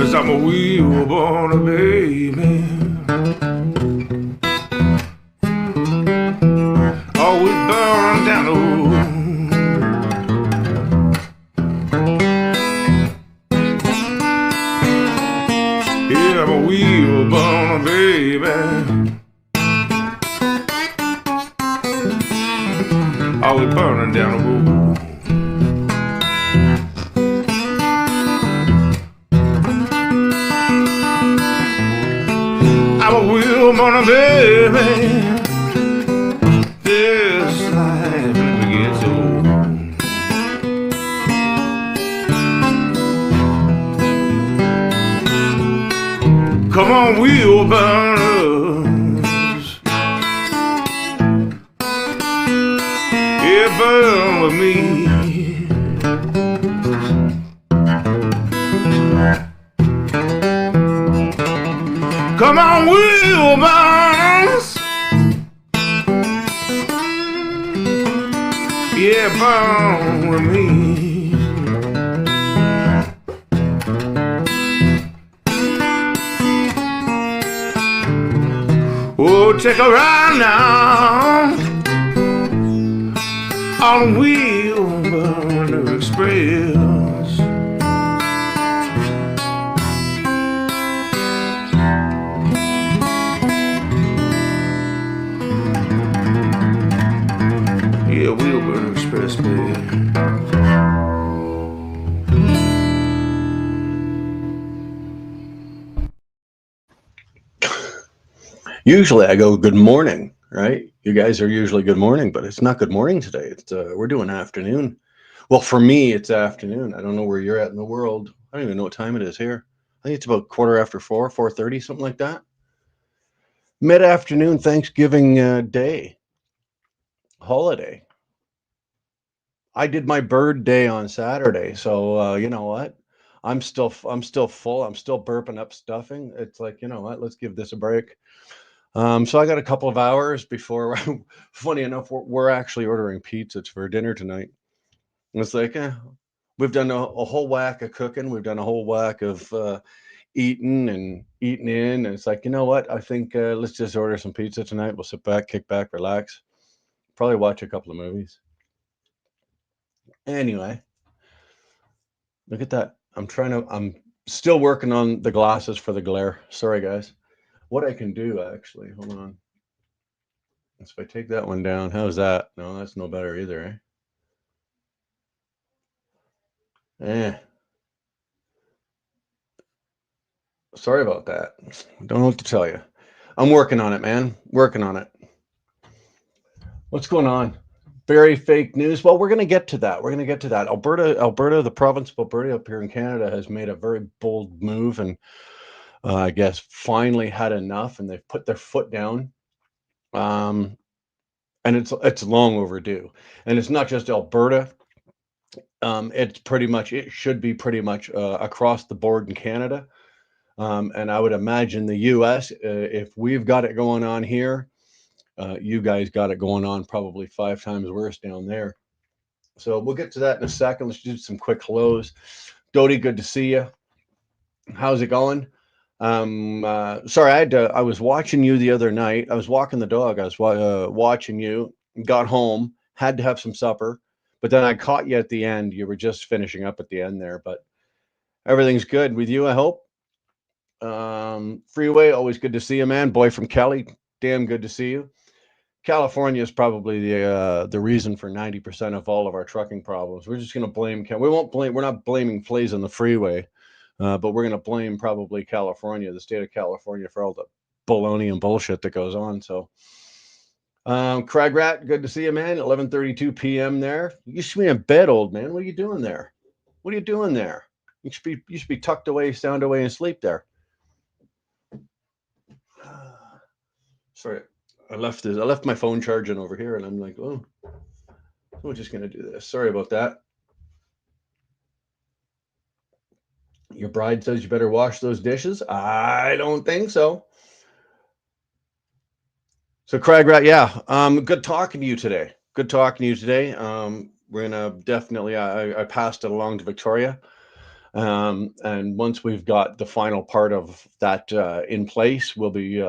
'cause I'm a wheel born a baby. Always burn down the road. Yeah, I'm a wheel born a baby. Always burning down the road. I'm a wheel born a baby. This life never gets old. Come on, wheel burners, yeah, burn with me. Come on, wheel burners, yeah, burn with me. Oh, take a ride now on Wheelburner Express. Yeah, Wheelburner Express, baby. Usually I go good morning, right? You guys are usually good morning, but it's not good morning today. We're doing afternoon. Well, for me, it's afternoon. I don't know where you're at in the world. I don't even know what time it is here. I think it's about quarter after 4, 4:30, something like that. Mid-afternoon, Thanksgiving Day holiday. I did my bird day on Saturday, so you know what? I'm still full. I'm still burping up stuffing. It's like, you know what? Let's give this a break. So I got a couple of hours before. Funny enough, we're actually ordering pizzas for dinner tonight. And it's like, we've done a whole whack of cooking. We've done a whole whack of eating and eating in. And it's like, you know what? I think let's just order some pizza tonight. We'll sit back, kick back, relax, probably watch a couple of movies. Anyway, look at that. I'm still working on the glasses for the glare. Sorry, guys. What I can do actually, hold on. So if I take that one down, how's that? No, that's no better either, eh? Sorry about that. Don't know what to tell you. I'm working on it, man. Working on it. What's going on? Very fake news. Well, we're going to get to that. We're going to get to that. Alberta, the province of Alberta up here in Canada has made a very bold move and I guess finally had enough and they've put their foot down. And it's long overdue. And it's not just Alberta. It should be pretty much across the board in Canada. And I would imagine the US, if we've got it going on here, you guys got it going on probably 5 times worse down there. So we'll get to that in a second. Let's do some quick hellos. Dodie, good to see you. How's it going? Sorry, I was watching you the other night. I was walking the dog. I was watching you. Got home, had to have some supper, but then I caught you at the end. You were just finishing up at the end there, but everything's good with you, I hope. Freeway, always good to see you, man. Boy from Kelly, damn good to see you. California is probably the reason for 90% of all of our trucking problems. We're just going to blame. We won't blame. We're not blaming fleas on the freeway, but we're going to blame probably California, the state of California, for all the baloney and bullshit that goes on. So, Craig Rat, good to see you, man. 11:32 p.m. there. You should be in bed, old man. What are you doing there? What are you doing there? You should be tucked away, sound away, and sleep there. Sorry, I left my phone charging over here, and I'm like, oh, we're just gonna do this. Sorry about that. Your bride says you better wash those dishes. I don't think so. So Craig Rat, yeah, good talking to you today. Good talking to you today. We're gonna definitely. I passed it along to Victoria. And once we've got the final part of that in place, we'll be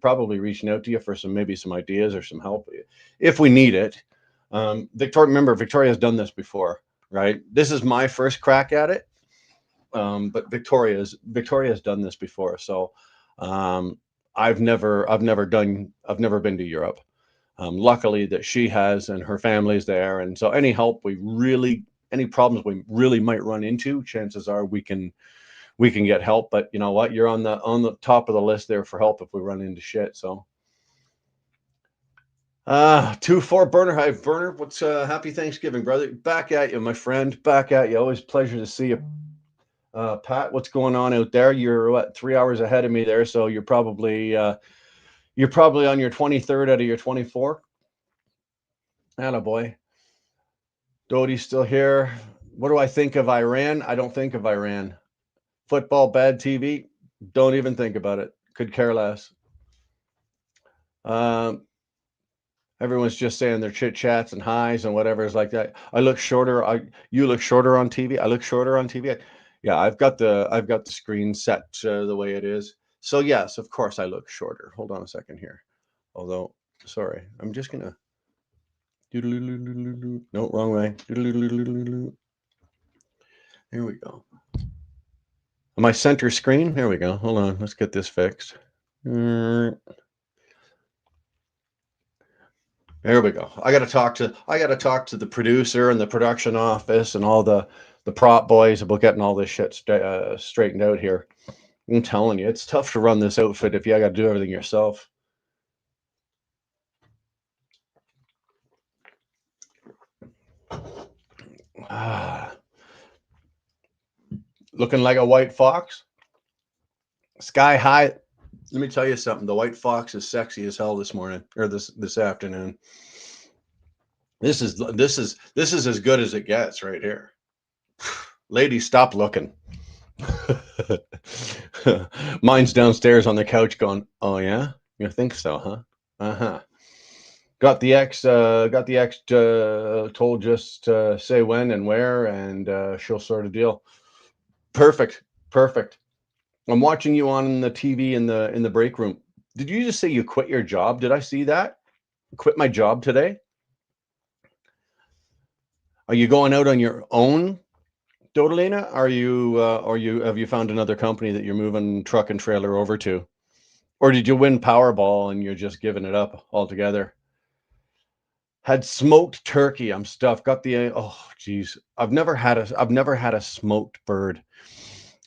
probably reaching out to you for maybe some ideas or some help if we need it. Remember, Victoria's done this before, right? This is my first crack at it, but Victoria's done this before. So I've never been to Europe. Luckily that she has, and her family's there, and so any problems we really might run into, chances are we can get help. But you know what? You're on the top of the list there for help if we run into shit. So 2-4 Burner. Hi Burner, what's happy Thanksgiving, brother. Back at you, my friend. Back at you. Always pleasure to see you. Pat, what's going on out there? You're what, 3 hours ahead of me there, so you're probably on your 23rd out of your 24. Attaboy. Doty's still here. What do I think of Iran? I don't think of Iran. Football, bad TV. Don't even think about it. Could care less. Everyone's just saying their chit chats and highs and whatever is like that. I look shorter. You look shorter on TV. I look shorter on TV. Yeah, I've got the screen set the way it is. So yes, of course I look shorter. Hold on a second here. Although, sorry, I'm just gonna. No, wrong way. Here we go. My center screen. Here we go. Hold on. Let's get this fixed. There we go. I got to talk to the producer and the production office and all the prop boys about getting all this shit straightened out here. I'm telling you, it's tough to run this outfit if you got to do everything yourself. Looking like a white fox. Sky high. Let me tell you something. The white fox is sexy as hell this morning, or this afternoon. This is as good as it gets right here. Ladies, stop looking. Mine's downstairs on the couch going, oh yeah? You think so, huh? Uh-huh. Got the ex told just say when and where, and she'll sort a deal. Perfect. I'm watching you on the TV in the break room. Did you just say you quit your job? Did I see that? Quit my job today? Are you going out on your own, Dodalina? Have you found another company that you're moving truck and trailer over to? Or did you win Powerball and you're just giving it up altogether? Had smoked turkey. I'm stuffed. Got the geez. I've never had a smoked bird.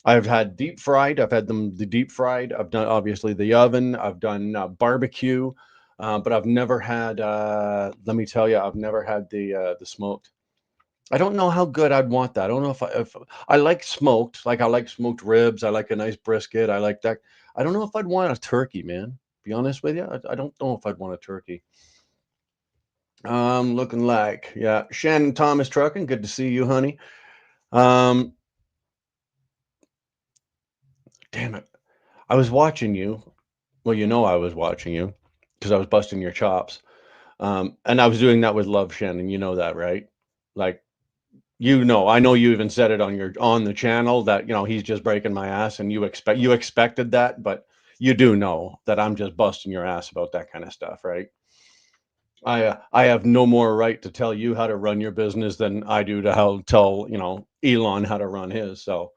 I've had deep fried. I've had the deep fried. I've done obviously the oven. I've done barbecue, but I've never had. Let me tell you, I've never had the smoked. I don't know how good I'd want that. I don't know if I like smoked. Like I like smoked ribs. I like a nice brisket. I like that. I don't know if I'd want a turkey, man. Be honest with you, I don't know if I'd want a turkey. Looking like, yeah, Shannon Thomas Trucking. Good to see you, honey. Damn it. I was watching you. Well, you know I was watching you because I was busting your chops. And I was doing that with love, Shannon. You know that, right? Like, I know you even said it on the channel that, he's just breaking my ass, and you expected that, but you do know that I'm just busting your ass about that kind of stuff, right? I have no more right to tell you how to run your business than I do to tell Elon how to run his. So,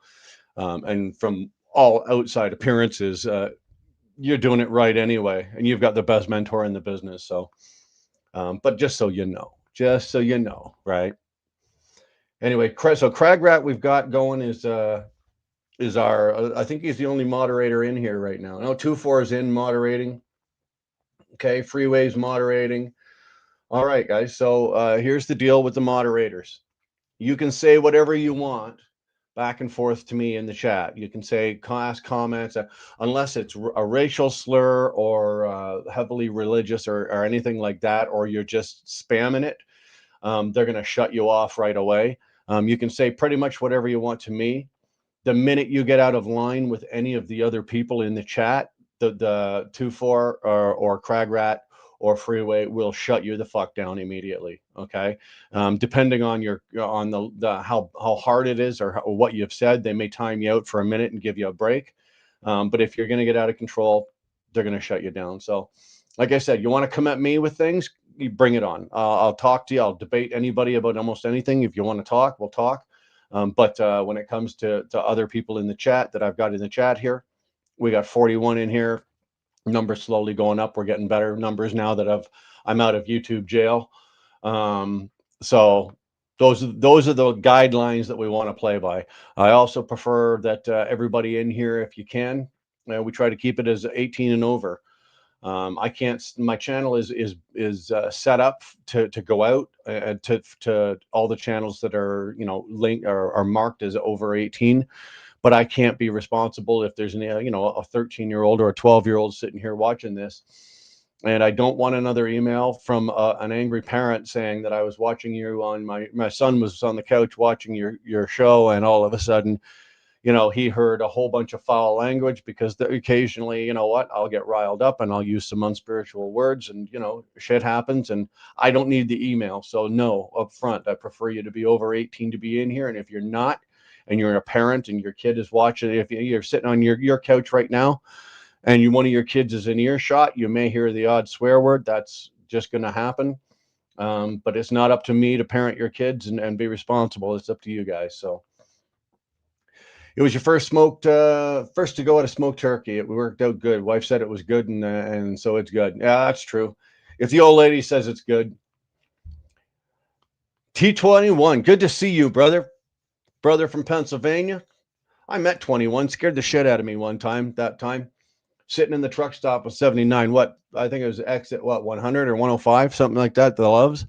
and from all outside appearances, you're doing it right anyway, and you've got the best mentor in the business. So, but just so you know, right? Anyway, so Crag Rat we've got going is our. I think he's the only moderator in here right now. No, 2-4 is in moderating. Okay, Freeway's moderating. All right, guys. So here's the deal with the moderators. You can say whatever you want back and forth to me in the chat. You can ask comments, unless it's a racial slur or heavily religious or anything like that, or you're just spamming it. They're going to shut you off right away. You can say pretty much whatever you want to me. The minute you get out of line with any of the other people in the chat, the 2-4 or Crag Rat or freeway will shut you the fuck down immediately. Okay, depending on the how hard it is, or what you've said, they may time you out for a minute and give you a break. But if you're going to get out of control, they're going to shut you down. So, like I said, you want to come at me with things, you bring it on. I'll talk to you. I'll debate anybody about almost anything. If you want to talk, we'll talk. But when it comes to other people in the chat that I've got in the chat here, we got 41 in here. Numbers slowly going up. We're getting better numbers now that I'm out of YouTube jail. So those are the guidelines that we want to play by. I also prefer that everybody in here, if you can, we try to keep it as 18 and over. I can't. My channel is set up to go out to all the channels that are linked are marked as over 18. But I can't be responsible if there's a 13-year-old or a 12-year-old sitting here watching this. And I don't want another email from an angry parent saying that I was watching you on my son was on the couch watching your show, and all of a sudden, he heard a whole bunch of foul language, because occasionally, I'll get riled up and I'll use some unspiritual words, and, shit happens, and I don't need the email. So no, up front, I prefer you to be over 18 to be in here. And if you're not, and you're a parent and your kid is watching, if you're sitting on your couch right now and one of your kids is in earshot, you may hear the odd swear word. That's just going to happen. But it's not up to me to parent your kids and be responsible. It's up to you guys. So it was your first to go at a smoked turkey. It worked out good. Wife said it was good, and so it's good. Yeah, that's true. If the old lady says it's good. T21, good to see you, brother. Brother from Pennsylvania. I met 21, scared the shit out of me that time. Sitting in the truck stop with 79. What? I think it was exit, 100 or 105, something like that, the Loves.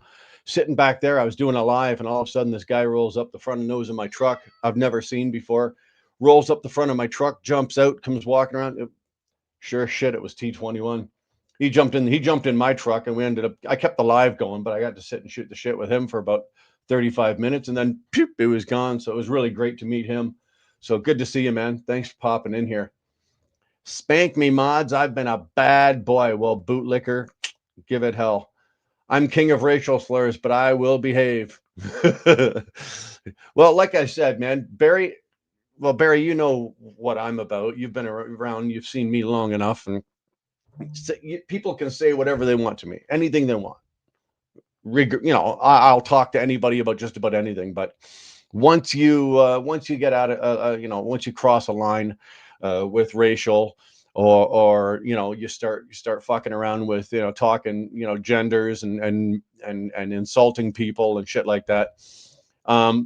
Sitting back there, I was doing a live, and all of a sudden this guy rolls up the front and nose of my truck. I've never seen before. Rolls up the front of my truck, jumps out, comes walking around. Sure as shit, it was T21. He jumped in my truck, and we ended up, I kept the live going, but I got to sit and shoot the shit with him for about 35 minutes, and then it was gone. So it was really great to meet him. So good to see you, man. Thanks for popping in here. Spank me, mods. I've been a bad boy. Well, bootlicker, give it hell. I'm king of racial slurs, but I will behave. Well, like I said, man, Barry, you know what I'm about. You've been around, you've seen me long enough, and people can say whatever they want to me, anything they want. I'll talk to anybody about just about anything, but once you get out of once you cross a line with racial, or you start fucking around with talking genders and insulting people and shit like that.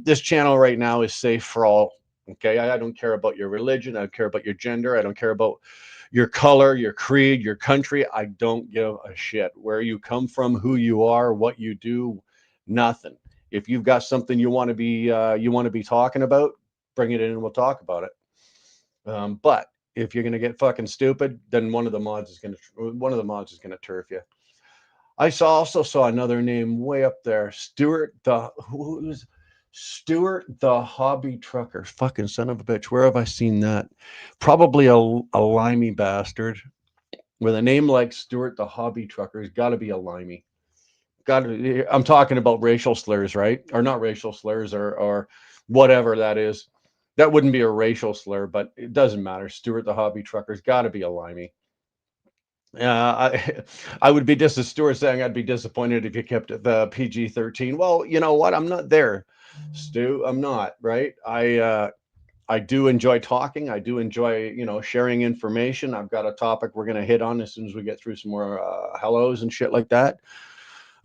This channel right now is safe for all. Okay, I don't care about your religion, I don't care about your gender, I don't care about your color, your creed, your country. I don't give a shit where you come from, who you are, what you do, nothing. If you've got something you want to be talking about, bring it in and we'll talk about it. But if you're gonna get fucking stupid, then one of the mods is gonna turf you. I also saw another name way up there, Stuart the Hobby Trucker. Fucking son of a bitch. Where have I seen that? Probably a limey bastard. With a name like Stuart the Hobby Trucker, has got to be a limey. I'm talking about racial slurs, right? Or not racial slurs, or whatever that is. That wouldn't be a racial slur, but it doesn't matter. Stuart the Hobby Trucker's got to be a limey. I would be just as Stuart saying I'd be disappointed if you kept the PG-13. Well, you know what? I'm not there, Stu. I'm not, right? I do enjoy talking. I do enjoy, sharing information. I've got a topic we're going to hit on as soon as we get through some more hellos and shit like that.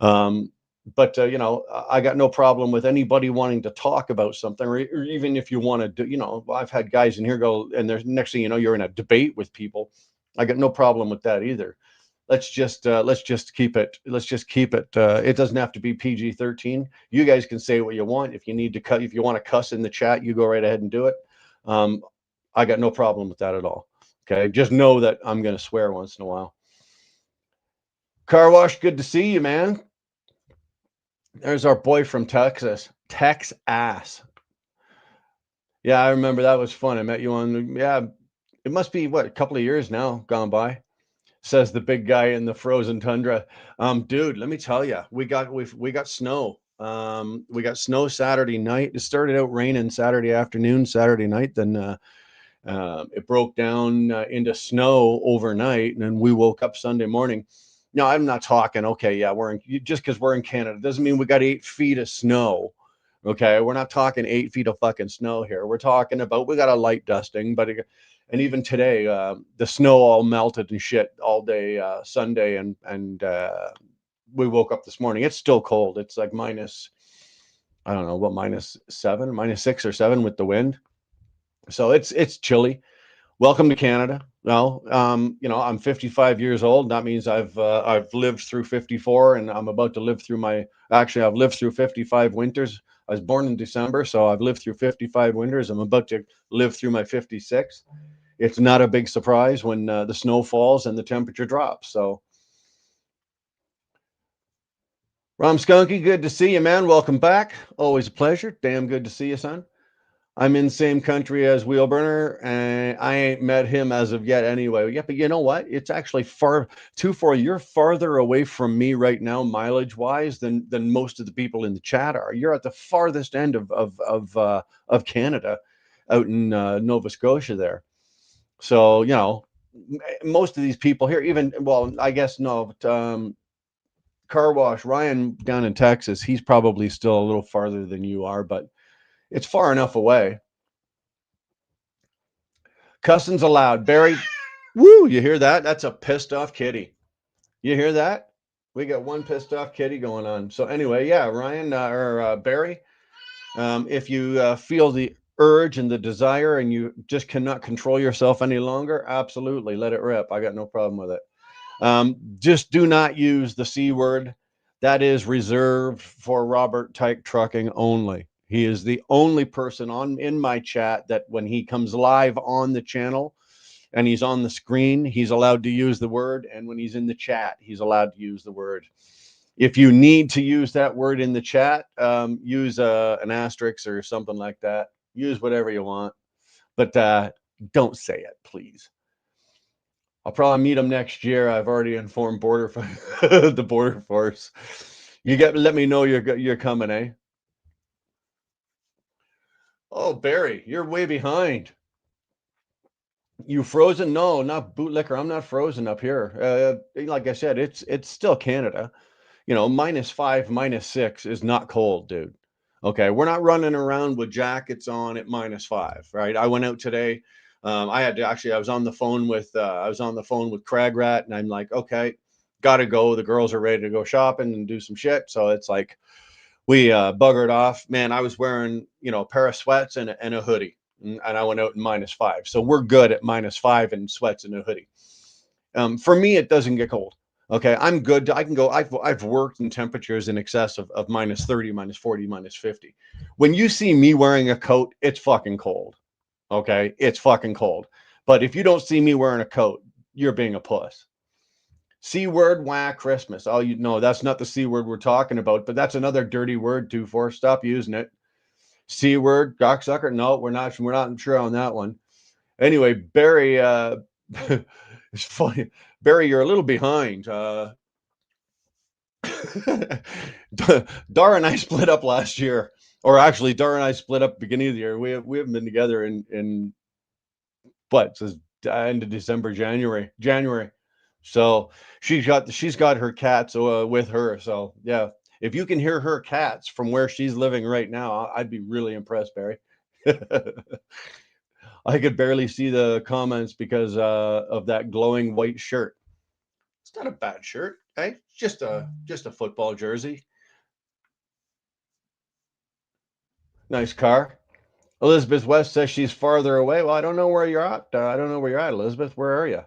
But I got no problem with anybody wanting to talk about something, or even if you want to do, I've had guys in here go, and there's next thing you know, you're in a debate with people. I got no problem with that either. Let's just keep it. It doesn't have to be PG-13. You guys can say what you want. If you need to cut, if you want to cuss in the chat, you go right ahead and do it. I got no problem with that at all. Okay, just know that I'm going to swear once in a while. Car Wash, good to see you, man. There's our boy from Texas. Texas. Yeah, I remember that was fun. I met you on, it must be, a couple of years now gone by. says the big guy in the frozen tundra. Dude, let me tell you, we got snow. We got snow Saturday night. It started out raining Saturday afternoon, Saturday night. Then it broke down into snow overnight, and then we woke up Sunday morning. No, I'm not talking. Okay, yeah, just because we're in Canada doesn't mean we got 8 feet of snow. Okay, we're not talking 8 feet of fucking snow here. We're talking about we got a light dusting, and even today, the snow all melted and shit all day Sunday, and we woke up this morning. It's still cold. It's like minus, I don't know what, -7, -6 or -7 with the wind. So it's chilly. Welcome to Canada. Well, I'm 55 years old. That means I've lived through 54, and I'm about to live through I've lived through 55 winters. I was born in December, so I've lived through 55 winters. I'm about to live through my 56. It's not a big surprise when the snow falls and the temperature drops. So, Rom Skunky, good to see you, man. Welcome back. Always a pleasure. Damn good to see you, son. I'm in the same country as Wheelburner, and I ain't met him as of yet anyway. Yeah, but you know what? It's actually you're farther away from me right now, mileage-wise, than most of the people in the chat are. You're at the farthest end of Canada, out in Nova Scotia there. So, most of these people here, I guess no, Car Wash, Ryan down in Texas, he's probably still a little farther than you are, but it's far enough away. Cussing's allowed. Barry, woo, you hear that? That's a pissed off kitty. You hear that? We got one pissed off kitty going on. So anyway, yeah, Ryan or Barry, if you feel the urge and the desire and you just cannot control yourself any longer, absolutely let it rip. I got no problem with it. Just do not use the C word. That is reserved for Robert Tyke Trucking only. He is the only person in my chat that when he comes live on the channel and he's on the screen, he's allowed to use the word. And when he's in the chat, he's allowed to use the word. If you need to use that word in the chat, use an asterisk or something like that. Use whatever you want, but don't say it, please. I'll probably meet him next year. I've already informed the border force. Let me know you're coming, eh? Oh, Barry, you're way behind. You frozen? No, not bootlicker. I'm not frozen up here. Like I said, it's still Canada. -5, -6 is not cold, dude. Okay, we're not running around with jackets on at -5, right? I went out today. I was on the phone with Crag Rat, and I'm like, okay, gotta go. The girls are ready to go shopping and do some shit. So it's like we buggered off. Man, I was wearing a pair of sweats and a hoodie, and I went out in -5. So we're good at -5 and sweats and a hoodie. For me, it doesn't get cold. Okay, I'm good. I can go. I've worked in temperatures in excess of -30, -40, -50. When you see me wearing a coat, it's fucking cold. Okay, it's fucking cold. But if you don't see me wearing a coat, you're being a puss. C word, whack, Christmas. Oh, that's not the C word we're talking about, but that's another dirty word, 2-4. Stop using it. C word, cocksucker. No, we're not sure on that one. Anyway, Barry, it's funny. Barry, you're a little behind. Dar and I split up last year, or actually, Dar and I split up beginning of the year. We haven't been together in what since end of December, January. So she's got her cats with her. So yeah, if you can hear her cats from where she's living right now, I'd be really impressed, Barry. I could barely see the comments because of that glowing white shirt. It's not a bad shirt, eh? Just a football jersey. Nice car. Elizabeth West says she's farther away. Well, I don't know where you're at. I don't know where you're at, Elizabeth. Where are you?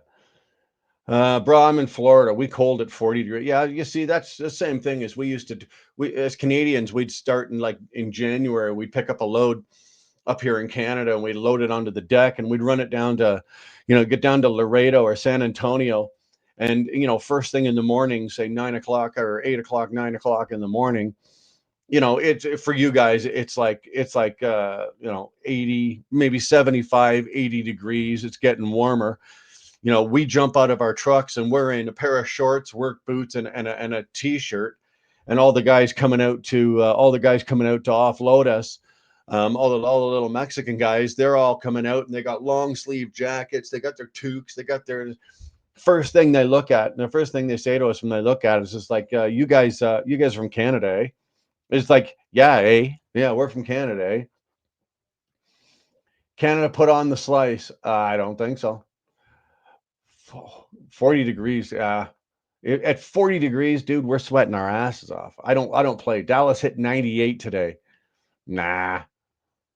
Bro, I'm in Florida. We cold at 40 degrees. Yeah, you see, that's the same thing as we used to do. We as Canadians, we'd start in January. We'd pick up a load up here in Canada and we'd load it onto the deck and we'd run it down to, get down to Laredo or San Antonio. And, first thing in the morning, say 9 o'clock or 8 o'clock, 9 o'clock in the morning, it's for you guys, it's like 80, maybe 75, 80 degrees. It's getting warmer. we jump out of our trucks and we're in a pair of shorts, work boots, and a t-shirt, and all the guys coming out to offload us. All the little Mexican guys, they're all coming out and they got long sleeve jackets, they got their toques, they got their first thing they look at, and the first thing they say to us when they look at it is just like, you guys from Canada, eh? It's like, yeah, eh? Yeah, we're from Canada, eh? Canada put on the slice. I don't think so. 40 degrees. At 40 degrees, dude, we're sweating our asses off. I don't play. Dallas hit 98 today. Nah.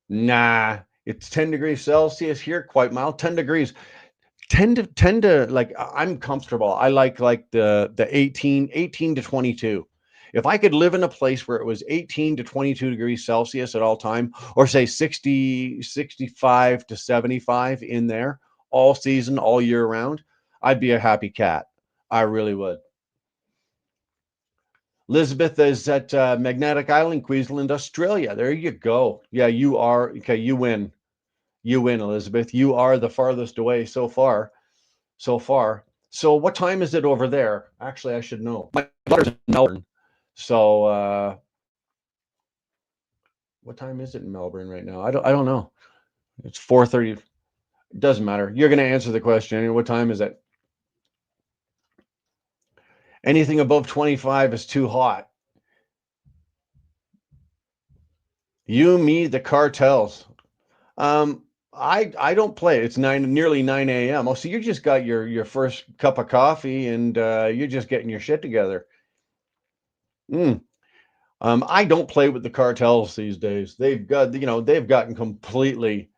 It's 10 degrees Celsius here, quite mild. 10 degrees. 10 to like, I'm comfortable. I like the 18 to 22. If I could live in a place where it was 18 to 22 degrees Celsius at all time, or say 60, 65 to 75 in there all season, all year round, I'd be a happy cat. I really would. Elizabeth is at Magnetic Island, Queensland, Australia. There you go. Yeah, you are. Okay, you win. You win, Elizabeth. You are the farthest away so far. So what time is it over there? Actually, I should know. My daughter's in Melbourne. So what time is it in Melbourne right now? I don't know. It's 4:30. It doesn't matter. You're going to answer the question. What time is it? Anything above 25 is too hot. You, me, the cartels. I don't play. It's nearly 9 a.m. Oh, so you just got your first cup of coffee and you're just getting your shit together. Mm. I don't play with the cartels these days. They've gotten completely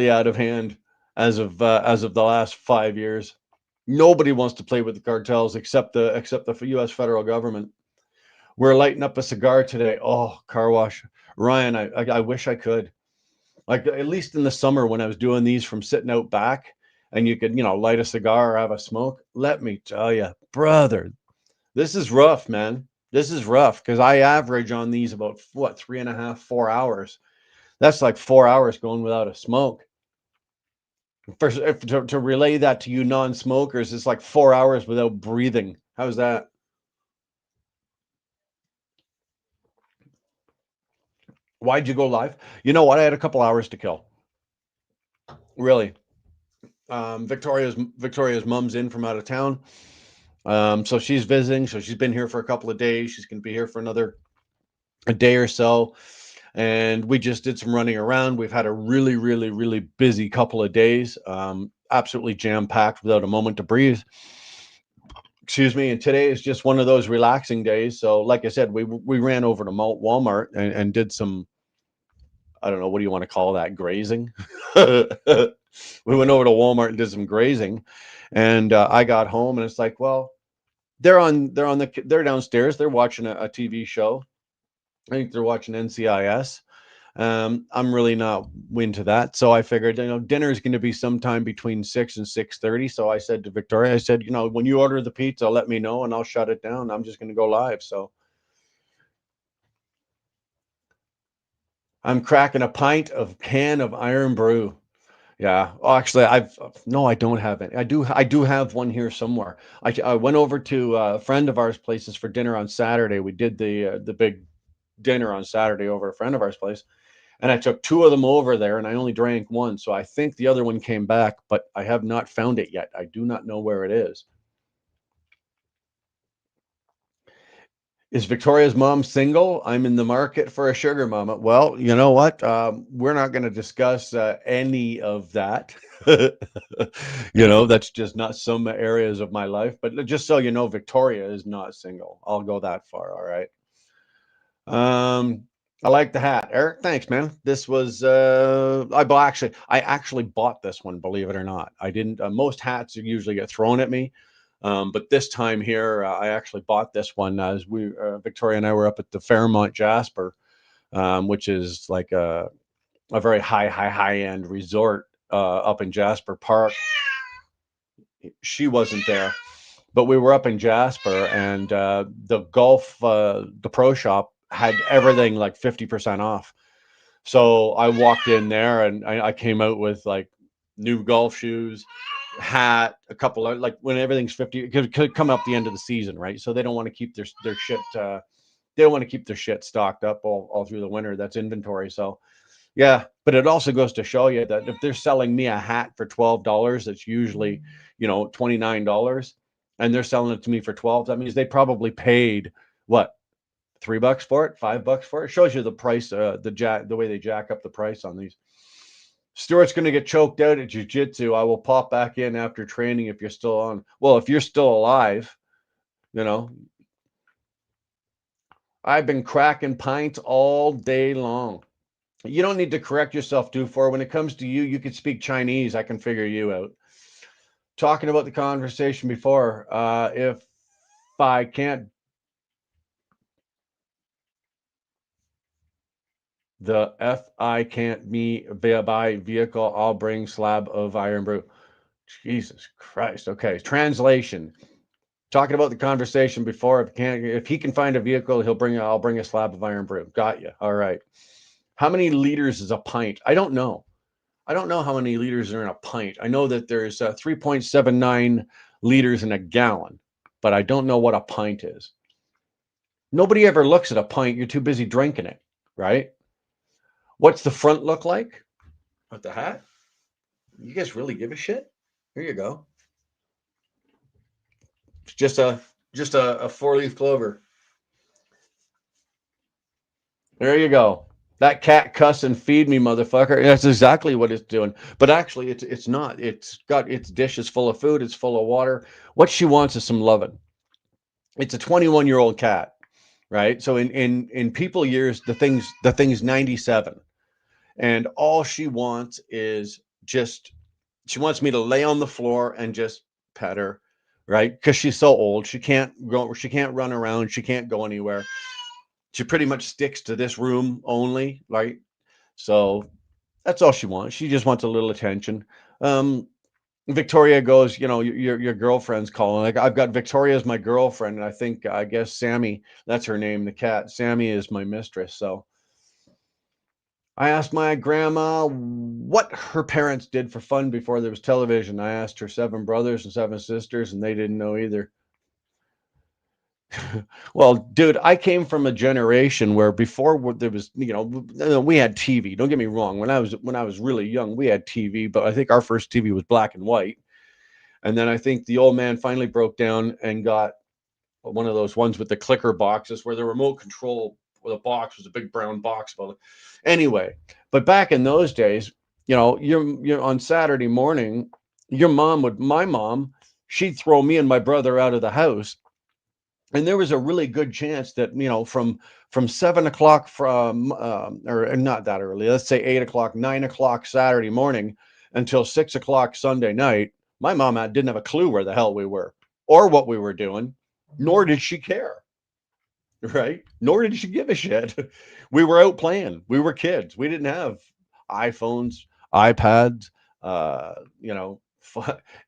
out of hand as of the last 5 years. Nobody wants to play with the cartels except the U.S. federal government. We're lighting up a cigar today. Oh, car wash, Ryan. I wish I could. Like at least in the summer when I was doing these from sitting out back, and you could light a cigar or have a smoke. Let me tell you, brother, this is rough, man. This is rough because I average on these about what 3.5, 4 hours. That's like 4 hours going without a smoke. To relay that to you non-smokers, it's like 4 hours without breathing. How's that? Why'd you go live? You know what? I had a couple hours to kill. Really. Victoria's mom's in from out of town. So she's visiting. So she's been here for a couple of days. She's going to be here for a day or so. And we just did some running around. We've had a really, really, really busy couple of days. Absolutely jam packed without a moment to breathe. Excuse me. And today is just one of those relaxing days. So, like I said, we ran over to Walmart and did some, I don't know, what do you want to call that? Grazing. We went over to Walmart and did some grazing, and I got home and it's like, well, they're downstairs. They're watching a TV show. I think they're watching NCIS. I'm really not into that, so I figured dinner is going to be sometime between 6 and 6:30. So I said to Victoria, I said, when you order the pizza, let me know and I'll shut it down. I'm just going to go live. So I'm cracking a pint of can of Iron Brew. Yeah. Oh, actually, I don't have it. I do have one here somewhere. I went over to a friend of ours' places for dinner on Saturday. We did the big dinner on Saturday over at a friend of ours' place, and I took two of them over there, and I only drank one. So I think the other one came back, but I have not found it yet. I do not know where it is. Is Victoria's mom single? I'm in the market for a sugar mama. Well, you know what? We're not going to discuss any of that. That's just not some areas of my life. But just so you know, Victoria is not single. I'll go that far. All right. I like the hat, Eric. Thanks, man. This was I actually bought this one. Believe it or not, I didn't. Most hats usually get thrown at me. But this time here, I actually bought this one as Victoria and I were up at the Fairmont Jasper, which is like a very high end resort up in Jasper Park. She wasn't there, but we were up in Jasper, and the pro shop had everything like 50% off. So I walked in there and I came out with like new golf shoes, hat, a couple of, like, when everything's 50, it could come up the end of the season, right? So they don't want to keep their shit. They don't want to keep their shit stocked up all through the winter. That's inventory. So yeah, but it also goes to show you that if they're selling me a hat for $12, that's usually, $29, and they're selling it to me for 12. That means they probably paid what, $3 for it, $5 for it. It shows you the price, the way they jack up the price on these. Stuart's going to get choked out at jiu-jitsu. I will pop back in after training if you're still on. Well, if you're still alive, you know, I've been cracking pints all day long. You don't need to correct yourself too far. When it comes to you, you could speak Chinese. I can figure you out. Talking about the conversation before, if I can't, I can't buy vehicle, I'll bring slab of iron brew. Jesus Christ. Okay. Translation. Talking about the conversation before, if he can find a vehicle, I'll bring a slab of iron brew. Got you. All right. How many liters is a pint? I don't know. I don't know how many liters are in a pint. I know that there's 3.79 liters in a gallon, but I don't know what a pint is. Nobody ever looks at a pint. You're too busy drinking it, right? What's the front look like? With the hat? You guys really give a shit? Here you go. It's just a four-leaf clover. There you go. That cat cuss and feed me, motherfucker. That's exactly what it's doing. But actually, it's not. It's got its dishes full of food. It's full of water. What she wants is some loving. It's a 21-year-old cat, right? So in people years, the thing's 97, and all she wants is just she wants me to lay on the floor and just pet her, right? Because she's so old, she can't go, she can't run around, she can't go anywhere. She pretty much sticks to this room only, right? So that's all she wants. She just wants a little attention. Um, Victoria goes, your girlfriend's calling. Like, I've got Victoria as my girlfriend, and I guess Sammy, that's her name, the cat. Sammy is my mistress. So I asked my grandma what her parents did for fun before there was television. I asked her 7 brothers and 7 sisters, and they didn't know either. Well, dude, I came from a generation where before there was, we had TV. Don't get me wrong. When I was really young, we had TV, but I think our first TV was black and white. And then I think the old man finally broke down and got one of those ones with the clicker boxes where the remote control, where the box was a big brown box. Anyway, but back in those days, you're on Saturday morning, my mom, she'd throw me and my brother out of the house, and there was a really good chance that from 7 o'clock, or not that early, let's say 8 o'clock, 9 o'clock Saturday morning until 6 o'clock Sunday night, my mom didn't have a clue where the hell we were or what we were doing, nor did she care, right? Nor did she give a shit. We were out playing. We were kids. We didn't have iPhones, iPads, uh, you know,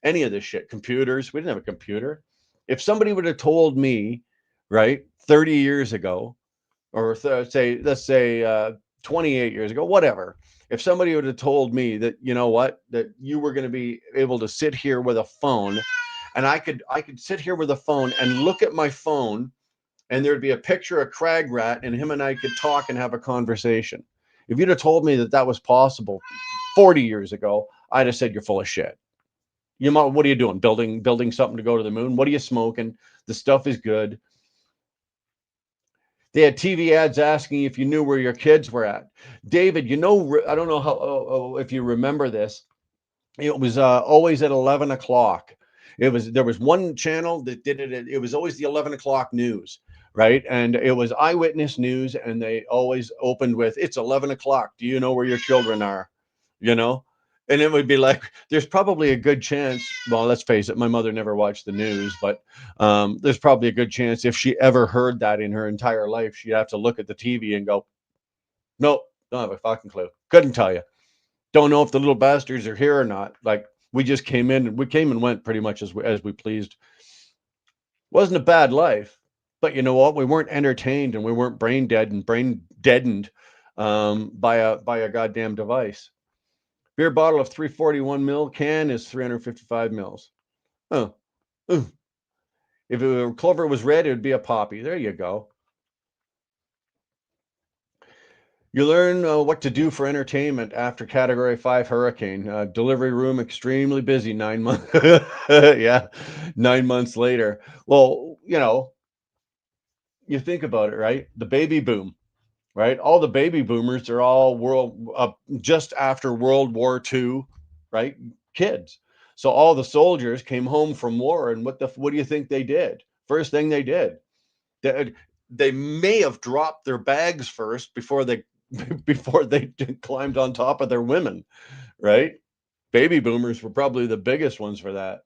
any of this shit. Computers. We didn't have a computer. If somebody would have told me, right, 30 years ago, or let's say 28 years ago, whatever. If somebody would have told me that, that you were going to be able to sit here with a phone, and I could sit here with a phone and look at my phone, and there'd be a picture of Crag Rat, and him and I could talk and have a conversation. If you'd have told me that that was possible 40 years ago, I'd have said you're full of shit. What are you doing? Building something to go to the moon? What are you smoking? The stuff is good. They had TV ads asking if you knew where your kids were at. David, I don't know if you remember this. It was always at 11 o'clock. There was one channel that did it. It was always the 11 o'clock news, right? And it was Eyewitness News, and they always opened with, "It's 11 o'clock. Do you know where your children are?" You know? And it would be like, there's probably a good chance. Well, let's face it, my mother never watched the news, but there's probably a good chance if she ever heard that in her entire life, she'd have to look at the TV and go, "Nope, don't have a fucking clue. Couldn't tell you. Don't know if the little bastards are here or not." Like, we came and went pretty much as we pleased. Wasn't a bad life, but you know what? We weren't entertained, and we weren't brain deadened by a goddamn device. Beer bottle of 341 mil, can is 355 mils. Oh, if Clover was red, it would be a poppy. There you go. You learn what to do for entertainment after Category 5 hurricane. Delivery room extremely busy 9 months. Yeah, 9 months later. Well, you think about it, right? The baby boom, right? All the baby boomers are all just after World War II, right? Kids. So all the soldiers came home from war, and what do you think they did? First thing they did, they, they may have dropped their bags first before they before they climbed on top of their women, right? Baby boomers were probably the biggest ones for that.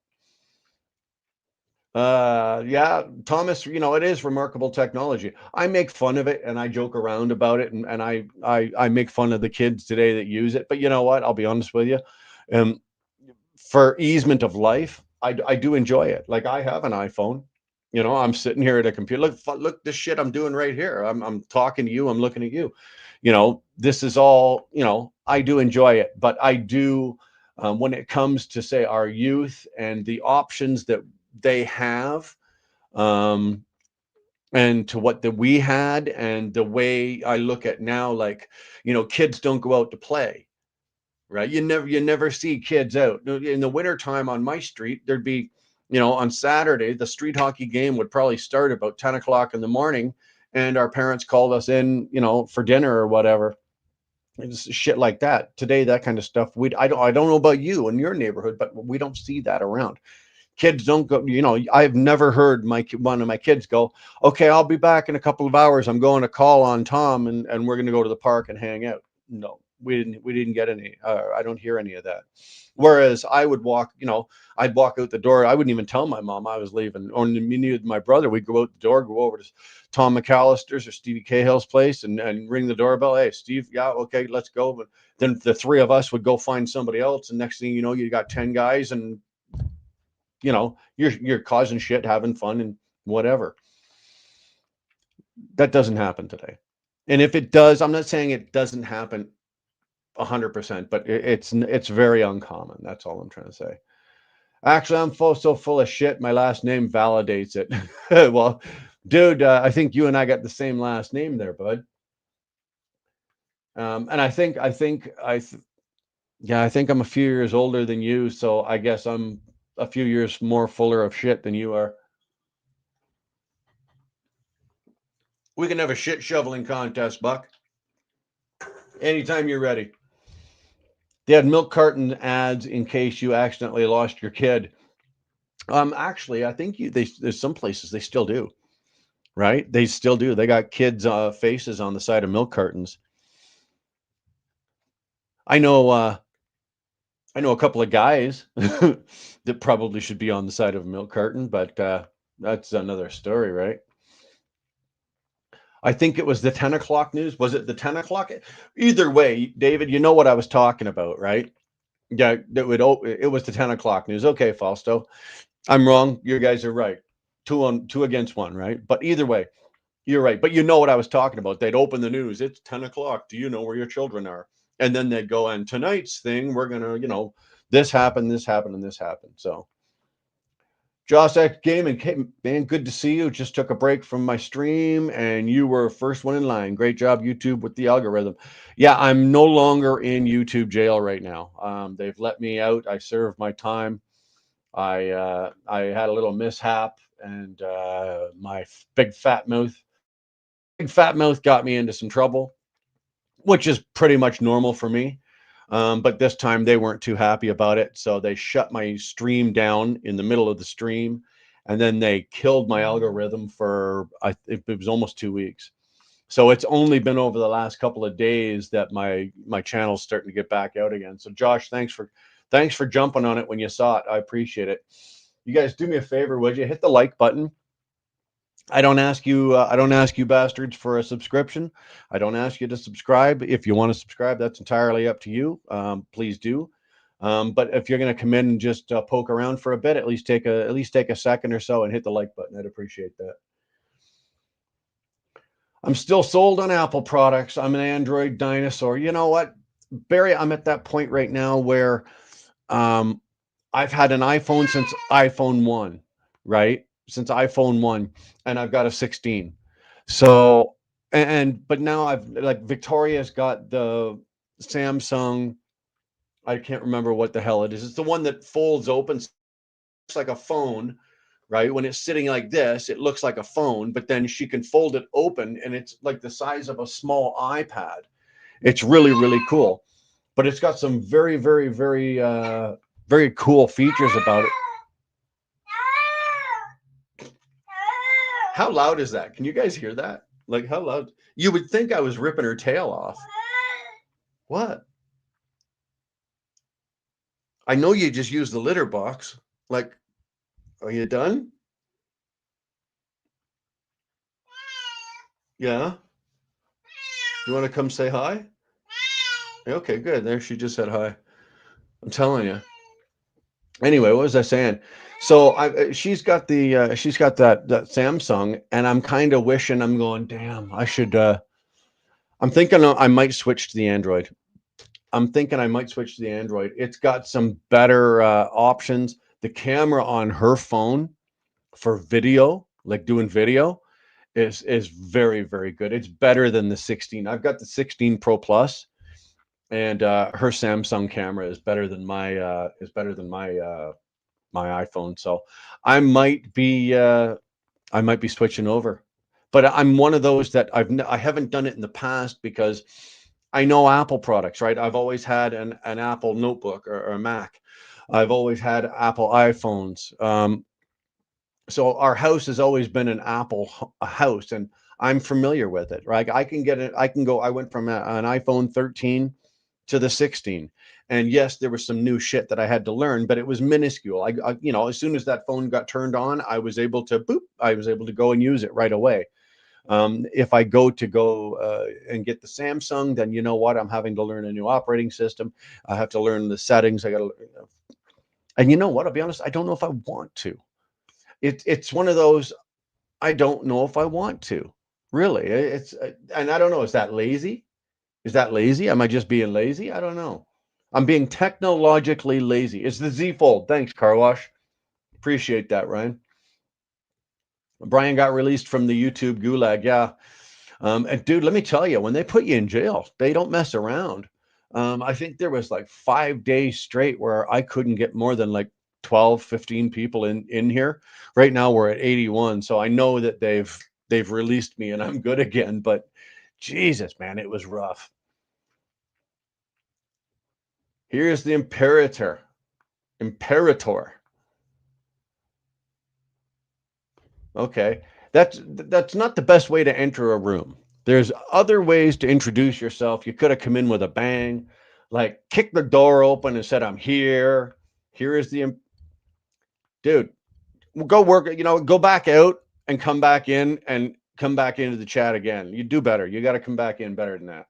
Yeah, Thomas, it is remarkable technology. I make fun of it and I joke around about it, and I make fun of the kids today that use it. But you know what? I'll be honest with you. Um, for easement of life, I do enjoy it. Like, I have an iPhone. I'm sitting here at a computer. Look this shit I'm doing right here. I'm talking to you. I'm looking at you. This is all. I do enjoy it, but I do, when it comes to, say, our youth and the options that they have, um, and to what that we had, and the way I look at now, like, kids don't go out to play. Right? You never see kids out in the wintertime. On my street, there'd be, on Saturday, the street hockey game would probably start about 10 o'clock in the morning, and our parents called us in, for dinner or whatever. It's shit like that. Today, that kind of stuff, I don't know about you in your neighborhood, but we don't see that around. Kids don't go. I've never heard one of my kids go, okay, I'll be back in a couple of hours, I'm going to call on Tom, and we're going to go to the park and hang out. No, we didn't get any. I don't hear any of that. Whereas I would walk, I'd walk out the door. I wouldn't even tell my mom I was leaving, or me and my brother, we'd go out the door, go over to Tom McAllister's or Stevie Cahill's place, and ring the doorbell. Hey, Steve, yeah, okay, let's go. But then the three of us would go find somebody else, and next thing you know, you got 10 guys, and you're causing shit, having fun, and whatever. That doesn't happen today. And if it does, I'm not saying it doesn't happen 100%, but it's very uncommon. That's all I'm trying to say. Actually, I'm so full of shit. My last name validates it. Well, dude, I think you and I got the same last name there, bud. And yeah, I think I'm a few years older than you, so I guess I'm a few years more fuller of shit than you are. We can have a shit shoveling contest, Buck. Anytime you're ready. They had milk carton ads in case you accidentally lost your kid. Actually, I think there's some places they still do, right? They still do. They got kids' faces on the side of milk cartons. I know. I know a couple of guys that probably should be on the side of a milk carton, but that's another story, right? I think it was the 10 o'clock news. Was it the 10 o'clock? Either way, David, you know what I was talking about, right? Yeah, it was the 10 o'clock news. Okay, Fausto, I'm wrong. You guys are right. Two against one, right? But either way, you're right. But you know what I was talking about. They'd open the news. It's 10 o'clock. Do you know where your children are? And then they'd go, and tonight's thing, we're gonna, this happened, this happened, and this happened. So, Josh X Gaming, man, good to see you. Just took a break from my stream, and you were first one in line. Great job, YouTube, with the algorithm. Yeah, I'm no longer in YouTube jail right now. They've let me out. I served my time. I had a little mishap, and my big fat mouth got me into some trouble, which is pretty much normal for me. But this time they weren't too happy about it, so they shut my stream down in the middle of the stream, and then they killed my algorithm for it was almost 2 weeks. So it's only been over the last couple of days that my channel's starting to get back out again. So Josh, thanks for jumping on it when you saw it. I appreciate it. You guys, do me a favor, would you hit the like button? I don't ask you bastards for a subscription. I don't ask you to subscribe. If you want to subscribe, that's entirely up to you. Please do. But if you're going to come in and just poke around for a bit, at least take a second or so and hit the like button. I'd appreciate that. I'm still sold on Apple products. I'm an Android dinosaur. You know what? Barry, I'm at that point right now where um, I've had an iPhone since iPhone 1, right? Since iPhone 1, and I've got a 16. So, but now I've like Victoria's got the Samsung. I can't remember what the hell it is. It's the one that folds open, looks like a phone, right? When it's sitting like this, it looks like a phone, but then she can fold it open and it's like the size of a small iPad. It's really, really cool. But it's got some very, very, very, very cool features about it. How loud is that? Can you guys hear that? Like, how loud? You would think I was ripping her tail off. What? I know you just used the litter box. Like, are you done? Yeah. You want to come say hi? Okay, good. There, she just said hi. I'm telling you. Anyway, what was I saying? So she's got that Samsung, and I'm kind of wishing, I'm going, damn, I should. I'm thinking I might switch to the Android. I'm thinking I might switch to the Android. It's got some better options. The camera on her phone for video, like doing video, is very, very good. It's better than the 16. I've got the 16 Pro Plus, and her Samsung camera is better than my iPhone. So I might be I might be switching over. But I'm one of those that I haven't done it in the past because I know Apple products, right? I've always had an Apple notebook or a Mac. I've always had Apple iPhones. So our house has always been an Apple house, and I'm familiar with it, right? I can get it. I can go. I went from an iPhone 13 to the 16, and yes, there was some new shit that I had to learn, but it was minuscule. You know, as soon as that phone got turned on, I was able to boop. I was able to go and use it right away. If I go and get the Samsung, then you know what? I'm having to learn a new operating system. I have to learn the settings. I got to, and you know what? I'll be honest. I don't know if I want to. It's one of those. I don't know if I want to. Really, and I don't know. Is that lazy? Is that lazy? Am I just being lazy? I don't know. I'm being technologically lazy. It's the Z Fold. Thanks, Car Wash. Appreciate that, Ryan. Brian got released from the YouTube gulag. Yeah. And dude, let me tell you, when they put you in jail, they don't mess around. I think there was like 5 days straight where I couldn't get more than like 12, 15 people in here. Right now we're at 81. So I know that they've released me and I'm good again. But Jesus, man, it was rough. Here's the Imperator. Imperator. Okay. That's not the best way to enter a room. There's other ways to introduce yourself. You could have come in with a bang, like kick the door open and said, "I'm here. Here is the dude. Go work, go back out and come back in and come back into the chat again. You do better. You got to come back in better than that."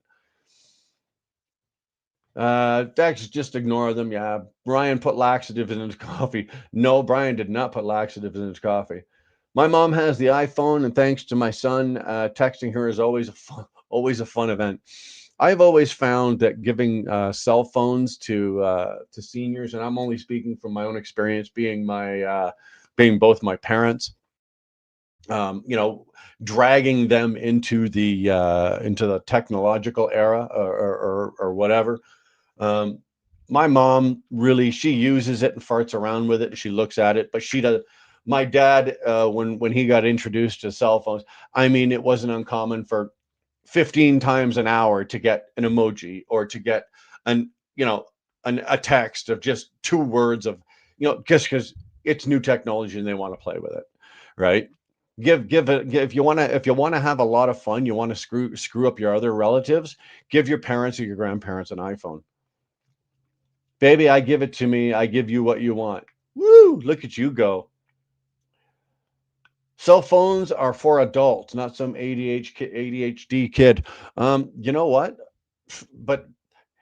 Dex, just ignore them. Yeah. Brian put laxatives in his coffee. No, Brian did not put laxatives in his coffee. My mom has the iPhone, and thanks to my son, texting her is always a fun event. I've always found that giving cell phones to seniors, and I'm only speaking from my own experience, being both my parents, you know, dragging them into the technological era or whatever. um, my mom really, she uses it and farts around with it and she looks at it, but she does. My dad, when he got introduced to cell phones, I mean, it wasn't uncommon for 15 times an hour to get an emoji or to get an a text of just 2 words of, just because it's new technology and they want to play with it, right? If you want to have a lot of fun, you want to screw up your other relatives, give your parents or your grandparents an iPhone. Baby, I give it to me. I give you what you want. Woo! Look at you go. Cell phones are for adults, not some ADHD kid. You know what? But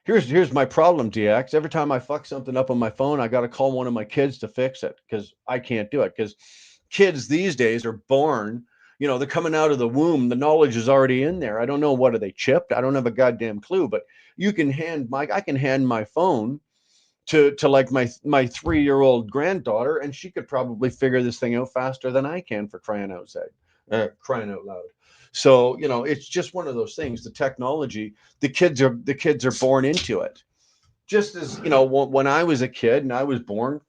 here's my problem, DX. Every time I fuck something up on my phone, I got to call one of my kids to fix it because I can't do it. Because kids these days are born, they're coming out of the womb. The knowledge is already in there. I don't know, what are they chipped? I don't have a goddamn clue. But I can hand my phone to like my 3-year-old granddaughter, and she could probably figure this thing out faster than I can, for crying out loud. So, it's just one of those things. The technology, the kids are born into it. Just as, when I was a kid and I was born,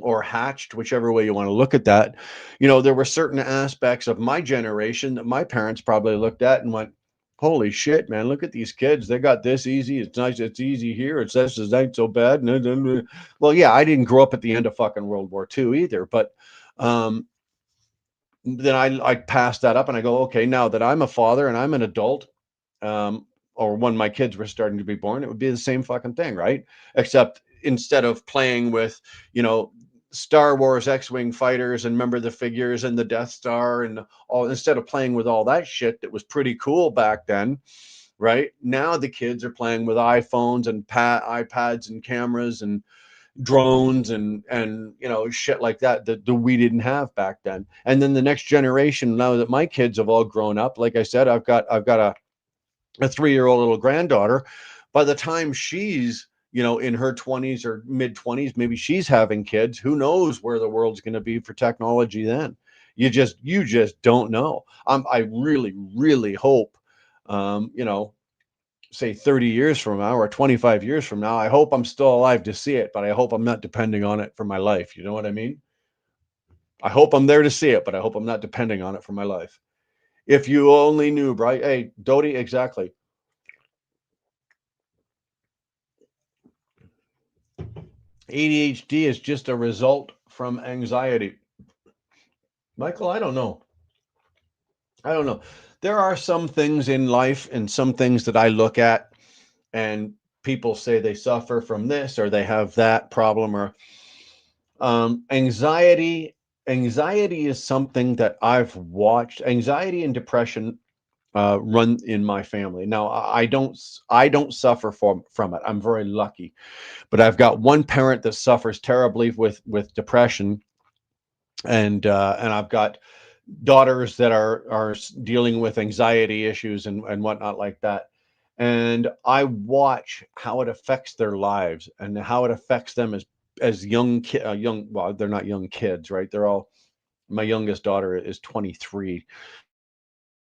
or hatched, whichever way you want to look at that, there were certain aspects of my generation that my parents probably looked at and went, "Holy shit, man! Look at these kids. They got this easy. It's nice. It's easy here. It's this. It's not so bad." Well, yeah, I didn't grow up at the end of fucking World War II either, but um, then I passed that up and I go, okay, now that I'm a father and I'm an adult, um, or when my kids were starting to be born, it would be the same fucking thing, right? Except instead of playing with, you know, Star Wars X-Wing fighters and remember the figures and the Death Star and all, instead of playing with all that shit that was pretty cool back then, right? Now the kids are playing with iPhones and iPads and cameras and drones and shit like that we didn't have back then. And then the next generation, now that my kids have all grown up, like I said, I've got a 3-year-old little granddaughter. By the time she's, in her 20s or mid 20s, maybe she's having kids, who knows where the world's going to be for technology then. You just don't know. I really, really hope, say 30 years from now or 25 years from now, I hope I'm still alive to see it, but I hope I'm not depending on it for my life. You know what I mean? I hope I'm there to see it, but I hope I'm not depending on it for my life. If you only knew, right? Hey, Dodie, exactly. ADHD is just a result from anxiety. Michael, I don't know. I don't know. There are some things in life and some things that I look at and people say they suffer from this or they have that problem or anxiety is something that I've watched. Anxiety and depression run in my family. Now, I don't suffer from it. I'm very lucky, but I've got one parent that suffers terribly with depression, and I've got daughters that are dealing with anxiety issues and whatnot like that. And I watch how it affects their lives and how it affects them as young. Well, they're not young kids, right? They're all. My youngest daughter is 23.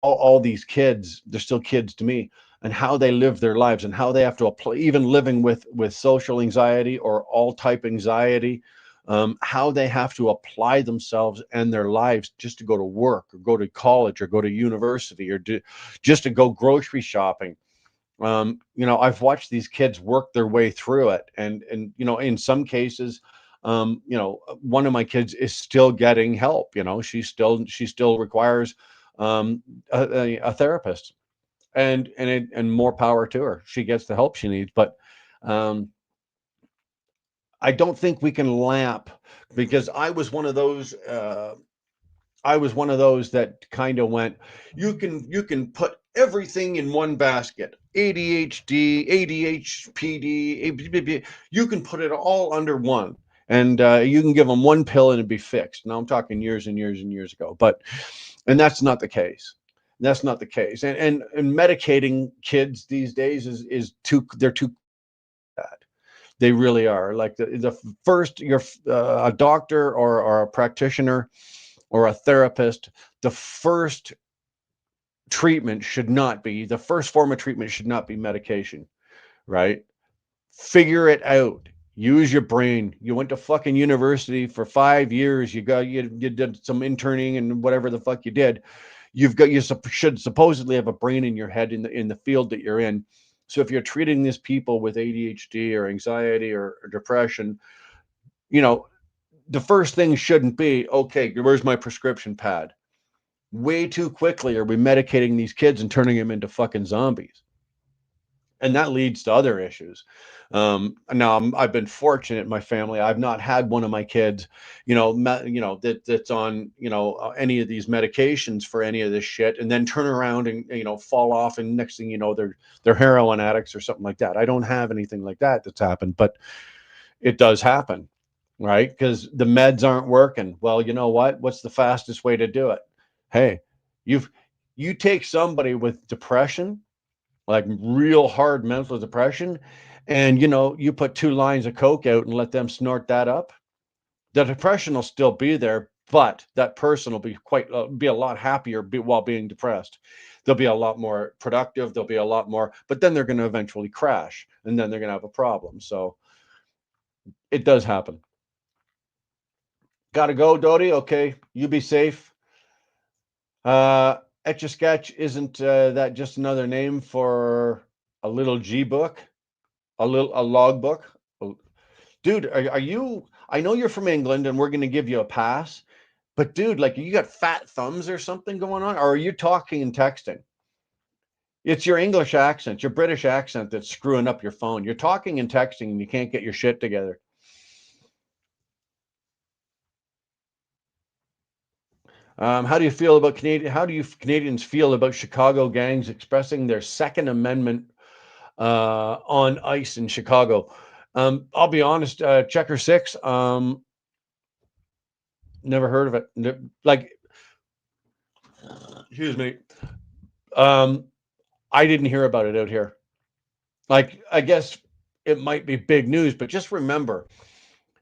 All these kids, they're still kids to me, and how they live their lives and how they have to apply, even living with social anxiety or all type anxiety, how they have to apply themselves and their lives just to go to work or go to college or go to university or just to go grocery shopping. I've watched these kids work their way through it, and in some cases, one of my kids is still getting help. She still requires a therapist, and more power to her. She gets the help she needs, but um, I don't think we can lamp, because I was one of those that kind of went, you can put everything in one basket. ADHD, ADHPD, you can put it all under one. And you can give them one pill and it'd be fixed. Now I'm talking years and years and years ago, and that's not the case. That's not the case. And medicating kids these days is too they're too bad. They really are. Like the first you're a doctor or a practitioner or a therapist, the first form of treatment should not be medication, right? Figure it out. Use your brain. You went to fucking university for 5 years. You did some interning and whatever the fuck you did. You should supposedly have a brain in your head in the field that you're in. So if you're treating these people with ADHD or anxiety or depression, you know, the first thing shouldn't be, okay, where's my prescription pad? Way too quickly are we medicating these kids and turning them into fucking zombies, and that leads to other issues. Now I've been fortunate in my family. I've not had one of my kids, that's on, any of these medications for any of this shit, and then turn around and fall off, and next thing you know, they're heroin addicts or something like that. I don't have anything like that that's happened, but it does happen, right? Because the meds aren't working. Well, you know what? What's the fastest way to do it? Hey, you take somebody with depression like real hard mental depression, and you put 2 lines of coke out and let them snort that up, the depression will still be there, but that person will be be a lot happier while being depressed. They'll be a lot more productive. They'll be a lot more, but then they're going to eventually crash, and then they're going to have a problem. So it does happen. Got to go, Dodie. Okay, you be safe. Etch a Sketch, isn't that just another name for a little G book, a log book? Dude, are you? I know you're from England, and we're going to give you a pass. But dude, like, you got fat thumbs or something going on, or are you talking and texting? It's your English accent, your British accent that's screwing up your phone. You're talking and texting, and you can't get your shit together. How do you feel about Canadian? How do you Canadians feel about Chicago gangs expressing their Second Amendment on ice in Chicago? I'll be honest, Checker Six. Never heard of it. Like, excuse me. Um, I didn't hear about it out here. Like, I guess it might be big news, but just remember,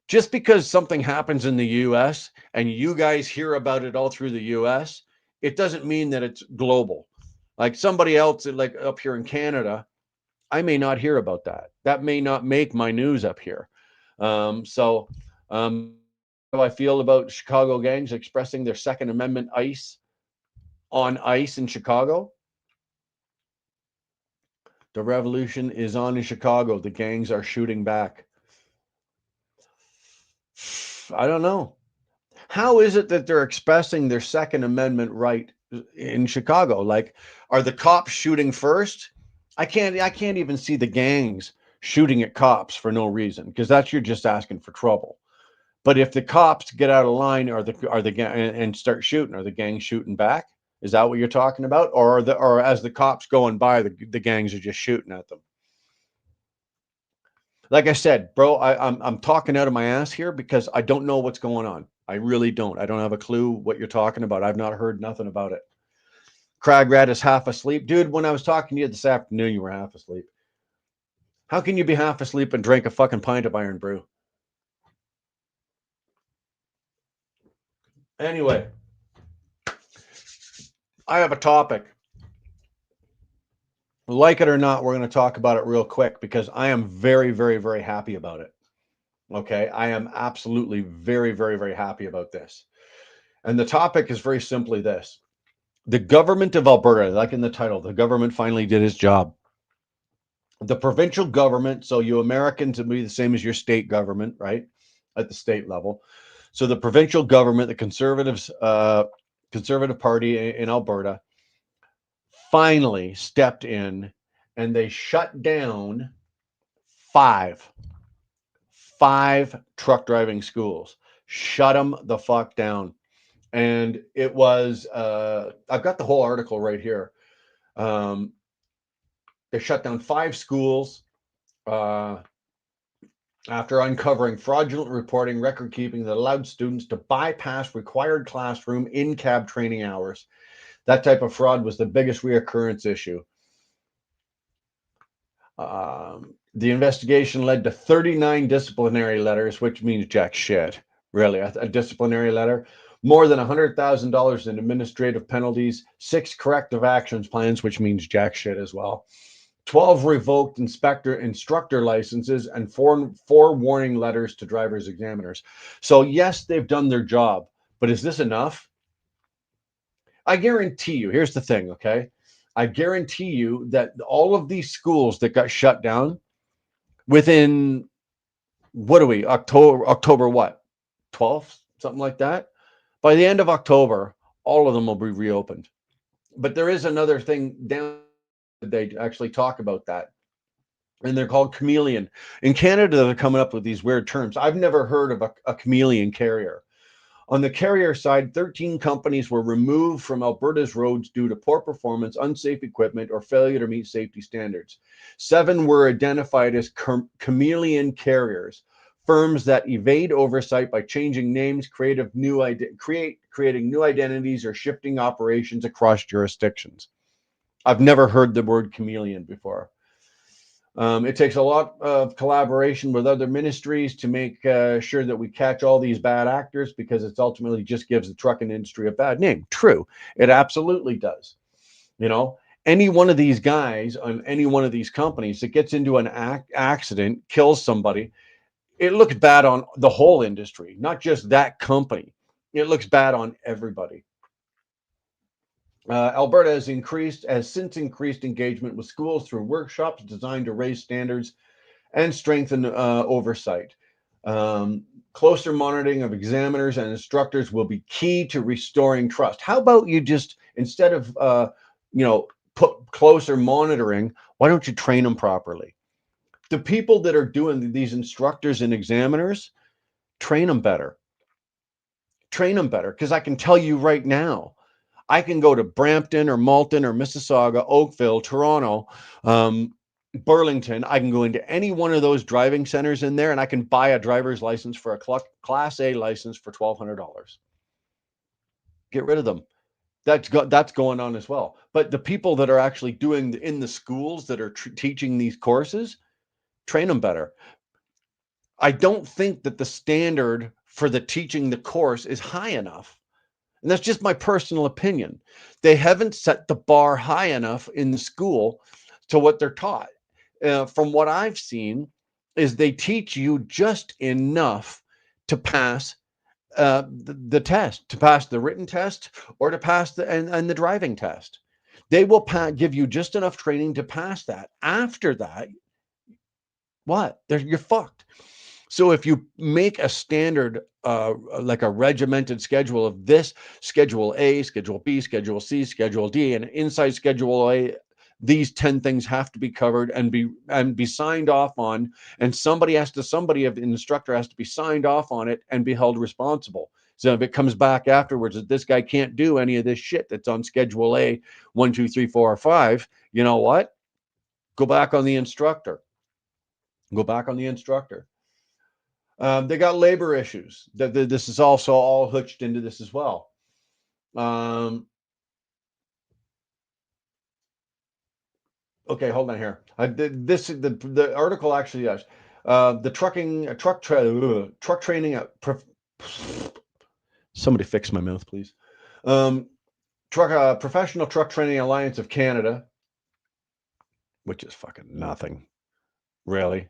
just because something happens in the US and you guys hear about it all through the US, it doesn't mean that it's global. Like somebody else, like up here in Canada, I may not hear about that. That may not make my news up here. So, how do I feel about Chicago gangs expressing their Second Amendment on ice in Chicago? The revolution is on in Chicago. The gangs are shooting back. I don't know. How is it that they're expressing their Second Amendment right in Chicago? Like, are the cops shooting first? I can't even see the gangs shooting at cops for no reason, because that's, you're just asking for trouble. But if the cops get out of line, are the gang and start shooting, are the gangs shooting back? Is that what you're talking about? Or as the cops going by, the gangs are just shooting at them? Like I said, bro, I'm talking out of my ass here because I don't know what's going on. I really don't. I don't have a clue what you're talking about. I've not heard nothing about it. Crag Rat is half asleep. Dude, when I was talking to you this afternoon, you were half asleep. How can you be half asleep and drink a fucking pint of Iron Brew? Anyway, I have a topic. Like it or not, we're going to talk about it real quick because I am very, very, very happy about it. Okay. I am absolutely very, very, very happy about this. And the topic is very simply this: the government of Alberta, like in the title, the government finally did its job. The provincial government, so you Americans would be the same as your state government, right? At the state level. So the provincial government, the Conservative Party in Alberta, finally stepped in and they shut down five truck driving schools. Shut them the fuck down. And it was, I've got the whole article right here. Um, they shut down 5 schools after uncovering fraudulent reporting record keeping that allowed students to bypass required classroom in-cab training hours. That type of fraud was the biggest reoccurrence issue. The investigation led to 39 disciplinary letters, which means jack shit, really. A disciplinary letter, more than $100,000 in administrative penalties, 6 corrective actions plans, which means jack shit as well, 12 revoked instructor licenses, and four warning letters to drivers examiners. So yes, they've done their job, but is this enough? I guarantee you, here's the thing, okay? I guarantee you that all of these schools that got shut down within, what are we, October what? 12th, something like that. By the end of October, all of them will be reopened. But there is another thing down, they actually talk about that. And they're called chameleon. In Canada, they're coming up with these weird terms. I've never heard of a chameleon carrier. On the carrier side, 13 companies were removed from Alberta's roads due to poor performance, unsafe equipment, or failure to meet safety standards. 7 were identified as chameleon carriers, firms that evade oversight by changing names, creating new identities, or shifting operations across jurisdictions. I've never heard the word chameleon before. It takes a lot of collaboration with other ministries to make sure that we catch all these bad actors, because it's ultimately just gives the trucking industry a bad name. True, it absolutely does. You know, any one of these guys on any one of these companies that gets into an accident, kills somebody, it looks bad on the whole industry, not just that company. It looks bad on everybody. Alberta has since increased engagement with schools through workshops designed to raise standards and strengthen oversight. Closer monitoring of examiners and instructors will be key to restoring trust. How about you just, instead of put closer monitoring, why don't you train them properly? The people that are doing these instructors and examiners, train them better. Train them better, because I can tell you right now, I can go to Brampton or Malton or Mississauga, Oakville, Toronto, Burlington. I can go into any one of those driving centers in there, and I can buy a driver's license for a Class A license for $1,200. Get rid of them. That's going on as well. But the people that are actually doing in the schools that are teaching these courses, train them better. I don't think that the standard for the teaching the course is high enough. And that's just my personal opinion. They haven't set the bar high enough in the school to what they're taught. From what I've seen, is they teach you just enough to pass the test, to pass the written test, or to pass and the driving test. They will give you just enough training to pass that. After that, what? You're fucked. So if you make a standard, like a regimented schedule of this, Schedule A, Schedule B, Schedule C, Schedule D, and inside Schedule A, these 10 things have to be covered and be signed off on, and somebody of the instructor has to be signed off on it and be held responsible. So if it comes back afterwards that this guy can't do any of this shit that's on Schedule A, 1, 2, 3, 4, or 5, you know what? Go back on the instructor. Go back on the instructor. They got labor issues. This is also all hooked into this as well. Okay, hold on here. The article actually, yes. The truck training. Somebody fix my mouth, please. Professional Truck Training Alliance of Canada, which is fucking nothing, really.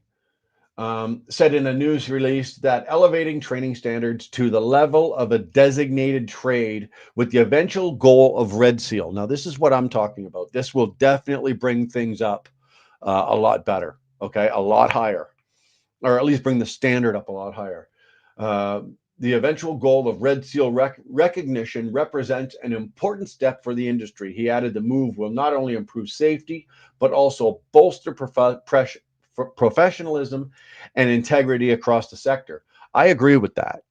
Said in a news release that elevating training standards to the level of a designated trade with the eventual goal of Red Seal. Now, this is what I'm talking about. This will definitely bring things up a lot better, okay? A lot higher, or at least bring the standard up a lot higher. The eventual goal of Red Seal recognition represents an important step for the industry. He added the move will not only improve safety, but also bolster professionalism and integrity across the sector. I agree with that.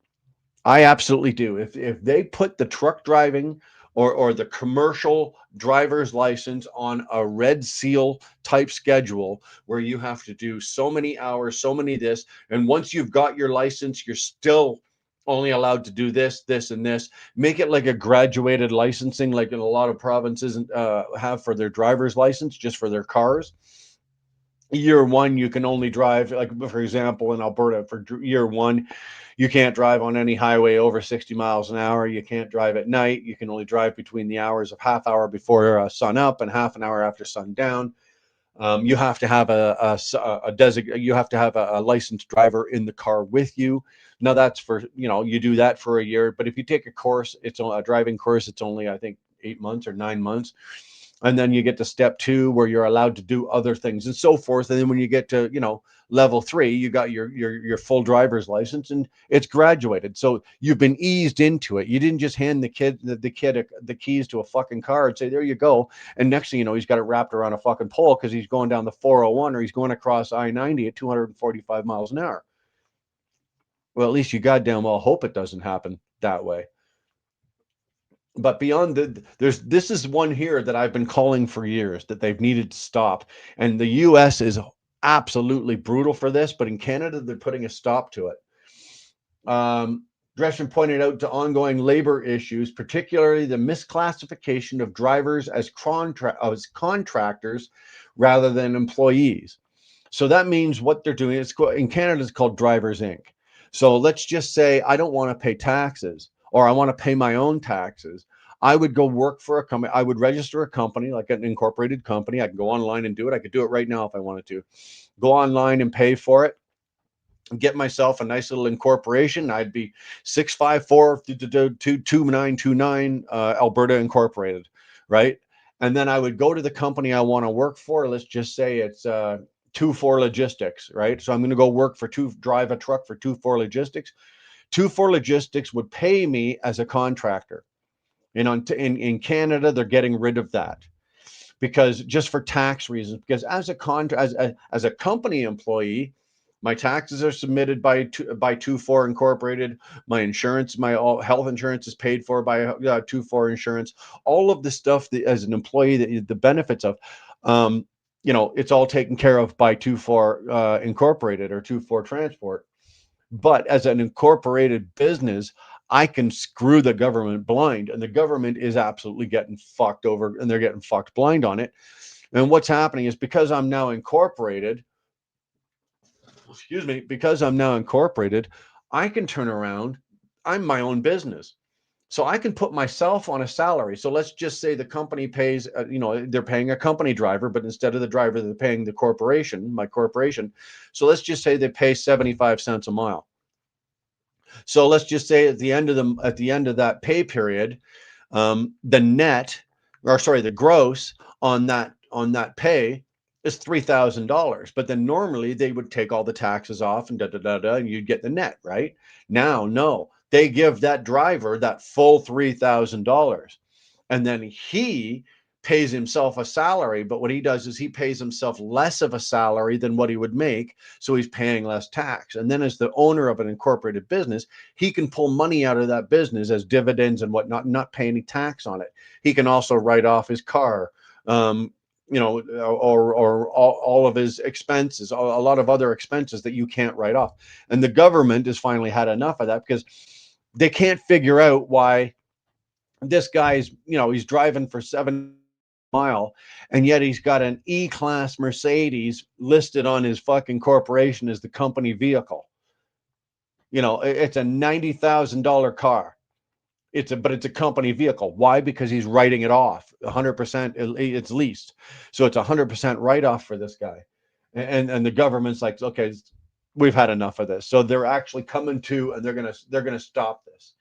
I absolutely do. If they put the truck driving or the commercial driver's license on a Red Seal type schedule where you have to do so many hours, so many this, and once you've got your license, you're still only allowed to do this, this, and this. Make it like a graduated licensing, like in a lot of provinces have for their driver's license, just for their cars. Year one, you can only drive, like for example, in Alberta, for year one, you can't drive on any highway over 60 miles an hour. You can't drive at night. You can only drive between the hours of half hour before sun up and half an hour after sundown. You have to have you have to have a licensed driver in the car with you. Now that's for, you do that for a year. But if you take a course, it's a driving course. It's only, I think, 8 months or 9 months. And then you get to step 2 where you're allowed to do other things and so forth. And then when you get to, level 3, you got your full driver's license and it's graduated. So you've been eased into it. You didn't just hand the kid the keys to a fucking car and say, there you go. And next thing you know, he's got it wrapped around a fucking pole because he's going down the 401 or he's going across I-90 at 245 miles an hour. Well, at least you goddamn well hope it doesn't happen that way. But beyond this is one here that I've been calling for years that they've needed to stop. And the US is absolutely brutal for this, but in Canada, they're putting a stop to it. Dreschen pointed out to ongoing labor issues, particularly the misclassification of drivers as contractors rather than employees. So that means what they're doing is in Canada it's called Drivers Inc. So let's just say I don't want to pay taxes, or I want to pay my own taxes. I would go work for a company. I would register a company, like an incorporated company. I can go online and do it. I could do it right now if I wanted to. Go online and pay for it. Get myself a nice little incorporation. I'd be 654-2929 Alberta Incorporated, right? And then I would go to the company I want to work for. Let's just say it's 24 Logistics, right? So I'm going to go drive a truck for 24 Logistics. 24 Logistics would pay me as a contractor. In Canada, they're getting rid of that because just for tax reasons. Because as a company employee, my taxes are submitted by 24 Incorporated. My insurance, my health insurance is paid for by 24 Insurance. All of the stuff that, as an employee, the benefits of, it's all taken care of by 24 Incorporated or 24 Transport. But as an incorporated business, I can screw the government blind, and the government is absolutely getting fucked over, and they're getting fucked blind on it. And what's happening is because I'm now incorporated, I can turn around. I'm my own business. So I can put myself on a salary. So let's just say the company pays, they're paying a company driver, but instead of the driver, they're paying the corporation, my corporation. So let's just say they pay 75 cents a mile. So let's just say at the end of that pay period, the gross on that pay is $3,000. But then normally they would take all the taxes off and and you'd get the net, right? Now, no, they give that driver that full $3,000, and then he pays himself a salary. But what he does is he pays himself less of a salary than what he would make, so he's paying less tax. And then as the owner of an incorporated business, he can pull money out of that business as dividends and whatnot, not pay any tax on it. He can also write off his car, or all of his expenses, a lot of other expenses that you can't write off. And the government has finally had enough of that because they can't figure out why this guy's, he's driving for 7 mile, and yet he's got an E-Class Mercedes listed on his fucking corporation as the company vehicle. It's a $90,000 car. But it's a company vehicle. Why? Because he's writing it off 100%. It's leased, so it's 100% write off for this guy. And the government's like, okay, we've had enough of this. So they're actually coming to, and they're gonna stop this.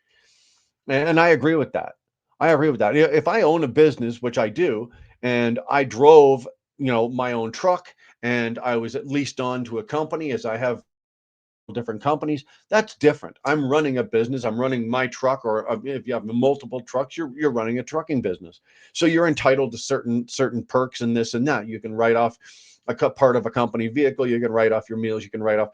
And I agree with that. If I own a business, which I do, and I drove, my own truck, and I was at least on to a company, as I have different companies, that's different. I'm running a business. I'm running my truck, or if you have multiple trucks, you're running a trucking business. So you're entitled to certain perks and this and that. You can write off a part of a company vehicle. You can write off your meals. You can write off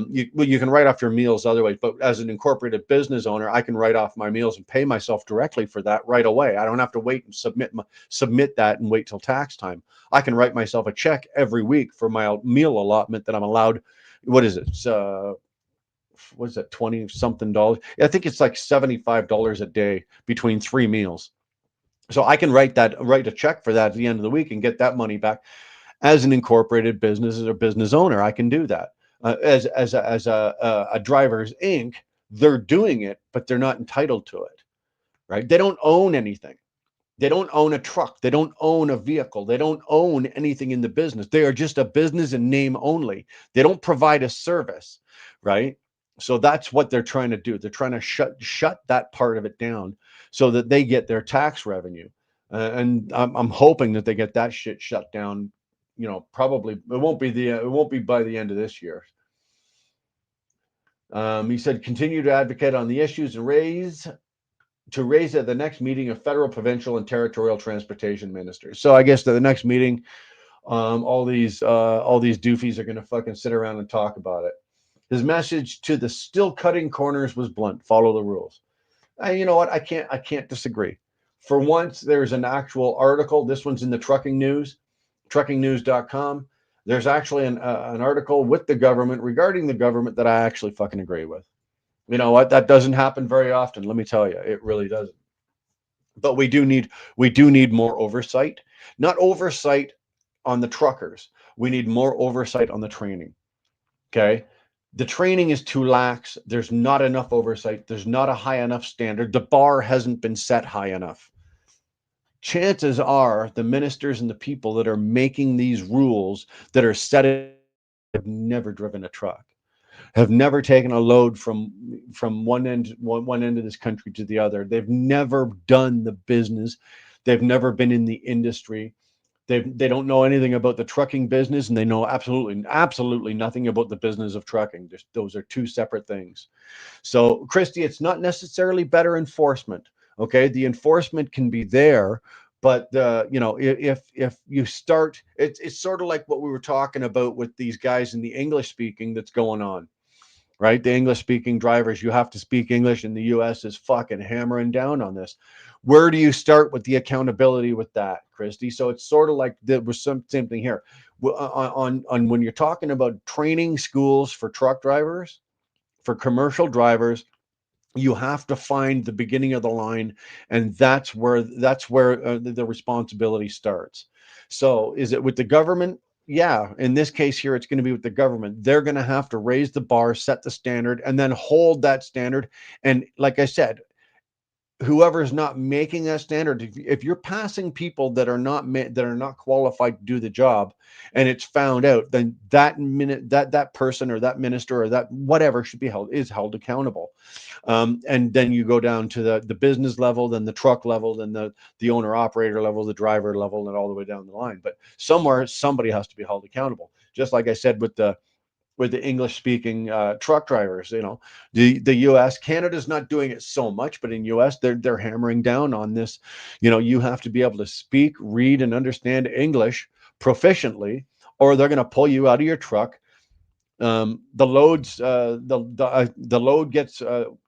you can write off your meals other ways. But as an incorporated business owner, I can write off my meals and pay myself directly for that right away. I don't have to wait and submit that and wait till tax time. I can write myself a check every week for my meal allotment that I'm allowed. What is it? What is that, 20 something dollars? I think it's like $75 a day between 3 meals. So I can write a check for that at the end of the week and get that money back. As an incorporated business, as a business owner, I can do that. As a Drivers Inc., they're doing it, but they're not entitled to it, right? They don't own anything. They don't own a truck. They don't own a vehicle. They don't own anything in the business. They are just a business in name only. They don't provide a service, right? So that's what they're trying to do. They're trying to shut that part of it down so that they get their tax revenue. And I'm hoping that they get that shit shut down. Probably it won't be by the end of this year. He said, continue to advocate on the issues and raise at the next meeting of federal, provincial, and territorial transportation ministers. So I guess at the next meeting, all these doofies are going to fucking sit around and talk about it. His message to the still cutting corners was blunt: follow the rules. And you know what? I can't disagree. For once, there's an actual article. This one's in the Trucking News, truckingnews.com. There's actually an article with the government regarding the government that I actually fucking agree with. You know what? That doesn't happen very often. Let me tell you, it really doesn't. But we do need more oversight, not oversight on the truckers. We need more oversight on the training. Okay. The training is too lax. There's not enough oversight. There's not a high enough standard. The bar hasn't been set high enough. Chances are the ministers and the people that are making these rules that are setting have never driven a truck, have never taken a load from one end of this country to the other. They've never done the business. They've never been in the industry. They don't know anything about the trucking business, and they know absolutely nothing about the business of trucking. Those are two separate things. So, Christy, it's not necessarily better enforcement. Okay, the enforcement can be there, but if you start, it's sort of like what we were talking about with these guys in the English speaking that's going on, right? The English speaking drivers, you have to speak English, and the US is fucking hammering down on this. Where do you start with the accountability with that, Christy? So it's sort of like there was something here. On when you're talking about training schools for truck drivers, for commercial drivers, you have to find the beginning of the line, and that's where the responsibility starts. So is it with the government? Yeah, in this case here, it's going to be with the government. They're going to have to raise the bar, set the standard, and then hold that standard. And like I said, whoever's not making that standard, if you're passing people that are not qualified to do the job, and it's found out, then that minute that person or that minister or that whatever should be held accountable. And then you go down to the business level, then the truck level, then the owner operator level, the driver level, and all the way down the line. But somewhere somebody has to be held accountable, just like I said with the English speaking truck drivers. The US, Canada's not doing it so much, but in US they're hammering down on this. You have to be able to speak, read, and understand English proficiently, or they're going to pull you out of your truck. The loads, the load gets.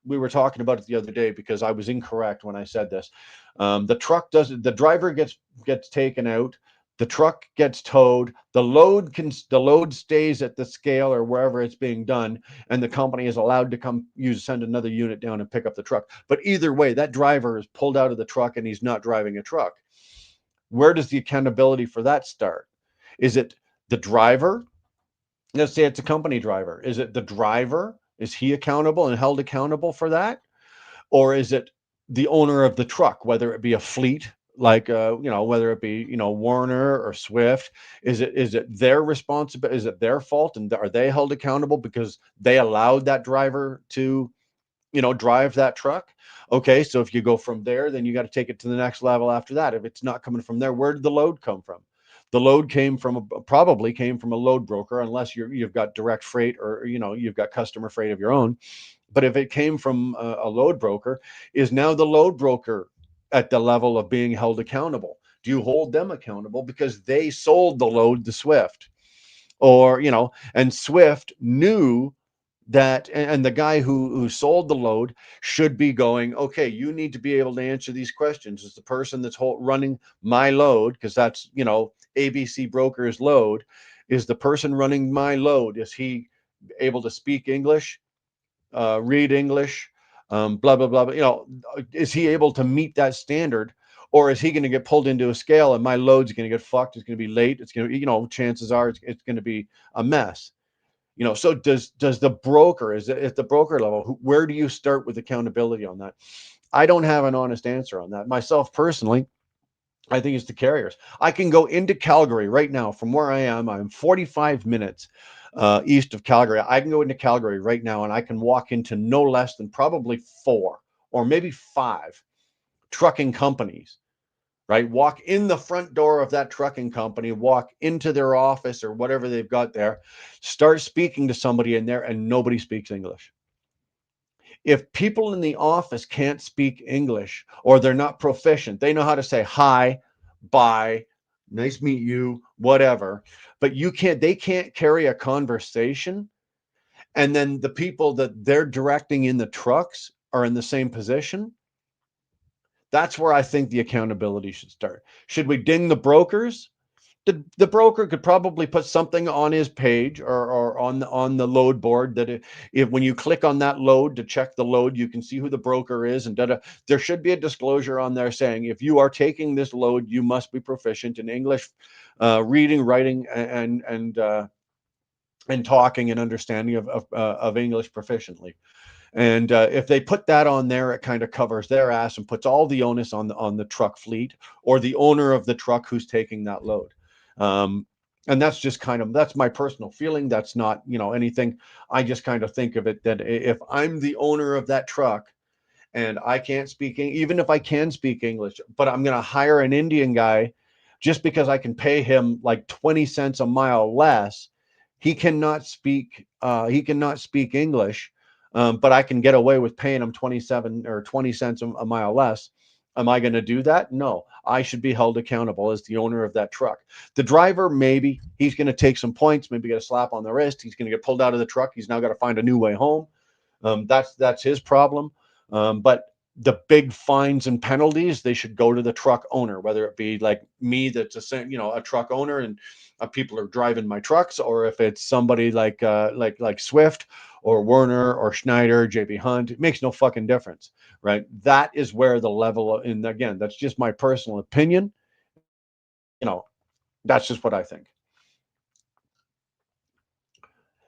We were talking about it the other day because I was incorrect when I said this. The truck does. The driver gets taken out. The truck gets towed. The load stays at the scale or wherever it's being done, and the company is allowed to send another unit down and pick up the truck. But either way, that driver is pulled out of the truck and he's not driving a truck. Where does the accountability for that start? Is it the driver? Let's say it's a company driver. Is it the driver? Is he accountable and held accountable for that? Or is it the owner of the truck, whether it be a fleet, like whether it be Warner or Swift? Is it their responsibility? Is it their fault, and are they held accountable because they allowed that driver to drive that truck? Okay, so if you go from there, then you got to take it to the next level after that. If it's not coming from there, where did the load come from? The load probably came from a load broker, unless you've got direct freight, or you've got customer freight of your own. But if it came from a load broker, is now the load broker at the level of being held accountable? Do you hold them accountable because they sold the load to Swift? Or and Swift knew that, and the guy who sold the load should be going, okay, you need to be able to answer these questions. Is the person that's running my load, because that's ABC Broker's load, is the person running my load, is he able to speak English, read English, blah blah blah, is he able to meet that standard? Or is he going to get pulled into a scale and my load's going to get fucked? It's going to be late. It's going to, chances are it's going to be a mess. So does the broker, is it at the broker level? Where do you start with accountability on that? I don't have an honest answer on that myself personally. I think it's the carriers. I can go into Calgary right now from where I am. I'm 45 minutes east of Calgary. I can go into Calgary right now and I can walk into no less than probably 4 or maybe 5 trucking companies, right? Walk in the front door of that trucking company, walk into their office or whatever they've got there, start speaking to somebody in there, and nobody speaks English. If people in the office can't speak English, or they're not proficient, they know how to say hi, bye, nice meet you, whatever, but they can't carry a conversation. And then the people that they're directing in the trucks are in the same position. That's where I think the accountability should start. Should we ding the brokers? The broker could probably put something on his page or on the load board that if when you click on that load to check the load, you can see who the broker is and there should be a disclosure on there saying if you are taking this load, you must be proficient in English, reading, writing, and talking and understanding of English proficiently. And if they put that on there, it kind of covers their ass and puts all the onus on the truck fleet or the owner of the truck who's taking that load. Um, and that's just that's my personal feeling. That's not anything. I just kind of think of it that if I'm the owner of that truck and I can't speak, even if I can speak English, but I'm going to hire an Indian guy just because I can pay him like 20 cents a mile less. He cannot speak. He cannot speak English, but I can get away with paying him 27 or 20 cents a mile less. Am I going to do that? No, I should be held accountable as the owner of that truck. The driver, maybe he's going to take some points, maybe get a slap on the wrist. He's going to get pulled out of the truck. He's now got to find a new way home. That's his problem. But the big fines and penalties, they should go to the truck owner, whether it be like me, that's a truck owner, and people are driving my trucks, or if it's somebody like Swift or Werner or Schneider, JB Hunt. It makes no fucking difference, right? That is where the level of, and again, that's just my personal opinion. That's just what I think.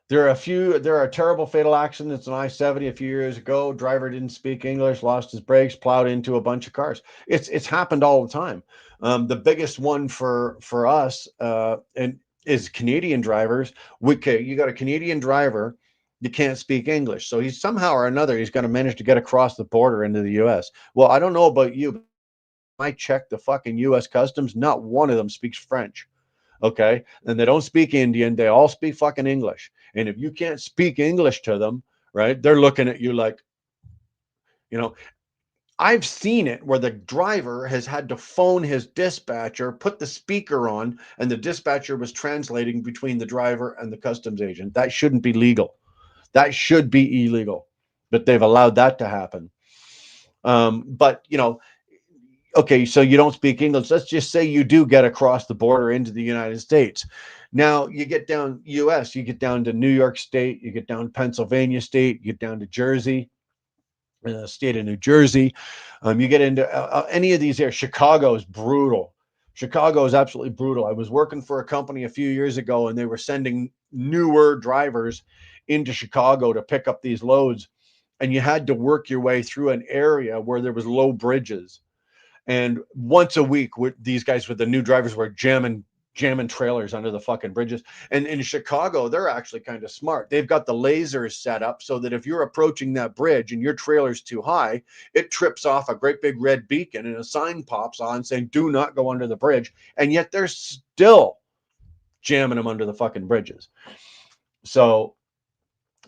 There are terrible fatal accidents on I-70 a few years ago. Driver didn't speak English, lost his brakes, plowed into a bunch of cars. It's happened all the time. The biggest one for us and is Canadian drivers. You got a Canadian driver, you can't speak English, so he's somehow or another he's going to manage to get across the border into the U.S. Well, I don't know about you, but I checked the fucking U.S. Customs. Not one of them speaks French. Okay. And they don't speak Indian. They all speak fucking English. And if you can't speak English to them, right, they're looking at you like, you know, I've seen it where the driver has had to phone his dispatcher, put the speaker on, and the dispatcher was translating between the driver and the customs agent. That shouldn't be legal. That should be illegal. But they've allowed that to happen. But okay, so you don't speak English. Let's just say you do get across the border into the United States. Now you get down US, you get down to New York State, you get down to Pennsylvania State, you get down to Jersey, state of New Jersey. You get into any of these areas. Chicago is brutal. Chicago is absolutely brutal. I was working for a company a few years ago, and they were sending newer drivers into Chicago to pick up these loads, and you had to work your way through an area where there was low bridges. And once a week, these guys with the new drivers were jamming trailers under the fucking bridges. And in Chicago, they're actually kind of smart. They've got the lasers set up so that if you're approaching that bridge and your trailer's too high, it trips off a great big red beacon and a sign pops on saying, do not go under the bridge. And yet they're still jamming them under the fucking bridges. So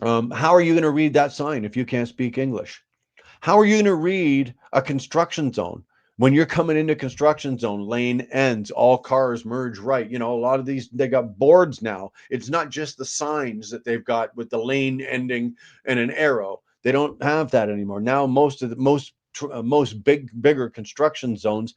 how are you going to read that sign if you can't speak English? How are you going to read a construction zone? When you're coming into construction zone, lane ends, all cars merge right. A lot of these, they got boards now. It's not just the signs that they've got with the lane ending and an arrow. They don't have that anymore. Now, most bigger construction zones,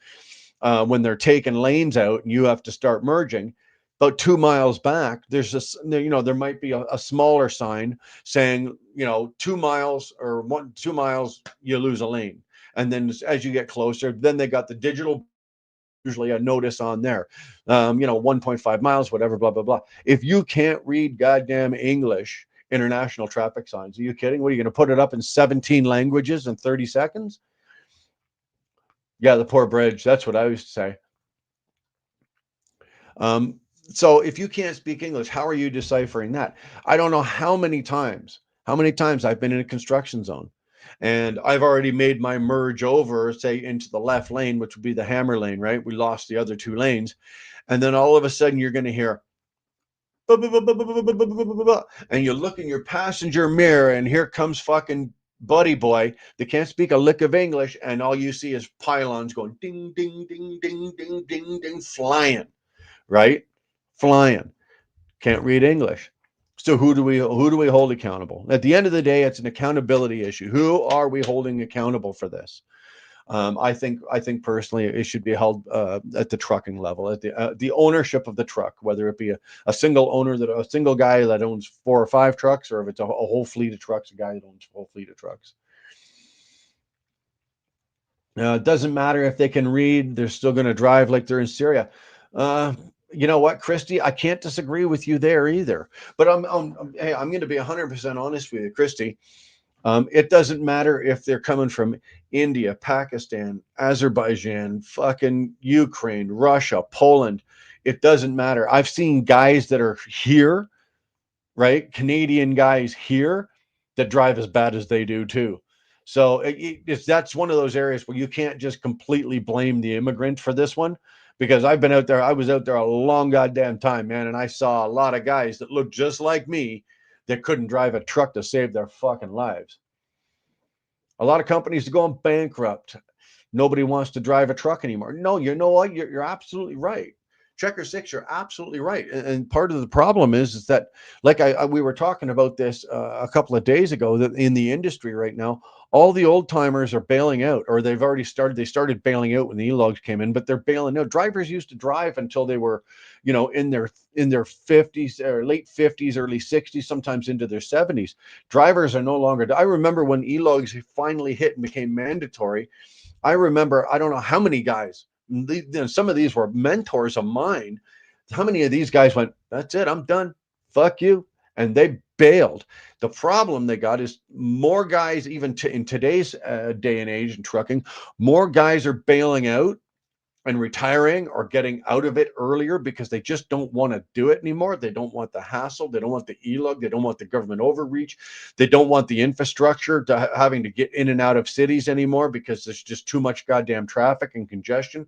when they're taking lanes out and you have to start merging, about 2 miles back, there's this, there might be a smaller sign saying, 2 miles or 2 miles, you lose a lane. And then as you get closer, then they got the digital, usually a notice on there, 1.5 miles, whatever, blah, blah, blah. If you can't read goddamn English, international traffic signs, are you kidding? What are you going to put it up in 17 languages in 30 seconds? Yeah, the poor bridge. That's what I used to say. So if you can't speak English, how are you deciphering that? I don't know how many times I've been in a construction zone and I've already made my merge over, say, into the left lane, which would be the hammer lane, right? We lost the other two lanes. And then all of a sudden you're going to hear, and you look in your passenger mirror and here comes fucking buddy boy that can't speak a lick of English. And all you see is pylons going ding, ding, ding, ding, ding, ding, ding, flying, right? Flying. Can't read English. So who do we hold accountable? At the end of the day, it's an accountability issue. Who are we holding accountable for this? I think personally it should be held at the trucking level, at the ownership of the truck, whether it be a single owner, that a single guy that owns 4 or 5 trucks, or if it's a whole fleet of trucks, a guy that owns a whole fleet of trucks. It doesn't matter if they can read; they're still going to drive like they're in Syria. Uh, you know what, Christy? I can't disagree with you there either. But hey, I'm going to be 100% honest with you, Christy. It doesn't matter if they're coming from India, Pakistan, Azerbaijan, fucking Ukraine, Russia, Poland. It doesn't matter. I've seen guys that are here, right? Canadian guys here that drive as bad as they do too. So that's one of those areas where you can't just completely blame the immigrant for this one, because I've been out there. I was out there a long goddamn time, man, and I saw a lot of guys that looked just like me that couldn't drive a truck to save their fucking lives. A lot of companies are going bankrupt. Nobody wants to drive a truck anymore. No, you know what? You're absolutely right. Checker six, you're absolutely right. And part of the problem is that, like we were talking about this a couple of days ago, that in the industry right now, all the old timers are bailing out, or they've already started. They started bailing out when the e-logs came in, but they're bailing out. Drivers used to drive until they were, in their 50s or late 50s, early 60s, sometimes into their 70s. Drivers are no longer. I remember when e-logs finally hit and became mandatory. I remember, I don't know how many guys, some of these were mentors of mine. How many of these guys went, that's it, I'm done. Fuck you. And they bailed. The problem they got is more guys, even in today's day and age in trucking, more guys are bailing out and retiring or getting out of it earlier because they just don't want to do it anymore. They don't want the hassle. They don't want the e-lug. They don't want the government overreach. They don't want the infrastructure to having to get in and out of cities anymore because there's just too much goddamn traffic and congestion.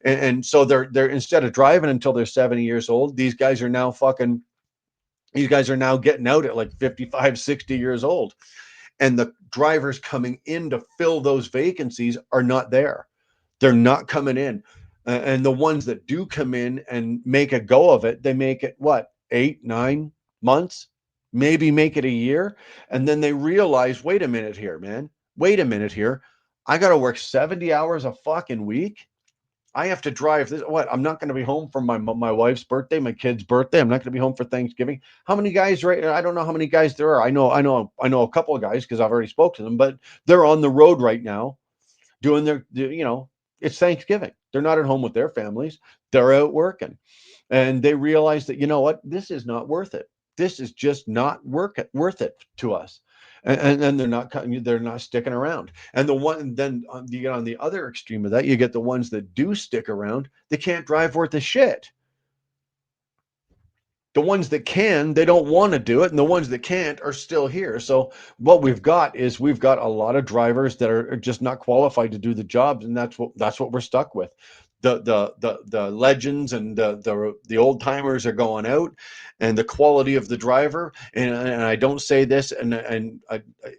And so they're instead of driving until they're 70 years old, these guys are now getting out at like 55, 60 years old. And the drivers coming in to fill those vacancies are not there. They're not coming in. And the ones that do come in and make a go of it, they make it what, 8, 9 months, maybe make it a year. And then they realize, wait a minute here, man. Wait a minute here. I got to work 70 hours a fucking week. I have to drive this. What? I'm not going to be home for my wife's birthday, my kid's birthday. I'm not going to be home for Thanksgiving. How many guys? Right? I don't know how many guys there are. I know a couple of guys because I've already spoke to them, but they're on the road right now doing it's Thanksgiving. They're not at home with their families. They're out working. And they realize that, you know what, this is not worth it. This is just not worth it to us. And they're not sticking around. And then you get on the other extreme of that, you get the ones that do stick around. They can't drive worth a shit. The ones that can, they don't want to do it, and the ones that can't are still here. So what we've got a lot of drivers that are just not qualified to do the jobs, and that's what we're stuck with. The legends and the old timers are going out, and the quality of the driver. And I don't say this, and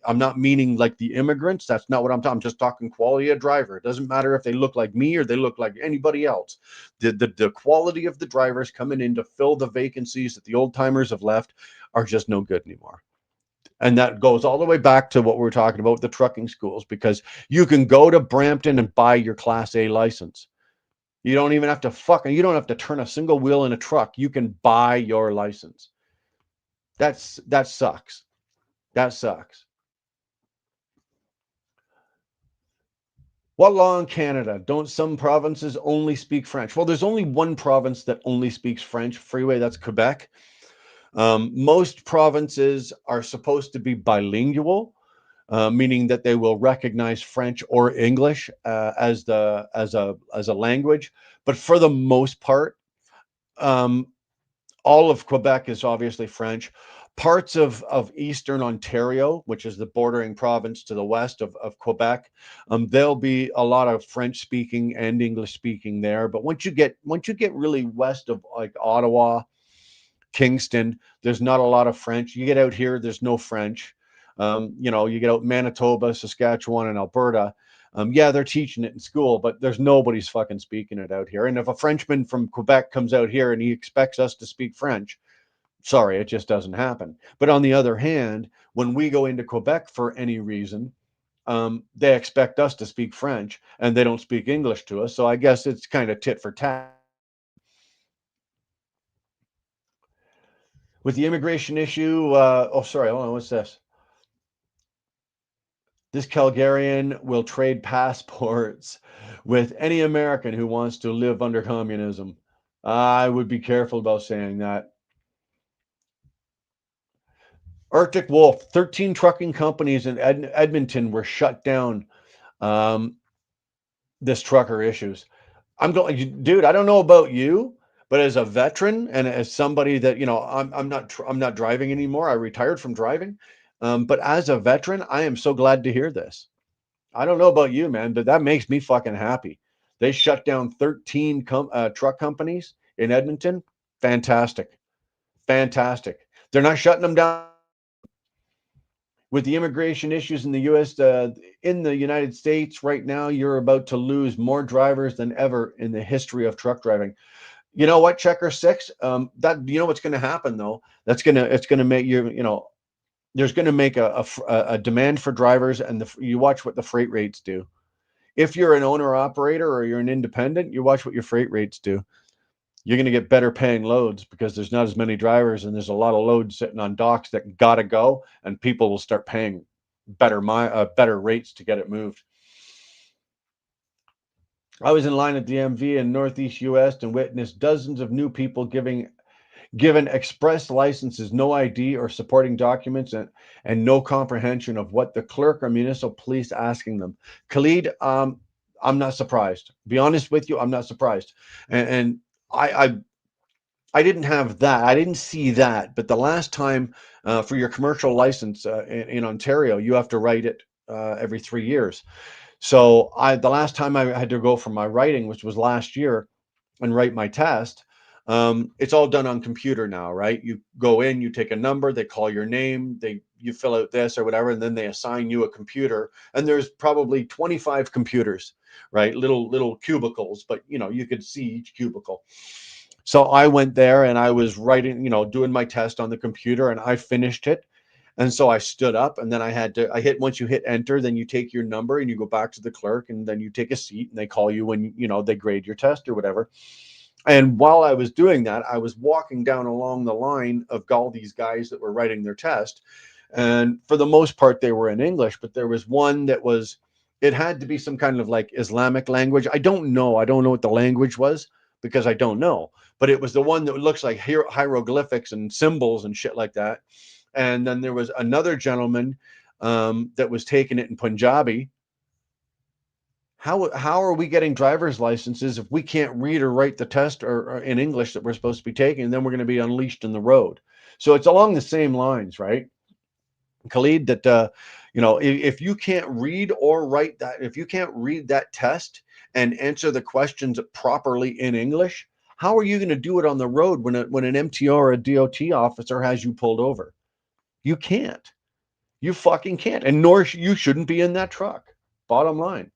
I'm not meaning like the immigrants. That's not what I'm talking. I'm just talking quality of driver. It doesn't matter if they look like me or they look like anybody else. The quality of the drivers coming in to fill the vacancies that the old timers have left are just no good anymore. And that goes all the way back to what we were talking about, the trucking schools, because you can go to Brampton and buy your Class A license. You don't even have to you don't have to turn a single wheel in a truck. You can buy your license. That sucks. That sucks. What law in Canada? Don't some provinces only speak French? Well, there's only one province that only speaks French, Freeway, that's Quebec. Most provinces are supposed to be bilingual, meaning that they will recognize French or English as a language. But for the most part, um, all of Quebec is obviously French. Parts of Eastern Ontario, which is the bordering province to the west of Quebec, there'll be a lot of French speaking and English speaking there. But once you get really west of like Ottawa, Kingston, there's not a lot of French. You get out here, there's no French. You get out Manitoba, Saskatchewan, and Alberta. Yeah, they're teaching it in school, but there's nobody's fucking speaking it out here. And if a Frenchman from Quebec comes out here and he expects us to speak French, sorry, it just doesn't happen. But on the other hand, when we go into Quebec for any reason, They expect us to speak French, and they don't speak English to us. So I guess it's kind of tit for tat. With the immigration issue, oh, sorry, hold on, what's this? This Calgarian will trade passports with any American who wants to live under communism. I would be careful about saying that. Arctic Wolf, 13 trucking companies in Edmonton were shut down. Um, this trucker issues. I'm going, dude. I don't know about you, but as a veteran and as somebody that I'm not driving anymore. I retired from driving, but as a veteran, I am so glad to hear this. I don't know about you, man, but that makes me fucking happy. They shut down 13 truck companies in Edmonton. Fantastic, fantastic. They're not shutting them down with the immigration issues in the U.S. In the United States right now. You're about to lose more drivers than ever in the history of truck driving. You know what, Checker Six? That you know what's going to happen though. It's gonna make there's going to make a demand for drivers, and you watch what the freight rates do. If you're an owner operator or you're an independent, you watch what your freight rates do. You're going to get better paying loads because there's not as many drivers and there's a lot of loads sitting on docks that gotta go, and people will start paying better rates to get it moved. I was in line at the MV in Northeast US and witnessed dozens of new people given express licenses, no ID or supporting documents, and no comprehension of what the clerk or municipal police asking them. Khalid, I'm not surprised. Be honest with you, I'm not surprised. And I I didn't have that. I didn't see that. But the last time for your commercial license in Ontario, you have to write it every 3 years. So the last time I had to go for my writing, which was last year, and write my test, it's all done on computer now, right? You go in, you take a number, they call your name, you fill out this or whatever, and then they assign you a computer. And there's probably 25 computers, right? Little cubicles, but you could see each cubicle. So I went there and I was writing, doing my test on the computer, and I finished it. And so I stood up, and then I hit, once you hit enter, then you take your number and you go back to the clerk, and then you take a seat and they call you when, they grade your test or whatever. And while I was doing that, I was walking down along the line of all these guys that were writing their test. And for the most part, they were in English, but there was one that it had to be some kind of like Islamic language. I don't know. I don't know what the language was because I don't know. But it was the one that looks like hieroglyphics and symbols and shit like that. And then there was another gentleman that was taking it in Punjabi. How are we getting driver's licenses if we can't read or write the test or in English that we're supposed to be taking? And then we're going to be unleashed in the road. So it's along the same lines, right, Khalid? That if you can't read or write that, if you can't read that test and answer the questions properly in English, how are you going to do it on the road when an MTO or a DOT officer has you pulled over? You can't. You fucking can't, and nor you shouldn't be in that truck. Bottom line.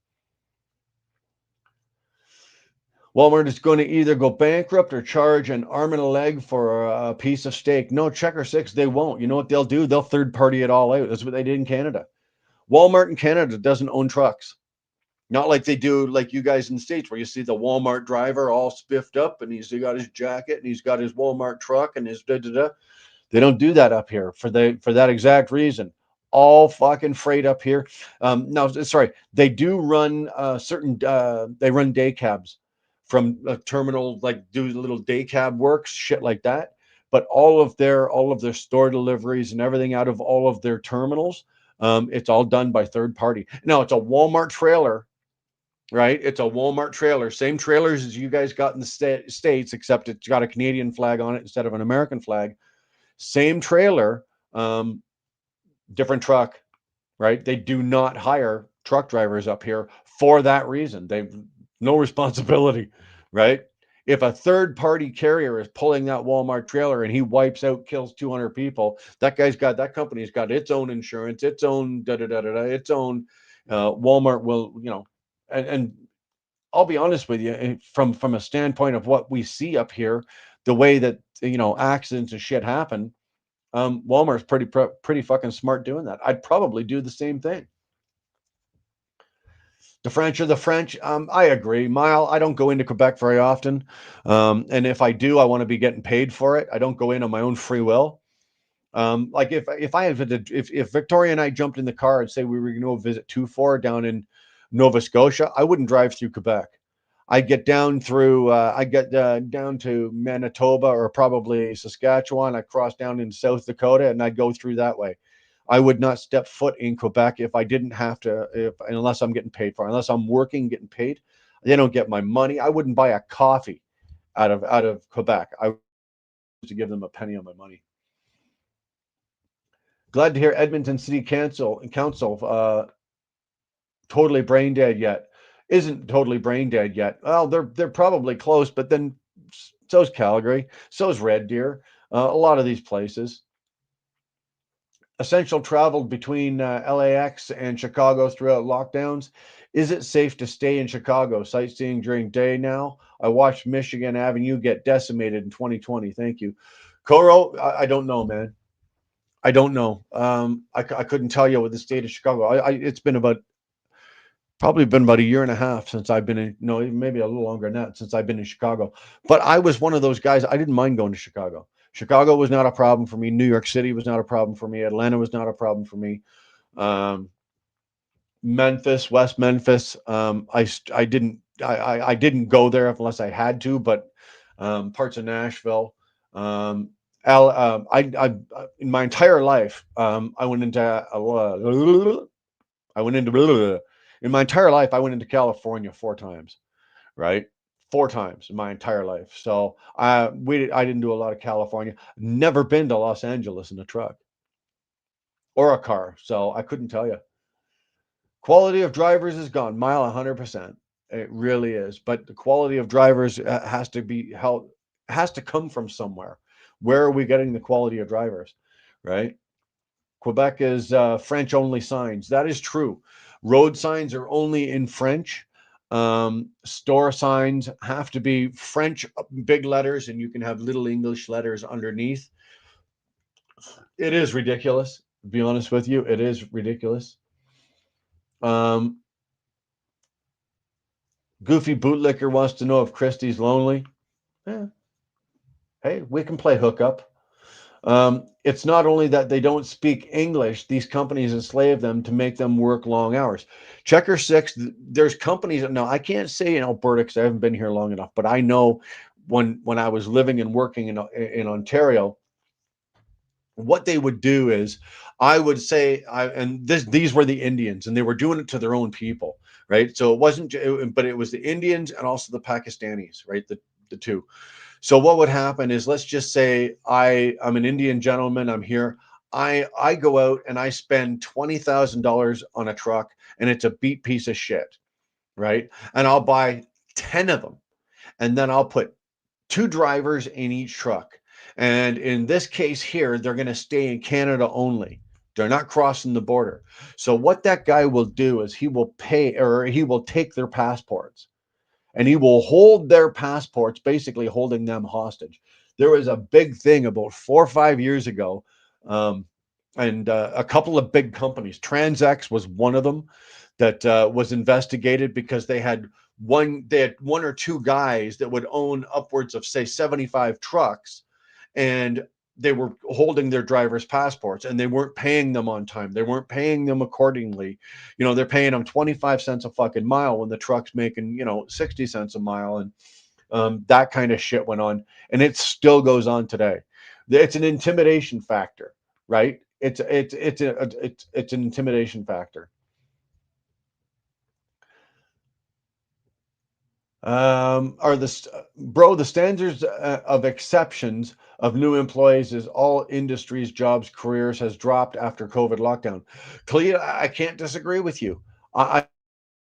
Walmart is going to either go bankrupt or charge an arm and a leg for a piece of steak. No, Checker Six, they won't. You know what they'll do? They'll third party it all out. That's what they did in Canada. Walmart in Canada doesn't own trucks. Not like they do, like you guys in the States, where you see the Walmart driver all spiffed up and he's got his jacket and he's got his Walmart truck and his da da da. They don't do that up here for that exact reason. All fucking freight up here. No, sorry, they do run they run day cabs from a terminal, like do little day cab works, shit like that. But all of their store deliveries and everything out of all of their terminals, it's all done by third party. Now it's a Walmart trailer, right? It's a Walmart trailer, same trailers as you guys got in the states, except it's got a Canadian flag on it instead of an American flag. Same trailer, um, different truck, right? They do not hire truck drivers up here for that reason. They've no responsibility, right? If a third party carrier is pulling that Walmart trailer and he wipes out, kills 200 people, that company's got its own insurance, its own da da da da, its own. Walmart will, and I'll be honest with you, from a standpoint of what we see up here, the way that accidents and shit happen, Walmart's pretty fucking smart doing that. I'd probably do the same thing. The French are the French. I agree, Mile. I don't go into Quebec very often, and if I do, I want to be getting paid for it. I don't go in on my own free will. Like if I had to, if Victoria and I jumped in the car and say we were going to visit 2-4 down in Nova Scotia, I wouldn't drive through Quebec. I'd get down through, I'd get down to Manitoba or probably Saskatchewan. I'd cross down in South Dakota and I'd go through that way. I would not step foot in Quebec if I didn't have to, if unless I'm getting paid for it. Unless I'm working, getting paid. They don't get my money. I wouldn't buy a coffee out of Quebec. I would to give them a penny on my money. Glad to hear Edmonton City Council totally brain dead yet. Isn't totally brain dead yet. Well, they're probably close, but then so's Calgary, so's Red Deer, a lot of these places. Essential travel between LAX and Chicago throughout lockdowns. Is it safe to stay in Chicago sightseeing during day now? I watched Michigan Avenue get decimated in 2020. Thank you. Coro, I don't know, man. I don't know. I couldn't tell you with the state of Chicago. It's been about probably been about a year and a half since I've been in, no, maybe a little longer than that since I've been in Chicago. But I was one of those guys. I didn't mind going to Chicago. Chicago was not a problem for me. New York City was not a problem for me. Atlanta was not a problem for me. Um, Memphis, West Memphis. I didn't go there unless I had to, but parts of Nashville. I in my entire life, I went into in my entire life. I went into California 4 times, right? 4 times in my entire life. So I didn't do a lot of California. Never been to Los Angeles in a truck or a car, so I couldn't tell you. Quality of drivers is gone, Mile 100%. It really is. But the quality of drivers has to be held, has to come from somewhere. Where are we getting the quality of drivers, right? Quebec is French only signs. That is true. Road signs are only in French. Store signs have to be French big letters, and you can have little English letters underneath. It is ridiculous. To be honest with you, it is ridiculous. Um, Goofy Bootlicker wants to know if Christie's lonely. Eh, hey, we can play hookup. It's not only that they don't speak English, these companies enslave them to make them work long hours. Checker Six, there's companies. Now, I can't say in Alberta because I haven't been here long enough, but I know when I was living and working in Ontario, what they would do is I would say and these were the Indians and they were doing it to their own people, right? So it wasn't, but it was the Indians and also the Pakistanis, right? The two. So what would happen is, let's just say I'm an Indian gentleman. I'm here. I go out and I spend $20,000 on a truck, and it's a beat piece of shit, right? And I'll buy 10 of them, and then I'll put 2 drivers in each truck. And in this case here, they're going to stay in Canada only. They're not crossing the border. So what that guy will do is he will pay, or he will take their passports and he will hold their passports, basically holding them hostage. There was a big thing about 4 or 5 years ago, um, and a couple of big companies. TransX was one of them that was investigated because they had 1 or 2 guys that would own upwards of say 75 trucks, and they were holding their driver's passports and they weren't paying them on time. They weren't paying them accordingly. They're paying them 25 cents a fucking mile when the truck's making, 60 cents a mile. And that kind of shit went on. And it still goes on today. It's an intimidation factor, right? It's an intimidation factor. Are the standards of exceptions of new employees is all industries, jobs, careers has dropped after COVID lockdown. Clea, I can't disagree with you. I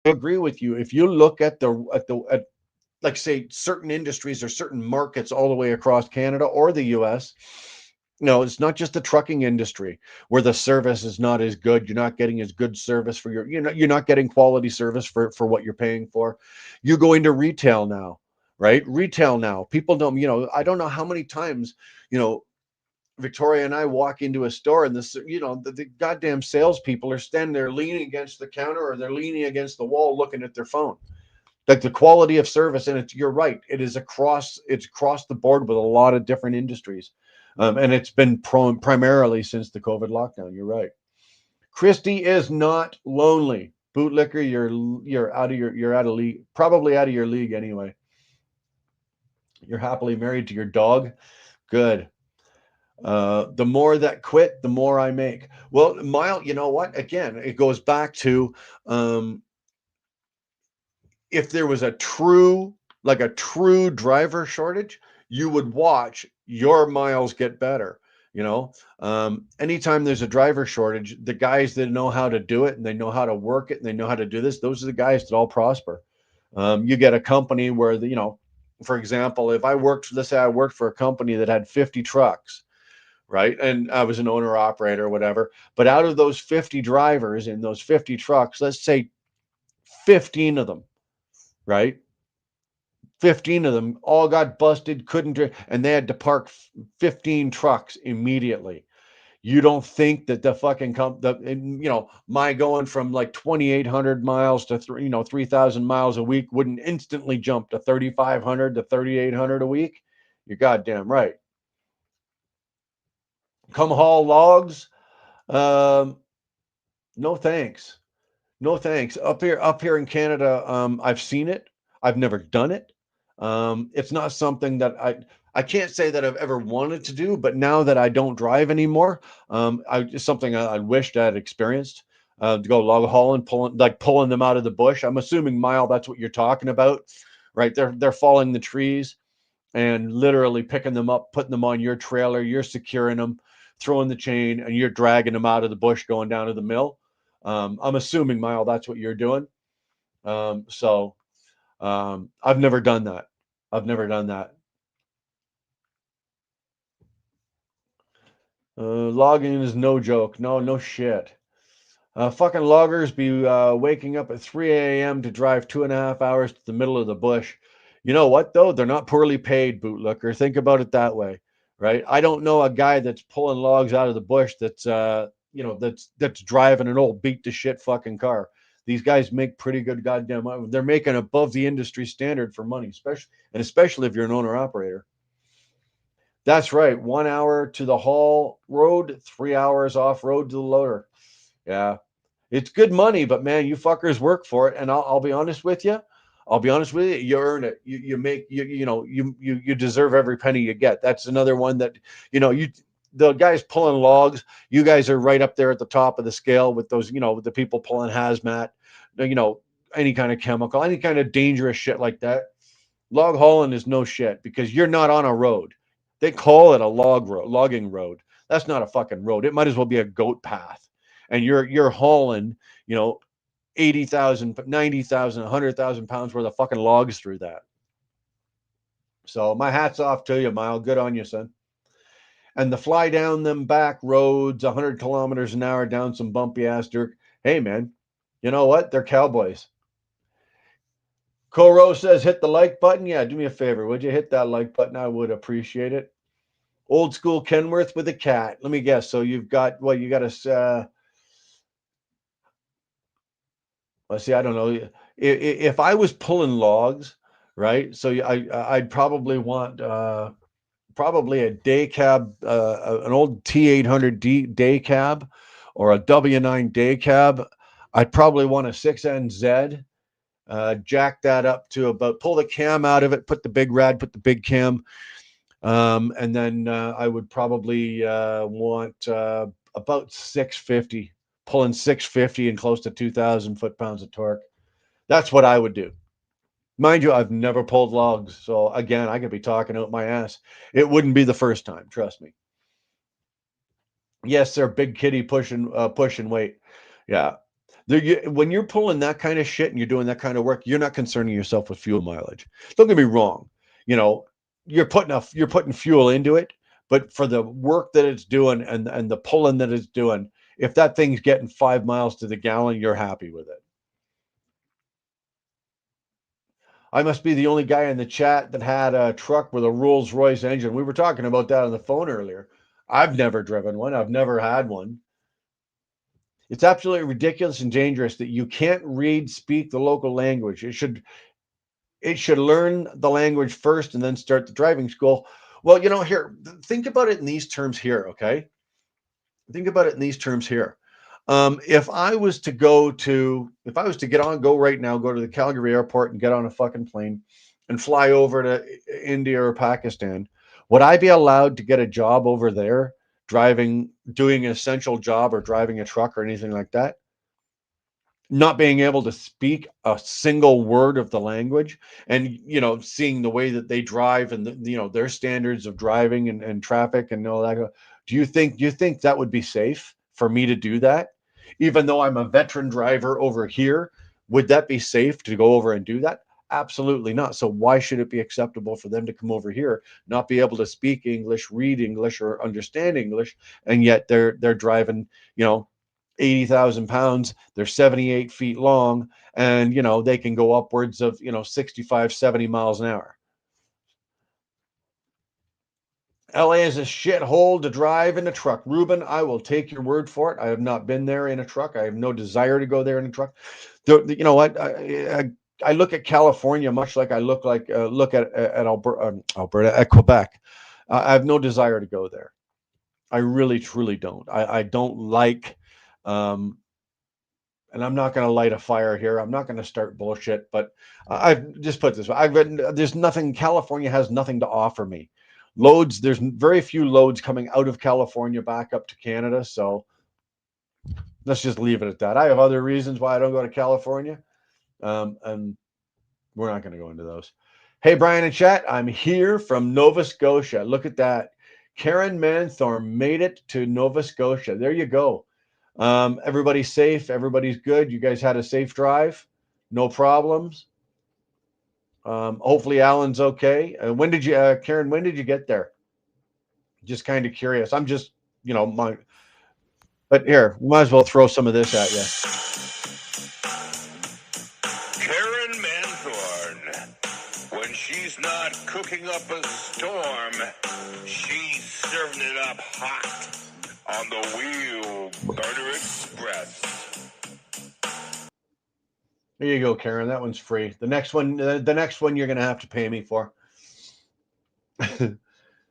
agree with you. If you look at like say certain industries or certain markets all the way across Canada or the US, it's not just the trucking industry where the service is not as good. You're not getting as good service for you're not getting quality service for what you're paying for. You go into retail now, right? Retail now. People don't, I don't know how many times, you know, Victoria and I walk into a store, and the goddamn salespeople are standing there leaning against the counter, or they're leaning against the wall looking at their phone. Like, the quality of service, and you're right, it's across the board with a lot of different industries, and it's been primarily since the COVID lockdown. You're right. Christy is not lonely. Bootlicker, you're out of you're out of league, probably out of your league anyway. You're happily married to your dog. Good. The more that quit, the more I make. Well, Mile, you know what? Again, it goes back to, um, if there was a true driver shortage, you would watch your miles get better. Anytime there's a driver shortage, the guys that know how to do it, and they know how to work it, and they know how to do this, those are the guys that all prosper. You get a company where for example, if let's say I worked for a company that had 50 trucks, right? And I was an owner operator or whatever. But out of those 50 drivers in those 50 trucks, let's say 15 of them, right? 15 of them all got busted, couldn't, and they had to park 15 trucks immediately. You don't think that the fucking my going from like 2,800 miles to 3,000 miles a week wouldn't instantly jump to 3,500 to 3,800 a week? You're goddamn right. Come haul logs. Um, no thanks. No thanks. Up here in Canada, I've seen it. I've never done it. It's not something that I can't say that I've ever wanted to do, but now that I don't drive anymore, it's something I wished I had experienced. To go log hauling, pulling them out of the bush. I'm assuming, Mile, that's what you're talking about, right? They're falling the trees and literally picking them up, putting them on your trailer. You're securing them, throwing the chain, and you're dragging them out of the bush, going down to the mill. I'm assuming, Mile, that's what you're doing. So I've never done that. I've never done that. Logging is no joke. No, no shit. Fucking loggers be waking up at 3 a.m. to drive 2.5 hours to the middle of the bush. You know what, though? They're not poorly paid, bootlicker. Think about it that way, right? I don't know a guy that's pulling logs out of the bush that's driving an old beat to shit fucking car. These guys make pretty good goddamn money. They're making above the industry standard for money, especially if you're an owner operator. That's right. 1 hour to the haul road, 3 hours off road to the loader. Yeah, it's good money, but man, you fuckers work for it. And I'll be honest with you. I'll be honest with you. You earn it. You make you deserve every penny you get. That's another one that you the guys pulling logs. You guys are right up there at the top of the scale with those. With the people pulling hazmat. You know any kind of chemical, any kind of dangerous shit like that. Log hauling is no shit because you're not on a road. They call it a logging road. That's not a fucking road. It might as well be a goat path. And you're hauling, 80,000, 90,000, 100,000 pounds worth of fucking logs through that. So my hat's off to you, Mile. Good on you, son. And the fly down them back roads, 100 kilometers an hour down some bumpy ass dirt. Hey, man, you know what? They're cowboys. Koro says hit the like button. Yeah, do me a favor. Would you hit that like button? I would appreciate it. Old school Kenworth with a cat. Let me guess. So you've got what? You got a. Let's see. I don't know. If I was pulling logs, right? So I'd probably want probably a day cab, an old T800D day cab, or a W9 day cab. I'd probably want a 6NZ. Jack that up to about, pull the cam out of it, put the big rad, put the big cam. And then I would probably want about 650, pulling 650 and close to 2,000 foot-pounds of torque. That's what I would do. Mind you, I've never pulled logs. So again, I could be talking out my ass. It wouldn't be the first time, trust me. Yes, they're big kitty pushing weight. Yeah. When you're pulling that kind of shit and you're doing that kind of work, you're not concerning yourself with fuel mileage. Don't get me wrong. You know, you're putting fuel into it, but for the work that it's doing and the pulling that it's doing, if that thing's getting 5 miles to the gallon, you're happy with it. I must be the only guy in the chat that had a truck with a Rolls Royce engine. We were talking about that on the phone earlier. I've never driven one. I've never had one. It's absolutely ridiculous and dangerous that you can't speak the local language. It should learn the language first and then start the driving school. Well, here, think about it in these terms here, okay? Think about it in these terms here. If I was to go right now, go to the Calgary airport and get on a fucking plane and fly over to India or Pakistan, would I be allowed to get a job over there doing an essential job or driving a truck or anything like that? Not being able to speak a single word of the language, and seeing the way that they drive and their standards of driving and traffic and all that. Do you think that would be safe for me to do that, even though I'm a veteran driver over here? Would that be safe to go over and do that? Absolutely not. So why should it be acceptable for them to come over here, not be able to speak English, read English, or understand English, and yet they're driving, 80,000 pounds, they're 78 feet long, and they can go upwards of 65, 70 miles an hour. LA is a shithole to drive in a truck. Ruben, I will take your word for it. I have not been there in a truck. I have no desire to go there in a truck. You know what? I look at California much like I look at Alberta, at Quebec. I have no desire to go there. I really, truly don't. I don't like, and I'm not going to light a fire here. I'm not going to start bullshit, but I've just put this. There's nothing. California has nothing to offer me. There's very few loads coming out of California back up to Canada. So let's just leave it at that. I have other reasons why I don't go to California, and we're not going to go into those. Hey, Brian and chat, I'm here from Nova Scotia. Look at that. Karen Manthorn made it to Nova Scotia. There you go. Everybody's safe. Everybody's good. You guys had a safe drive. No problems. Hopefully Alan's okay. Karen, when did you get there? Just kind of curious. I'm just, but here, we might as well throw some of this at you. Karen Manthorn, when she's not cooking up a storm, she's serving it up hot on the Wheel Burner Express. There you go, Karen. That one's free. The next one you're going to have to pay me for.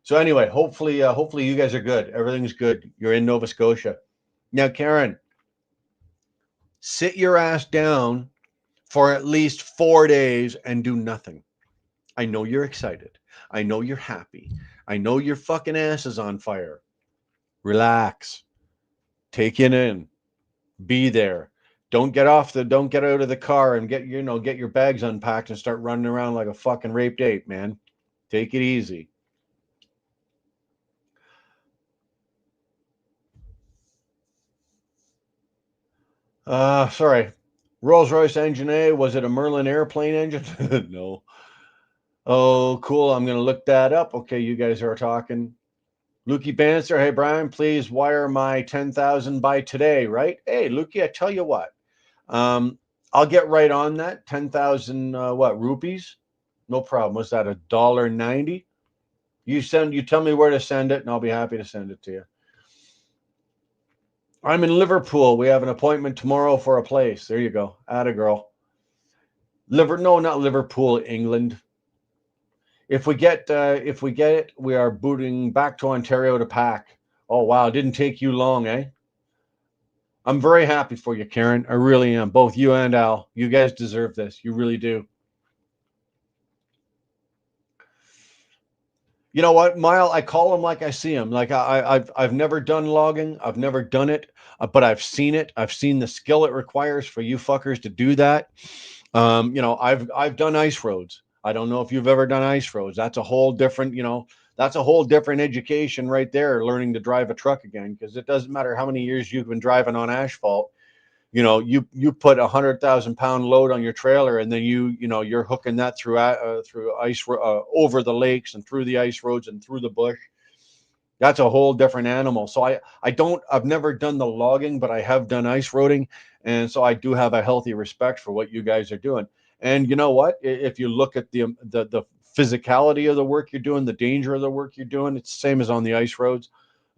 So anyway, hopefully you guys are good. Everything's good. You're in Nova Scotia. Now, Karen, sit your ass down for at least 4 days and do nothing. I know you're excited. I know you're happy. I know your fucking ass is on fire. Relax. Take it in. Be there. Don't get out of the car and get your bags unpacked and start running around like a fucking raped ape, man. Take it easy. Sorry. Rolls-Royce engine A, was it a Merlin airplane engine? No. Oh, cool. I'm going to look that up. Okay, you guys are talking. Lukey Bannister, hey, Brian, please wire my 10,000 by today, right? Hey, Lukey, I tell you what. I'll get right on that. 10,000 rupees? No problem. What's that, $1.90? You tell me where to send it, and I'll be happy to send it to you. I'm in Liverpool. We have an appointment tomorrow for a place. There you go. Atta girl. No, not Liverpool, England. If we get it, we are booting back to Ontario to pack. Oh wow, it didn't take you long, eh? I'm very happy for you, Karen. I really am. Both you and Al. You guys deserve this. You really do. You know what, Mile? I call them like I see them. Like I've never done logging. I've never done it, but I've seen it. I've seen the skill it requires for you fuckers to do that. I've done ice roads. I don't know if you've ever done ice roads. That's a whole different, that's a whole different education right there. Learning to drive a truck again, because it doesn't matter how many years you've been driving on asphalt. You put 100,000-pound load on your trailer, and then you're hooking that through ice over the lakes and through the ice roads and through the bush. That's a whole different animal. So I've never done the logging, but I have done ice roading, and so I do have a healthy respect for what you guys are doing. And you know what? If you look at the physicality of the work you're doing, the danger of the work you're doing, it's the same as on the ice roads.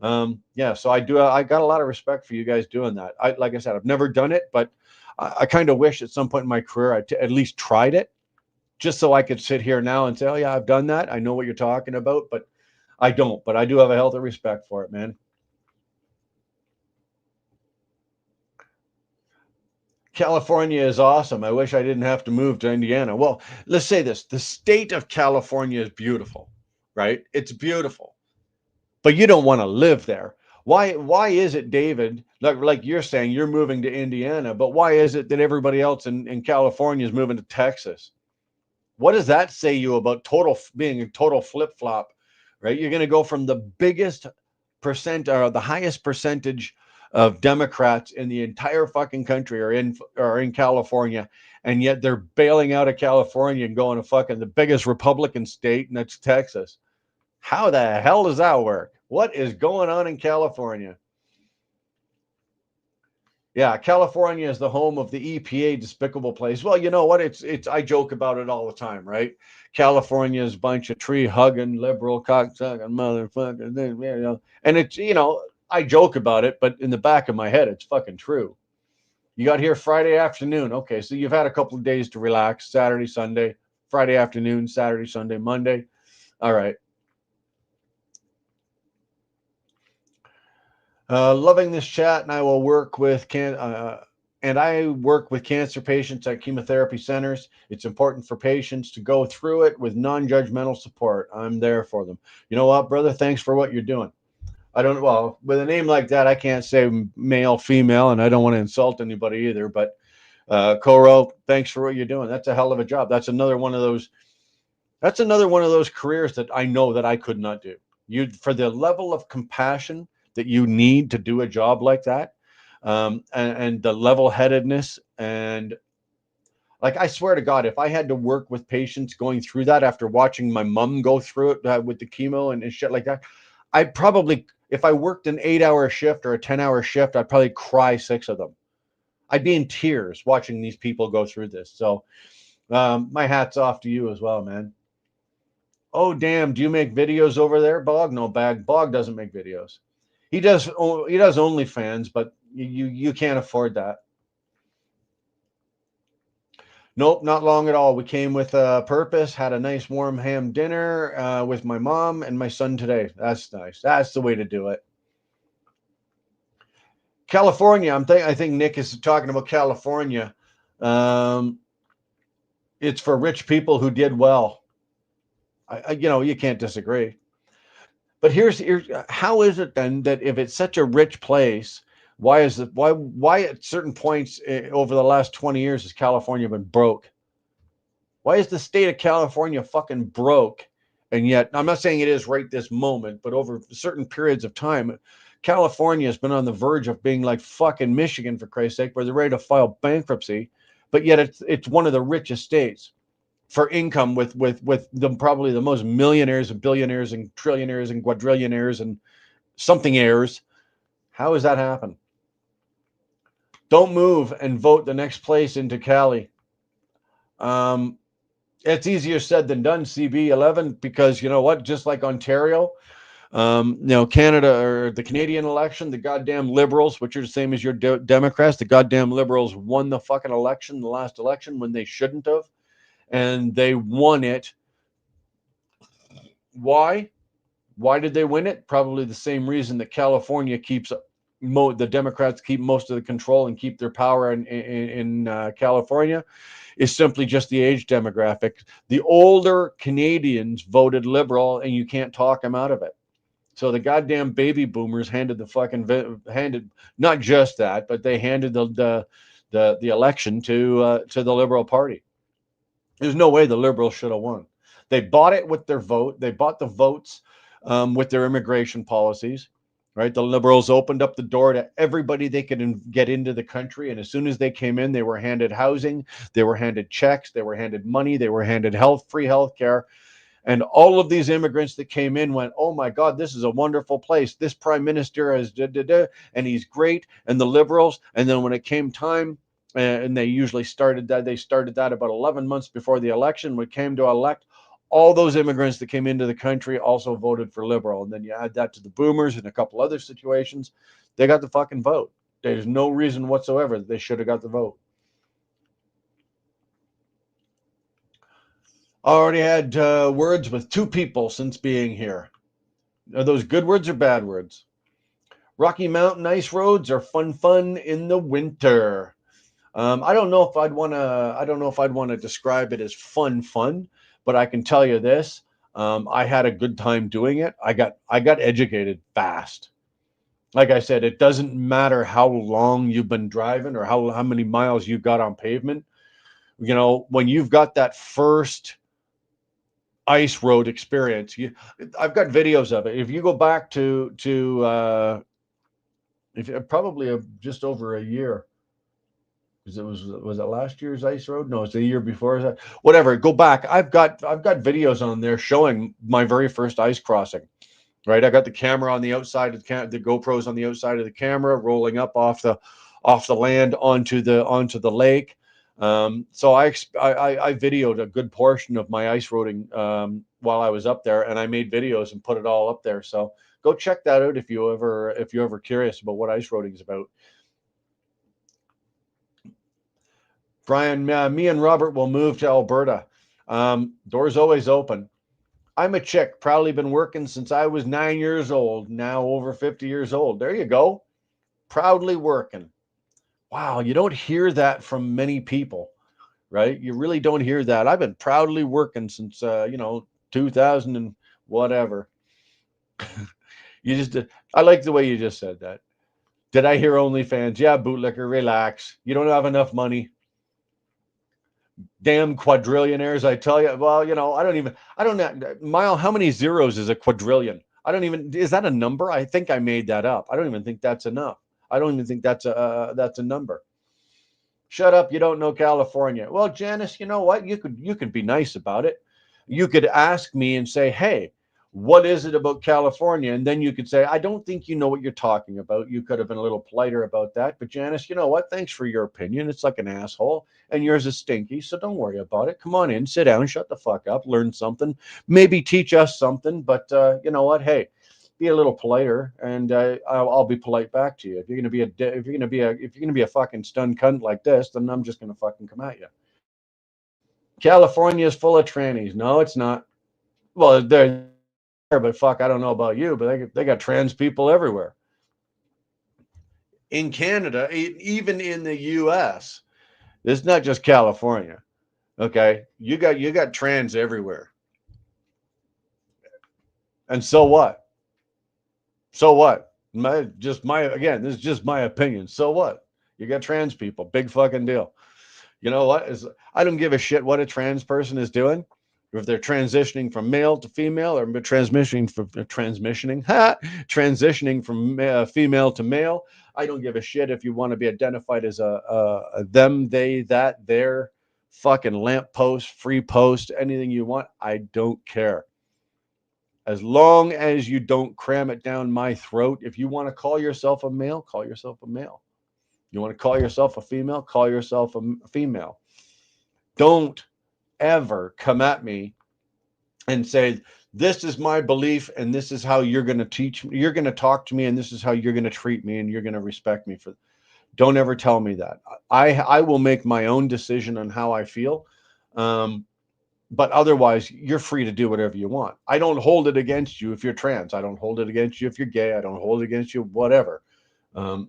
Yeah, so I got a lot of respect for you guys doing that. Like I said, I've never done it, but I kind of wish at some point in my career at least tried it, just so I could sit here now and say, oh yeah, I've done that. I know what you're talking about, but I don't. But I do have a healthy respect for it, man. California is awesome. I wish I didn't have to move to Indiana. Well, let's say this: the state of California is beautiful, right? It's beautiful, but you don't want to live there. Why is it, David, like you're saying you're moving to Indiana, but why is it that everybody else in California is moving to Texas? What does that say you about being a total flip-flop, right? You're going to go from the biggest percent or the highest percentage of Democrats in the entire fucking country are in California, and yet they're bailing out of California and going to fucking the biggest Republican state, and that's Texas. How the hell does that work? What is going on in California? Yeah, California is the home of the EPA despicable place. Well, you know what? It's I joke about it all the time, right? California is a bunch of tree hugging liberal cocksucking motherfuckers, you know. And it's I joke about it, but in the back of my head, it's fucking true. You got here Friday afternoon. Okay, so you've had a couple of days to relax. Saturday, Sunday, Friday afternoon, Saturday, Sunday, Monday. All right. Loving this chat, and I work with cancer patients at chemotherapy centers. It's important for patients to go through it with non-judgmental support. I'm there for them. You know what, brother? Thanks for what you're doing. I don't well with a name like that, I can't say male, female, and I don't want to insult anybody either. But Koro, thanks for what you're doing. That's a hell of a job. That's another one of those. That's another one of those careers that I know that I could not do. You for the level of compassion that you need to do a job like that, and the level-headedness and like I swear to God, if I had to work with patients going through that after watching my mom go through it with the chemo and shit like that, I'd probably, if I worked an 8-hour shift or a 10-hour shift, I'd probably cry 6 of them. I'd be in tears watching these people go through this. So my hat's off to you as well, man. Oh damn! Do you make videos over there, Bog? No, Bog doesn't make videos. He does. He does OnlyFans, but you can't afford that. Nope, not long at all. We came with a purpose. Had a nice warm ham dinner with my mom and my son today. That's nice. That's the way to do it. California. I think Nick is talking about California. Um, it's for rich people who did well. You can't disagree. But here's how is it then that if it's such a rich place, why at certain points over the last 20 years has California been broke? Why is the state of California fucking broke? And yet, I'm not saying it is right this moment, but over certain periods of time, California has been on the verge of being like fucking Michigan, for Christ's sake, where they're ready to file bankruptcy. But yet, it's one of the richest states for income with the probably the most millionaires and billionaires and trillionaires and quadrillionaires and something heirs. How has that happened? Don't move and vote the next place into Cali. Um, it's easier said than done, CB11, because you know what? Just like Ontario, Canada or the Canadian election, the goddamn liberals, which are the same as your Democrats, the goddamn liberals won the fucking election, the last election, when they shouldn't have. And they won it. Why? Why did they win it? Probably the same reason that California keeps the Democrats keep most of the control and keep their power in California is simply just the age demographic. The older Canadians voted liberal, and you can't talk them out of it. So the goddamn baby boomers handed not just that, but they handed the election to the Liberal Party. There's no way the Liberals should have won. They bought it with their vote. They bought the votes with their immigration policies. Right, the Liberals opened up the door to everybody they could get into the country, and as soon as they came in, they were handed housing, they were handed checks, they were handed money, they were handed free health care. And all of these immigrants that came in went, oh my God, this is a wonderful place. This prime minister is and he's great. And the Liberals, and then when it came time, and they started that about 11 months before the election, when it came to elect, all those immigrants that came into the country also voted for Liberal. And then you add that to the boomers and a couple other situations, they got the fucking vote. There's no reason whatsoever that they should have got the vote. I already had words with 2 people since being here. Are those good words or bad words? Rocky Mountain ice roads are fun in the winter. I don't know if I'd want to. I don't know if I'd want to describe it as fun, but I can tell you this: I had a good time doing it. I got educated fast. Like I said, it doesn't matter how long you've been driving or how many miles you got on pavement. You know, when you've got that first ice road experience, I've got videos of it. If you go back to if probably just over a year, because was it last year's ice road? No, it's the year before. Whatever. Go back. I've got videos on there showing my very first ice crossing. Right, I got the camera on the outside of the GoPros on the outside of the camera, rolling up off the land onto the lake. So I videoed a good portion of my ice roading while I was up there, and I made videos and put it all up there. So go check that out if you're ever curious about what ice roading is about. Brian, me and Robert will move to Alberta. Doors always open. I'm a chick, proudly been working since I was 9 years old, now over 50 years old. There you go. Proudly working. Wow, you don't hear that from many people, right? You really don't hear that. I've been proudly working since, 2000 and whatever. You just, I like the way you just said that. Did I hear OnlyFans? Yeah, bootlicker, relax. You don't have enough money. Damn quadrillionaires, I tell you. Well, I don't know. Mile, how many zeros is a quadrillion? I don't even, is that a number? I think I made that up. I don't even think that's enough. I don't even think that's a number. Shut up, you don't know California. Well, Janice, you know what? You could be nice about it. You could ask me and say, "Hey, what is it about California?" And then you could say, "I don't think you know what you're talking about." You could have been a little politer about that. But Janice, you know what? Thanks for your opinion. It's like an asshole, and yours is stinky, so don't worry about it. Come on in, sit down, shut the fuck up, learn something, maybe teach us something. But you know what? Hey, be a little politer, and I'll be polite back to you. If you're gonna be a fucking stun cunt like this, then I'm just gonna fucking come at you. California is full of trannies. No, it's not. Well, they're there, but fuck, I don't know about you, but they got trans people everywhere. In Canada, even in the U.S., it's not just California. Okay, you got trans everywhere, and so what? So what? Again, this is just my opinion. So what? You got trans people, big fucking deal. You know what? I don't give a shit what a trans person is doing. If they're transitioning from male to female, or transitioning from female to male, I don't give a shit if you want to be identified as a them, they, that, their, fucking lamppost, free post, anything you want. I don't care. As long as you don't cram it down my throat. If you want to call yourself a male, call yourself a male. You want to call yourself a female, call yourself a female. Don't ever come at me and say, this is my belief and this is how you're going to teach me. You're going to talk to me and this is how you're going to treat me and you're going to respect me for. Don't ever tell me that. I will make my own decision on how I feel. But otherwise, you're free to do whatever you want. I don't hold it against you if you're trans. I don't hold it against you if you're gay. I don't hold it against you, whatever.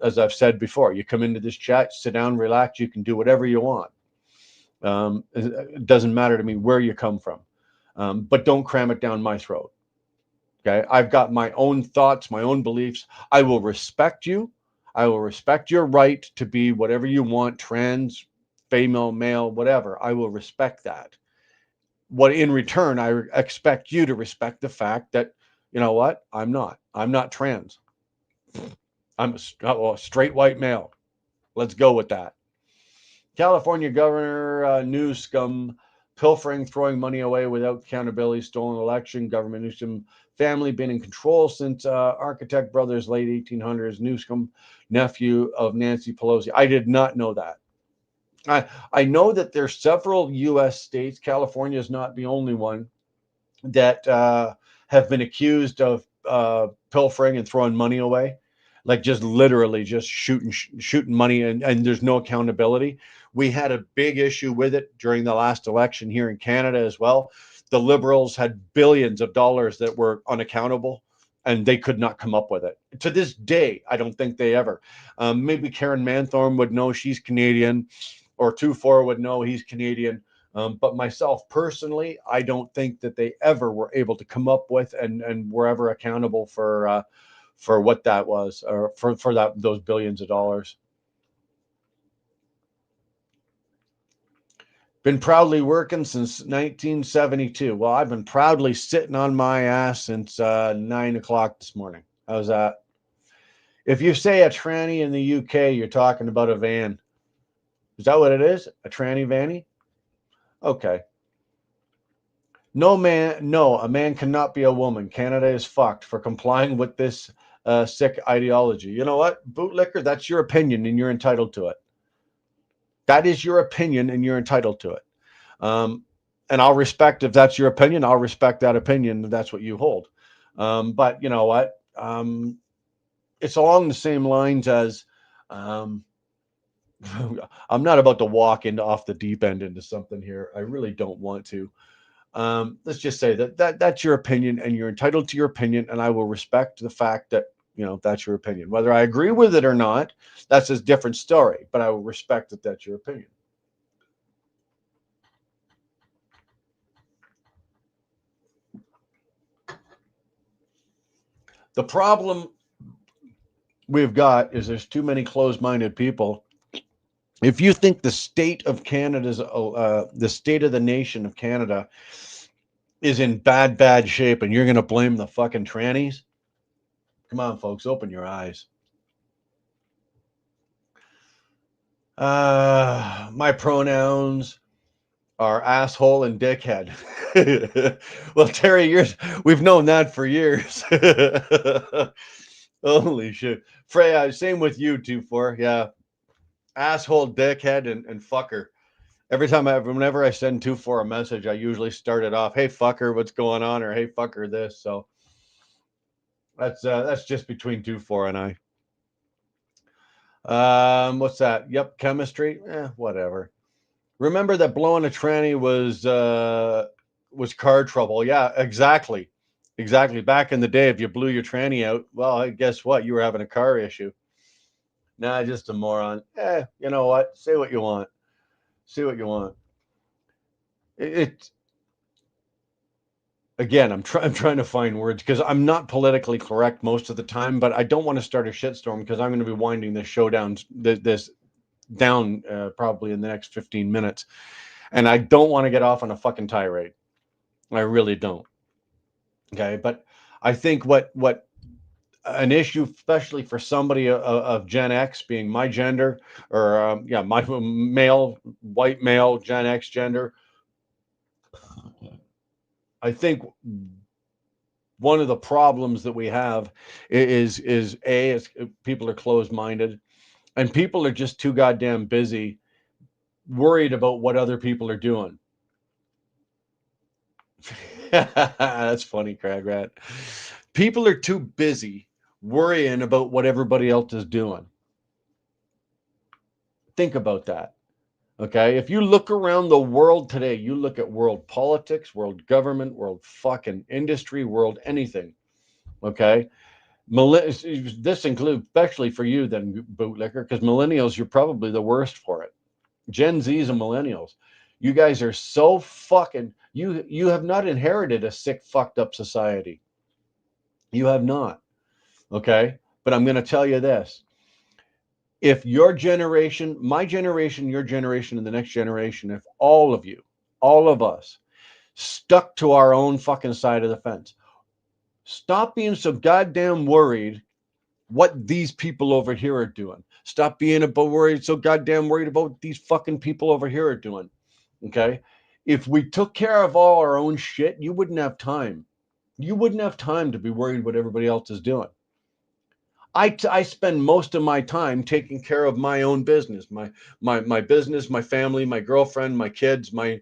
As I've said before, you come into this chat, sit down, relax. You can do whatever you want. It doesn't matter to me where you come from, but don't cram it down my throat. Okay, I've got my own thoughts, my own beliefs. I will respect you. I will respect your right to be whatever you want, trans, female, male, whatever. I will respect that. What in return, I expect you to respect the fact that, you know what, I'm not trans. I'm a straight white male. Let's go with that. California Governor Newsom pilfering, throwing money away without accountability, stolen election. Government Newsom family been in control since architect brothers late 1800s. Newsom, nephew of Nancy Pelosi. I did not know that. I know that there's several U.S. states. California is not the only one that have been accused of pilfering and throwing money away, like just literally just shooting money, and there's no accountability. We had a big issue with it during the last election here in Canada as well. The Liberals had billions of dollars that were unaccountable, and they could not come up with it. To this day, I don't think they ever. Maybe Karen Manthorn would know, she's Canadian, or 2-4 would know, he's Canadian. But myself personally, I don't think that they ever were able to come up with and were ever accountable for what that was, or for that those billions of dollars. Been proudly working since 1972. Well, I've been proudly sitting on my ass since 9 o'clock this morning. How's that? If you say a tranny in the UK, you're talking about a van. Is that what it is? A tranny vanny? Okay. No, a man cannot be a woman. Canada is fucked for complying with this sick ideology. You know what, bootlicker? That's your opinion, and you're entitled to it. That is your opinion, and you're entitled to it. Um, and I'll respect, if that's your opinion. I'll respect that opinion if that's what you hold. But you know what? It's along the same lines as. Um, I'm not about to walk into off the deep end into something here. I really don't want to. Let's just say that's your opinion, and you're entitled to your opinion, and I will respect the fact that that's your opinion. Whether I agree with it or not, that's a different story. But I will respect that that's your opinion. The problem we've got is there's too many closed-minded people. If you think the state of Canada's, the state of the nation of Canada is in bad shape, and you're going to blame the fucking trannies, come on, folks, open your eyes. My pronouns are asshole and dickhead. Well, Terry, we've known that for years. Holy shit. Freya, same with you, 2-4. Yeah. Asshole, dickhead, and fucker. Whenever I send 2-4 a message, I usually start it off, hey, fucker, what's going on? Or hey, fucker, this. So that's just between 2-4 and I. What's that? Yep, chemistry. Whatever. Remember that blowing a tranny was car trouble. Yeah, exactly. Exactly. Back in the day, if you blew your tranny out, well, guess what? You were having a car issue. Nah, just a moron. You know what? Say what you want. Say what you want. It again, I'm trying to find words because I'm not politically correct most of the time, but I don't want to start a shitstorm because I'm going to be winding this show down, this down probably in the next 15 minutes, and I don't want to get off on a fucking tirade. I really don't. Okay, but I think what an issue, especially for somebody of Gen X, being my gender, or my male, white male, Gen X gender. I think one of the problems that we have is people are closed minded, and people are just too goddamn busy, worried about what other people are doing. That's funny, Crag Rat. People are too busy worrying about what everybody else is doing. Think about that. Okay. If you look around the world today, you look at world politics, world government, world fucking industry, world anything. Okay. This includes, especially for you, then, bootlicker, because millennials, you're probably the worst for it. Gen Zs and millennials, you guys are so fucking, you have not inherited a sick, fucked up society. You have not. Okay. But I'm going to tell you this. If your generation, my generation, your generation, and the next generation, if all of you, all of us, stuck to our own fucking side of the fence, stop being so goddamn worried what these people over here are doing. Stop being so goddamn worried about what these fucking people over here are doing. Okay? If we took care of all our own shit, you wouldn't have time. You wouldn't have time to be worried what everybody else is doing. I spend most of my time taking care of my own business, my business, my family, my girlfriend, my kids, my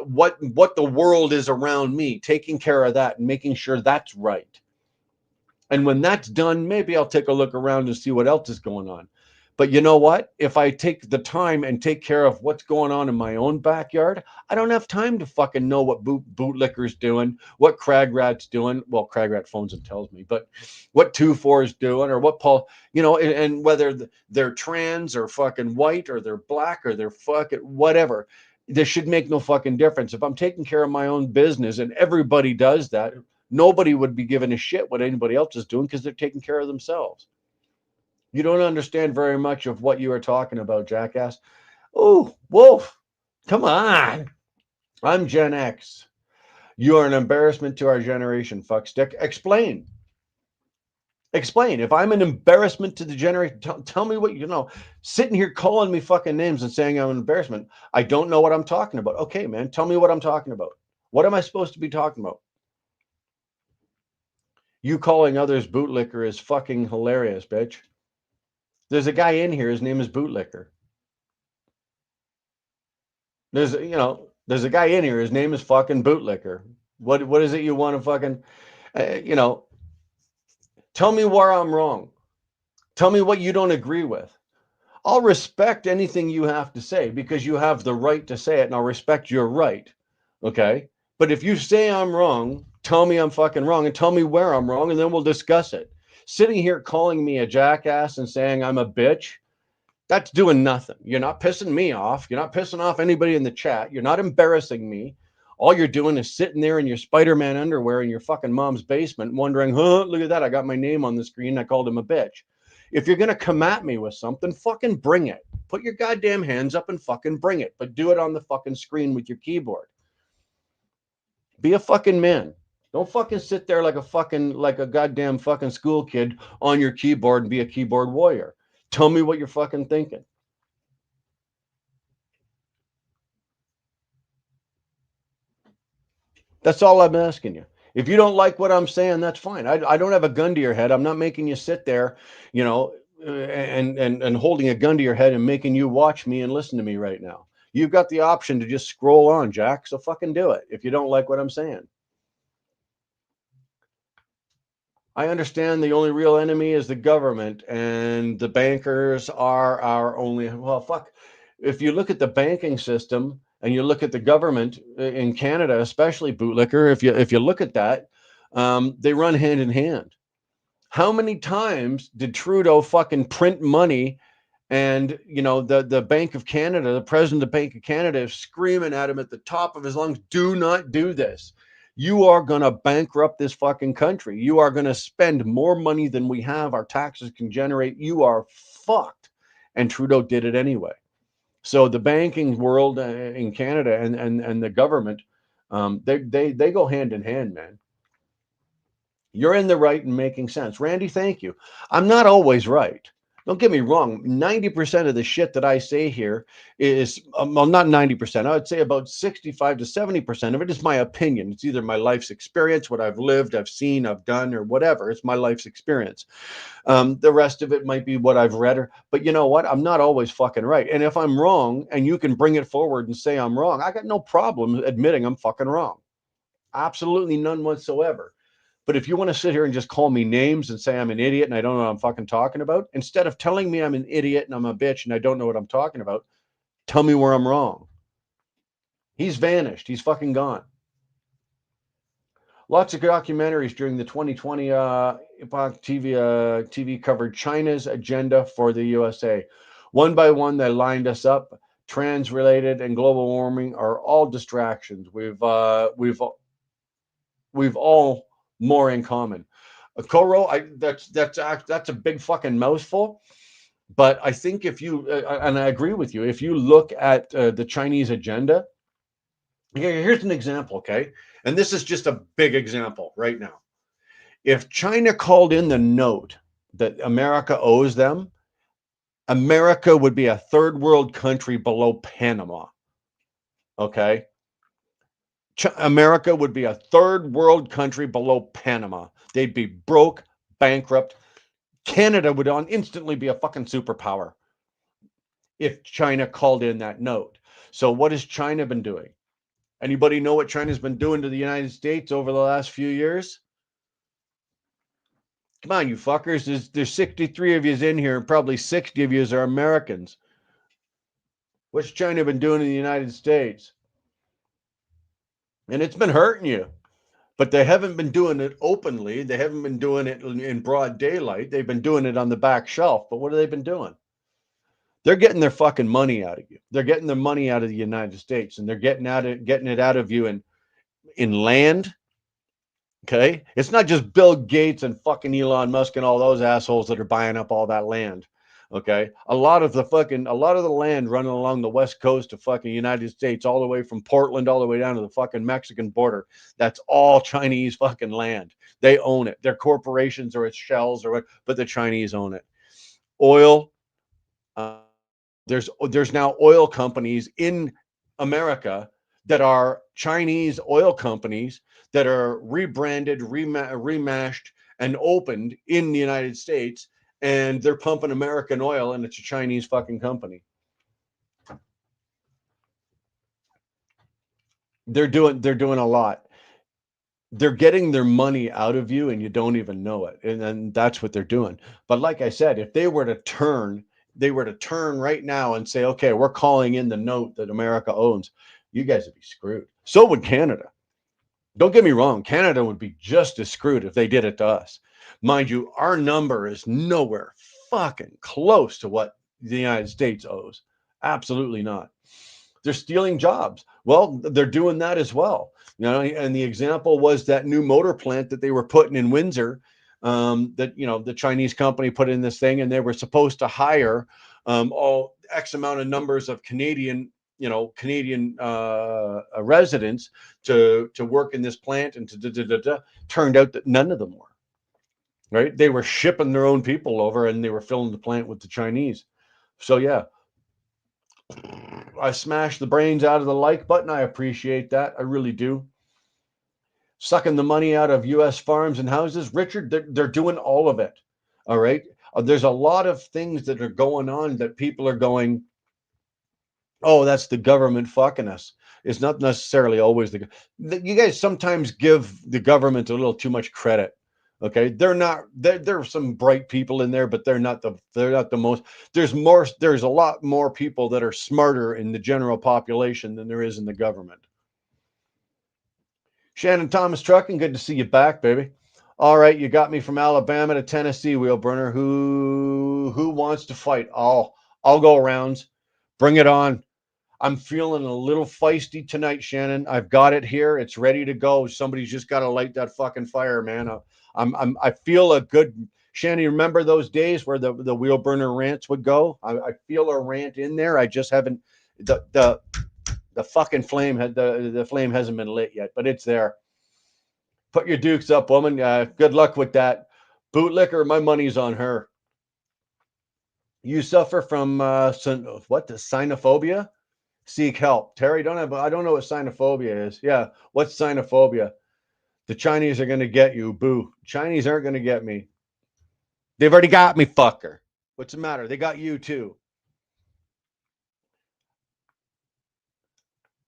what the world is around me, taking care of that and making sure that's right. And when that's done, maybe I'll take a look around and see what else is going on. But you know what? If I take the time and take care of what's going on in my own backyard, I don't have time to fucking know what bootlicker's doing, what Cragrat's doing. Well, Cragrat phones and tells me, but what 2-4 is doing, or what Paul, and whether they're trans or fucking white or they're black or they're fucking whatever. This should make no fucking difference. If I'm taking care of my own business and everybody does that, nobody would be giving a shit what anybody else is doing because they're taking care of themselves. You don't understand very much of what you are talking about, jackass. Oh, Wolf, come on. I'm Gen X. You are an embarrassment to our generation, fuckstick. Explain. Explain. If I'm an embarrassment to the generation, tell me what you know. Sitting here calling me fucking names and saying I'm an embarrassment. I don't know what I'm talking about. Okay, man, tell me what I'm talking about. What am I supposed to be talking about? You calling others bootlicker is fucking hilarious, bitch. There's a guy in here. His name is Bootlicker. There's a guy in here. His name is fucking Bootlicker. What is it you want to fucking, uh, you know? Tell me where I'm wrong. Tell me what you don't agree with. I'll respect anything you have to say because you have the right to say it, and I'll respect your right. Okay. But if you say I'm wrong, tell me I'm fucking wrong and tell me where I'm wrong, and then we'll discuss it. Sitting here calling me a jackass and saying I'm a bitch, that's doing nothing. You're not pissing me off. You're not pissing off anybody in the chat. You're not embarrassing me. All you're doing is sitting there in your Spider-Man underwear in your fucking mom's basement wondering, look at that. I got my name on the screen. I called him a bitch. If you're going to come at me with something, fucking bring it. Put your goddamn hands up and fucking bring it. But do it on the fucking screen with your keyboard. Be a fucking man. Don't fucking sit there like a goddamn fucking school kid on your keyboard and be a keyboard warrior. Tell me what you're fucking thinking. That's all I'm asking you. If you don't like what I'm saying, that's fine. I don't have a gun to your head. I'm not making you sit there, and holding a gun to your head and making you watch me and listen to me right now. You've got the option to just scroll on, Jack. So fucking do it if you don't like what I'm saying. I understand the only real enemy is the government and the bankers are our only. Well, fuck. If you look at the banking system and you look at the government in Canada, especially bootlicker, if you look at that, they run hand in hand. How many times did Trudeau fucking print money? And the Bank of Canada, the president of the Bank of Canada, is screaming at him at the top of his lungs, "Do not do this. You are going to bankrupt this fucking country. You are going to spend more money than we have. Our taxes can generate. You are fucked." And Trudeau did it anyway. So the banking world in Canada and the government, they go hand in hand, man. You're in the right and making sense. Randy, thank you. I'm not always right. Don't get me wrong. 90% of the shit that I say here is, well, not 90%. I would say about 65 to 70% of it is my opinion. It's either my life's experience, what I've lived, I've seen, I've done, or whatever. It's my life's experience. The rest of it might be what I've read. But you know what? I'm not always fucking right. And if I'm wrong and you can bring it forward and say I'm wrong, I got no problem admitting I'm fucking wrong. Absolutely none whatsoever. But if you want to sit here and just call me names and say I'm an idiot and I don't know what I'm fucking talking about, instead of telling me I'm an idiot and I'm a bitch and I don't know what I'm talking about, tell me where I'm wrong. He's vanished. He's fucking gone. Lots of documentaries during the 2020 Epoch TV covered China's agenda for the USA. One by one, they lined us up. Trans-related and global warming are all distractions. We've all more in common. Koro, that's a big fucking mouthful. But I think if you and I agree with you, if you look at the Chinese agenda, here's an example, okay? And this is just a big example right now. If China called in the note that America owes them, America would be a third world country below Panama. Okay? America would be a third world country below Panama. They'd be broke, bankrupt. Canada would instantly be a fucking superpower if China called in that note. So what has China been doing? Anybody know what China's been doing to the United States over the last few years? Come on, you fuckers. There's 63 of yous in here, and probably 60 of yous are Americans. What's China been doing in the United States? And it's been hurting you. But they haven't been doing it openly. They haven't been doing it in broad daylight. They've been doing it on the back shelf. But what have they been doing? They're getting their fucking money out of you. They're getting their money out of the United States, and they're getting it out of you in land. Okay, it's not just Bill Gates and fucking Elon Musk and all those assholes that are buying up all that land. Okay, a lot of the land running along the west coast of fucking United States, all the way from Portland all the way down to the fucking Mexican border, that's all Chinese fucking land. They own it. Their corporations or its shells or what, but the Chinese own it. Oil. Uh, there's now oil companies in America that are Chinese oil companies that are rebranded, remashed, and opened in the United States, and they're pumping American oil, and it's a Chinese fucking company. They're doing a lot. They're getting their money out of you, and you don't even know it, and then that's what they're doing. But like I said, if they were to turn right now and say, okay, we're calling in the note that America owns, you guys would be screwed. So would Canada. Don't get me wrong, Canada would be just as screwed if they did it to us. Mind you, our number is nowhere fucking close to what the United States owes. Absolutely not. They're stealing jobs. Well, they're doing that as well. And the example was that new motor plant that they were putting in Windsor. That the Chinese company put in this thing, and they were supposed to hire all X amount of numbers of Canadian residents to work in this plant, and turned out that none of them were. Right? They were shipping their own people over, and they were filling the plant with the Chinese. So yeah, I smashed the brains out of the like button. I appreciate that. I really do. Sucking the money out of U.S. farms and houses, Richard, they're doing all of it. All right. There's a lot of things that are going on that people are going, oh, that's the government fucking us. It's not necessarily always you guys sometimes give the government a little too much credit. Okay, they're not. There are some bright people in there, but they're not the most. There's a lot more people that are smarter in the general population than there is in the government. Shannon Thomas Trucking, good to see you back, baby. All right, you got me from Alabama to Tennessee, Wheelburner. Who wants to fight? I'll go rounds. Bring it on. I'm feeling a little feisty tonight, Shannon. I've got it here. It's ready to go. Somebody's just got to light that fucking fire, man. I feel a good. Shannon, you remember those days where the wheel burner rants would go? I feel a rant in there. I just haven't the fucking flame had the flame hasn't been lit yet, but it's there. Put your dukes up, woman. Good luck with that. Bootlicker, my money's on her. You suffer from what the sinophobia? Seek help. Terry, I don't know what sinophobia is. Yeah, what's sinophobia? The Chinese are gonna get you. Boo. Chinese aren't gonna get me. They've already got me, fucker. What's the matter? They got you too.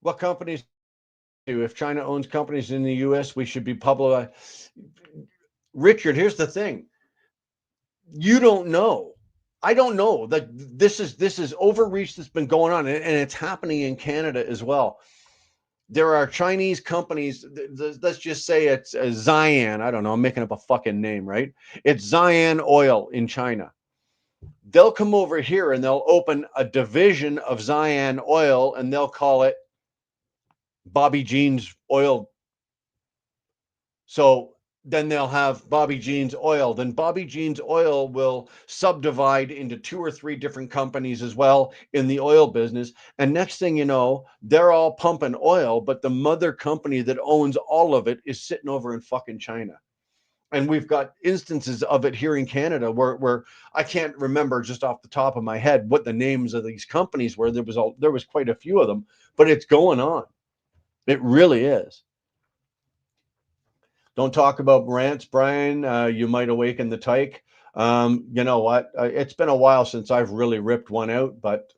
What companies do? If China owns companies in the US, we should be public. Richard, here's the thing. You don't know. I don't know that this is overreach that's been going on, and it's happening in Canada as well. There are Chinese companies. Let's just say it's Zion. I don't know. I'm making up a fucking name, right? It's Zion Oil in China. They'll come over here and they'll open a division of Zion Oil, and they'll call it Bobby Jean's Oil. So then they'll have Bobby Jean's Oil. Then Bobby Jean's Oil will subdivide into 2 or 3 different companies as well in the oil business. And next thing you know, they're all pumping oil, but the mother company that owns all of it is sitting over in fucking China. And we've got instances of it here in Canada where I can't remember just off the top of my head what the names of these companies were. There was quite a few of them, but it's going on. It really is. Don't talk about rants, Brian. You might awaken the tyke. You know what? It's been a while since I've really ripped one out, but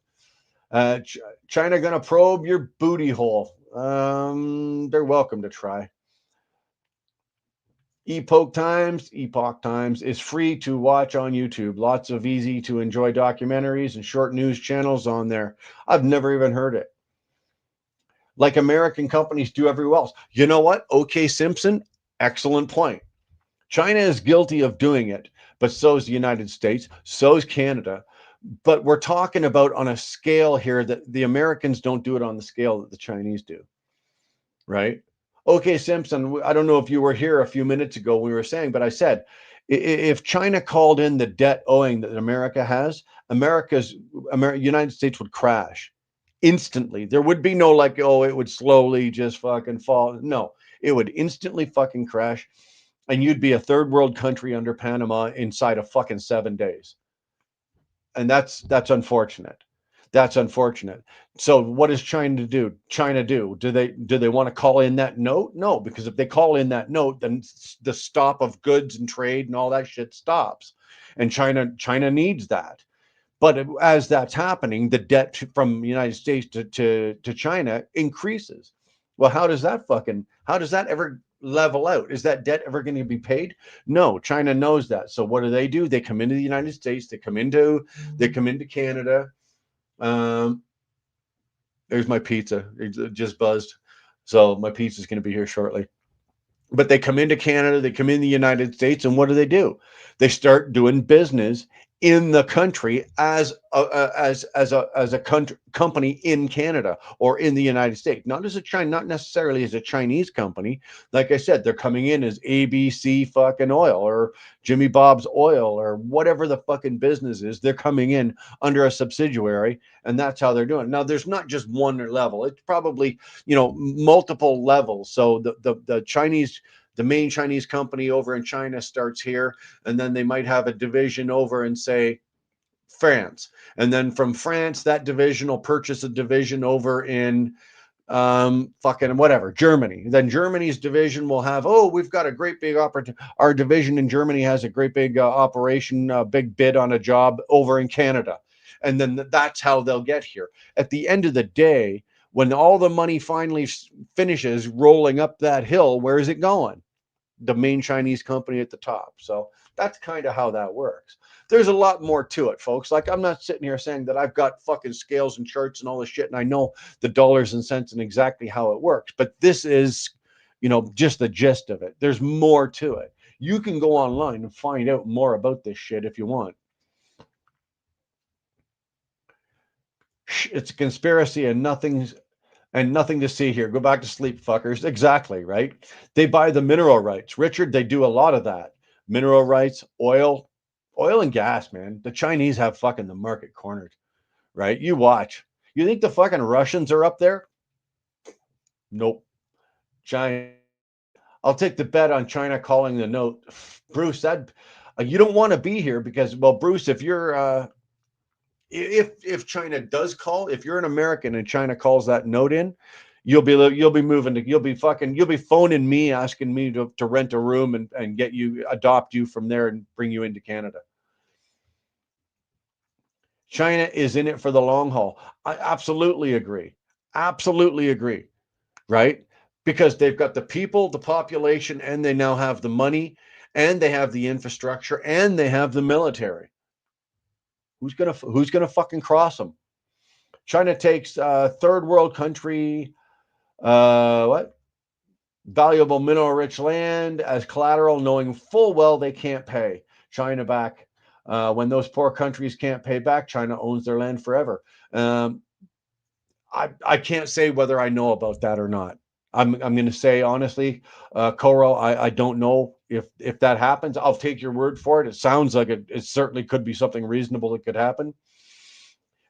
China gonna probe your booty hole. They're welcome to try. Epoch Times is free to watch on YouTube. Lots of easy to enjoy documentaries and short news channels on there. I've never even heard it. Like American companies do everywhere else. You know what? OK Simpson, excellent point. China is guilty of doing it, but so is the United States, so is Canada. But we're talking about on a scale here that the Americans don't do it on the scale that the Chinese do, right? Okay, Simpson, I don't know if you were here a few minutes ago when we were saying, but I said if China called in the debt owing that America has, United States would crash instantly. There would be no like, oh, it would slowly just fucking fall. No, it would instantly fucking crash, and you'd be a third world country under Panama inside of fucking 7 days. And that's unfortunate. That's unfortunate. So what does China do? China do they want to call in that note? No, because if they call in that note, then the stop of goods and trade and all that shit stops. And China needs that. But as that's happening, the debt from the United States to China increases. Well, how does that ever level out? Is that debt ever going to be paid? No, China knows that. So what do? They come into the United States, they come into Canada. Um, there's my pizza. It just buzzed. So my pizza's going to be here shortly. But they come into Canada, they come in the United States, and what do? They start doing business in the country as a company in Canada or in the United States, not necessarily as a Chinese company. Like I said, they're coming in as ABC fucking oil or Jimmy Bob's oil or whatever the fucking business is. They're coming in under a subsidiary, and that's how they're doing it. Now, there's not just one level. It's probably multiple levels. So the main Chinese company over in China starts here, and then they might have a division over in, say, France, and then from France that division will purchase a division over in fucking whatever, Germany. Then Germany's division will have, oh, we've got a great big opportunity. Our division in Germany has a great big operation, big bid on a job over in Canada. And then that's how they'll get here. At the end of the day, when all the money finally finishes rolling up that hill, where is it going? The main Chinese company at the top. So that's kind of how that works. There's a lot more to it, folks. Like, I'm not sitting here saying that I've got fucking scales and charts and all this shit, and I know the dollars and cents and exactly how it works. But this is, just the gist of it. There's more to it. You can go online and find out more about this shit if you want. It's a conspiracy and nothing to see here. Go back to sleep, fuckers. Exactly, right? They buy the mineral rights. Richard, they do a lot of that. Mineral rights, oil and gas, man. The Chinese have fucking the market cornered, right? You watch. You think the fucking Russians are up there? Nope. China. I'll take the bet on China calling the note. Bruce, that you don't want to be here because, well, Bruce, if China does call, if you're an American and China calls that note in, you'll be phoning me asking me to rent a room and adopt you from there and bring you into Canada. China is in it for the long haul. I absolutely agree. Absolutely agree. Right? Because they've got the people, the population, and they now have the money, and they have the infrastructure, and they have the military. Who's gonna fucking cross them? China takes third world country, what, valuable mineral rich land as collateral, knowing full well they can't pay China back. When those poor countries can't pay back, China owns their land forever. Um, I can't say whether I know about that or not. I'm going to say honestly, Coro, I don't know if that happens. I'll take your word for it. It sounds like it certainly could be something reasonable that could happen.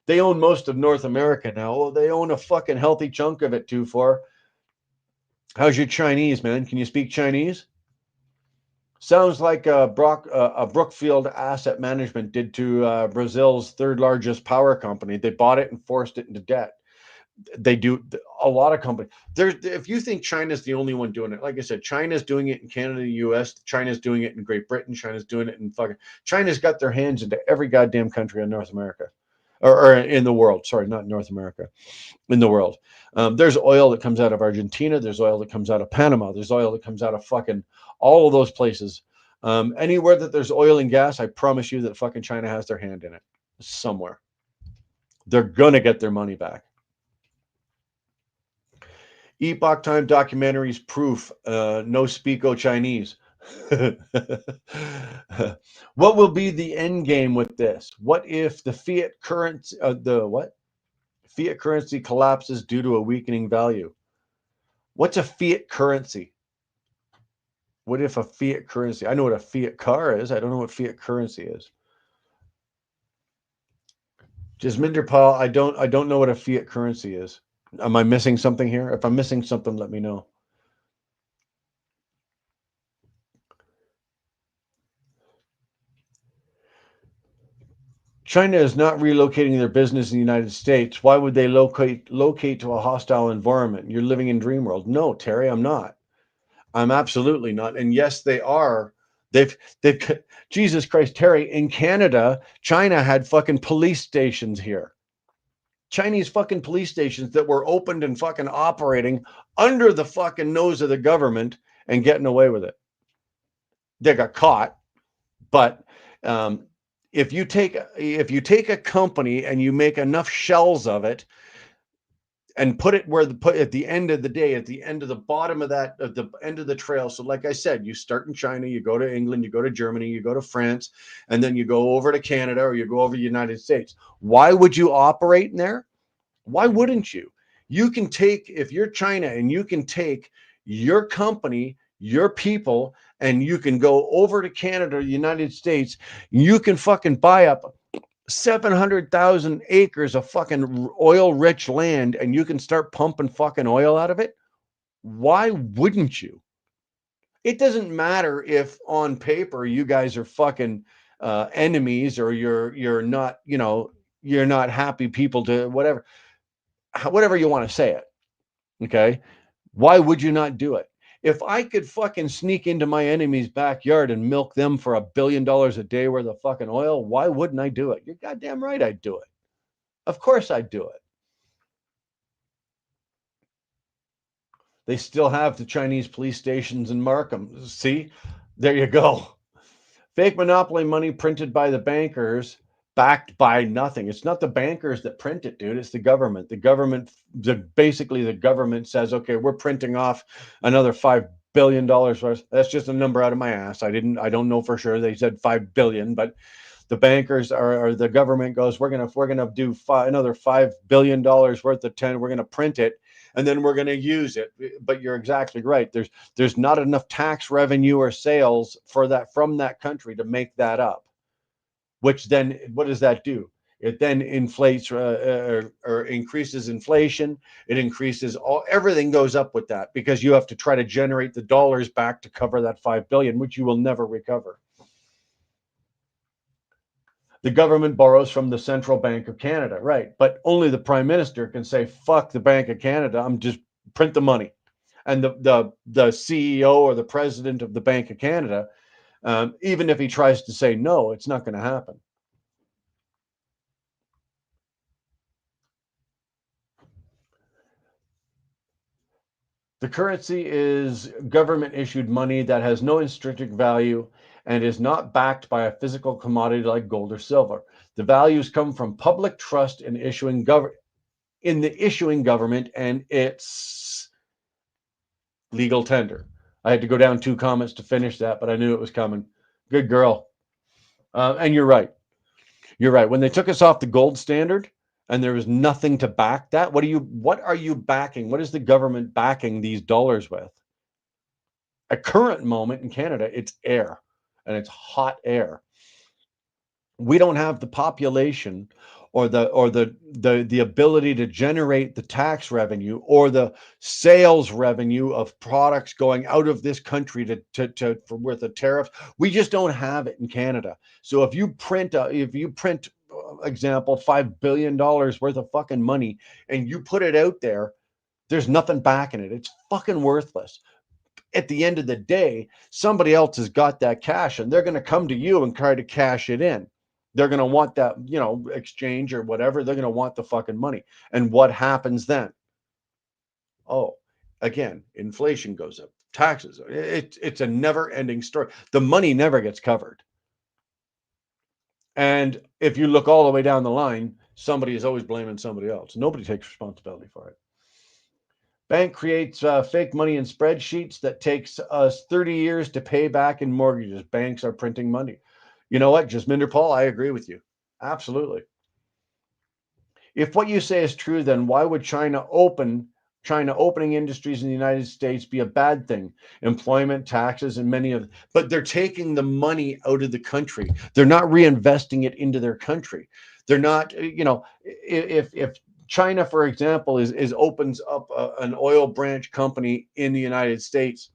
They own most of North America now. Well, they own a fucking healthy chunk of it too. For how's your Chinese, man? Can you speak Chinese? Sounds like Brookfield Asset Management did to Brazil's third largest power company. They bought it and forced it into debt. They do a lot of companies. There, if you think China's the only one doing it, like I said, China's doing it in Canada, the U.S. China's doing it in Great Britain. China's doing it in fucking. China's got their hands into every goddamn country in North America, or in the world. Sorry, not North America, in the world. There's oil that comes out of Argentina. There's oil that comes out of Panama. There's oil that comes out of fucking all of those places. Anywhere that there's oil and gas, I promise you that fucking China has their hand in it somewhere. They're gonna get their money back. Epoch Time documentaries proof no speako Chinese. What will be the end game with this? What if the fiat currency, fiat currency collapses due to a weakening value? What's a fiat currency? What if a fiat currency? I know what a fiat car is. I don't know what fiat currency is. Jasminder Paul, I don't know what a fiat currency is. Am I missing something here? If I'm missing something, let me know. China is not relocating their business in the United States. Why would they locate to a hostile environment? You're living in dream world. No, Terry, I'm not. I'm absolutely not. And yes, they are. They've Jesus Christ, Terry, in Canada, China had fucking police stations here. Chinese fucking police stations that were opened and fucking operating under the fucking nose of the government and getting away with it. They got caught, but if you take a company and you make enough shells of it and put it at the end of the day, at the end of the bottom of that, at the end of the trail. So, like I said, you start in China, you go to England, you go to Germany, you go to France, and then you go over to Canada or you go over to the United States. Why would you operate in there? Why wouldn't you? You can take, if you're China and you can take your company, your people, and you can go over to Canada or the United States, you can fucking buy up 700,000 acres of fucking oil rich land and you can start pumping fucking oil out of it. Why wouldn't you? It doesn't matter if on paper you guys are fucking enemies or you're not, you're not happy people to whatever you want to say it. Okay. Why would you not do it? If I could fucking sneak into my enemy's backyard and milk them for $1 billion a day worth of fucking oil, why wouldn't I do it? You're goddamn right I'd do it. Of course I'd do it. They still have the Chinese police stations in Markham. See? There you go. Fake monopoly money printed by the bankers, backed by nothing. It's not the bankers that print it, dude. It's the government. Basically the government says, okay, we're printing off another $5 billion worth. That's just a number out of my ass. I don't know for sure. They said 5 billion, but the bankers or the government goes, we're gonna do another $5 billion worth of 10. We're gonna print it and then we're gonna use it. But you're exactly right. There's not enough tax revenue or sales from that country to make that up. Which then what does that do? It then inflates or increases inflation. It increases everything goes up with that because you have to try to generate the dollars back to cover that 5 billion, which you will never recover. The government borrows from the Central Bank of Canada, right? But only the Prime Minister can say, fuck the Bank of Canada, I'm just print the money. And the CEO or the president of the Bank of Canada, even if he tries to say no, it's not going to happen. The currency is government issued money that has no intrinsic value and is not backed by a physical commodity like gold or silver. The values come from public trust in the issuing government and its legal tender. I had to go down 2 comments to finish that, but I knew it was coming. Good girl. And you're right. You're right. When they took us off the gold standard and there was nothing to back that, what are you backing? What is the government backing these dollars with? At current moment in Canada, it's air and it's hot air. We don't have the population or the ability to generate the tax revenue or the sales revenue of products going out of this country with a tariff. We just don't have it in Canada. So if you print example, $5 billion worth of fucking money, and you put it out there, there's nothing backing it. It's fucking worthless. At the end of the day, somebody else has got that cash and they're going to come to you and try to cash it in. They're going to want that, exchange or whatever. They're going to want the fucking money. And what happens then? Oh, again, inflation goes up, taxes. It's a never ending story. The money never gets covered. And if you look all the way down the line, somebody is always blaming somebody else. Nobody takes responsibility for it. Bank creates fake money in spreadsheets that takes us 30 years to pay back in mortgages. Banks are printing money. You know what, Jasminder Paul, I agree with you. Absolutely. If what you say is true, then why would China opening industries in the United States be a bad thing? Employment, taxes, and but they're taking the money out of the country. They're not reinvesting it into their country. They're not, if China, for example, is opens up an oil branch company in the United States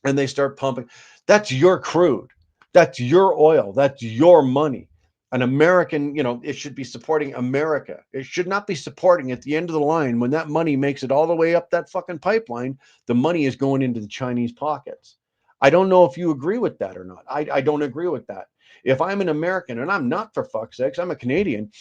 and they start pumping, that's your crude, that's your oil, that's your money. An American, it should be supporting America. It should not be supporting at the end of the line when that money makes it all the way up that fucking pipeline. The money is going into the Chinese pockets. I don't know if you agree with that or not. I don't agree with that. If I'm an American, and I'm not, for fuck's sakes, I'm a Canadian,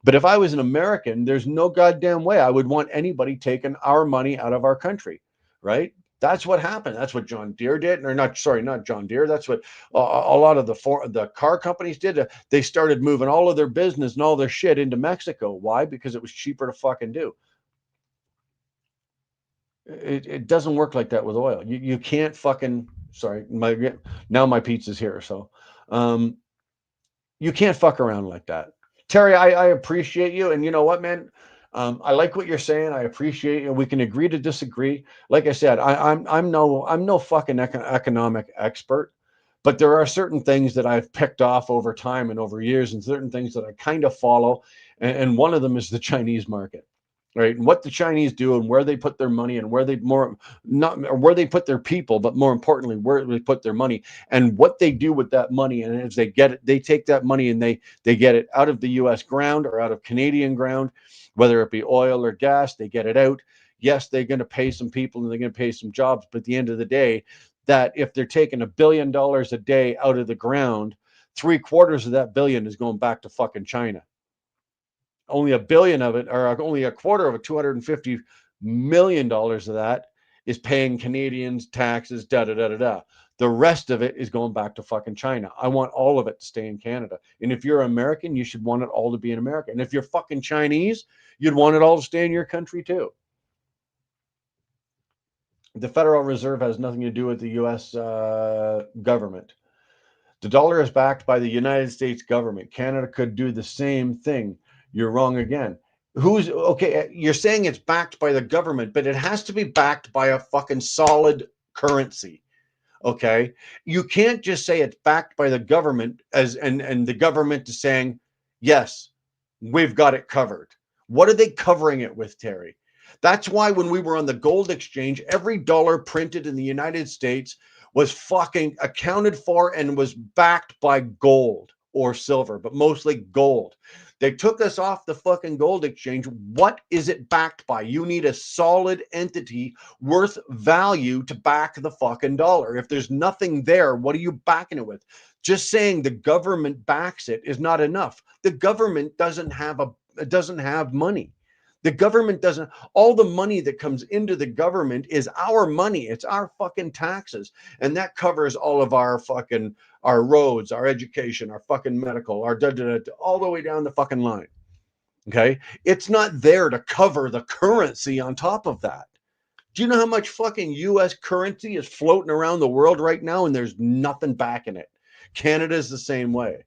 but if I was an American, there's no goddamn way I would want anybody taking our money out of our country, right? That's what happened. That's what John Deere did, or not. Sorry, not John Deere. That's what a lot of the car companies did. They started moving all of their business and all their shit into Mexico. Why? Because it was cheaper to fucking do. It doesn't work like that with oil. You can't fucking. Sorry, my pizza's here, so you can't fuck around like that. Terry, I appreciate you. And you know what, man? I like what you're saying. I appreciate you. We can agree to disagree. Like I said, I'm no fucking economic expert, but there are certain things that I've picked off over time and over years, and certain things that I kind of follow. And one of them is the Chinese market, right? And what the Chinese do and where they put their money and where they more not or where they put their people, but more importantly, where they put their money and what they do with that money. And as they get it, they take that money and they get it out of the US ground or out of Canadian ground, whether it be oil or gas, they get it out. Yes, they're going to pay some people and they're going to pay some jobs, but at the end of the day, that if they're taking $1 billion a day out of the ground, 3/4 of that billion is going back to fucking China. Only $1 billion of it, or only 1/4 of it, $250 million of that is paying Canadians taxes, da da da da da. The rest of it is going back to fucking China. I want all of it to stay in Canada. And if you're American, you should want it all to be in America. And if you're fucking Chinese, you'd want it all to stay in your country too. The Federal Reserve has nothing to do with the U.S. Government. The dollar is backed by the United States government. Canada could do the same thing. You're wrong again. Who's okay? You're saying it's backed by the government, but it has to be backed by a fucking solid currency. Okay, you can't just say it's backed by the government and the government is saying, yes, we've got it covered. What are they covering it with, Terry? That's why when we were on the gold exchange, every dollar printed in the United States was fucking accounted for and was backed by gold or silver, but mostly gold. They took us off the fucking gold exchange. What is it backed by? You need a solid entity worth value to back the fucking dollar. If there's nothing there, what are you backing it with? Just saying the government backs it is not enough. The government doesn't have money. The government doesn't, all the money that comes into the government is our money. It's our fucking taxes. And that covers all of our roads, our education, our fucking medical, our all the way down the fucking line. Okay. It's not there to cover the currency on top of that. Do you know how much fucking US currency is floating around the world right now? And there's nothing backing it. Canada's the same way.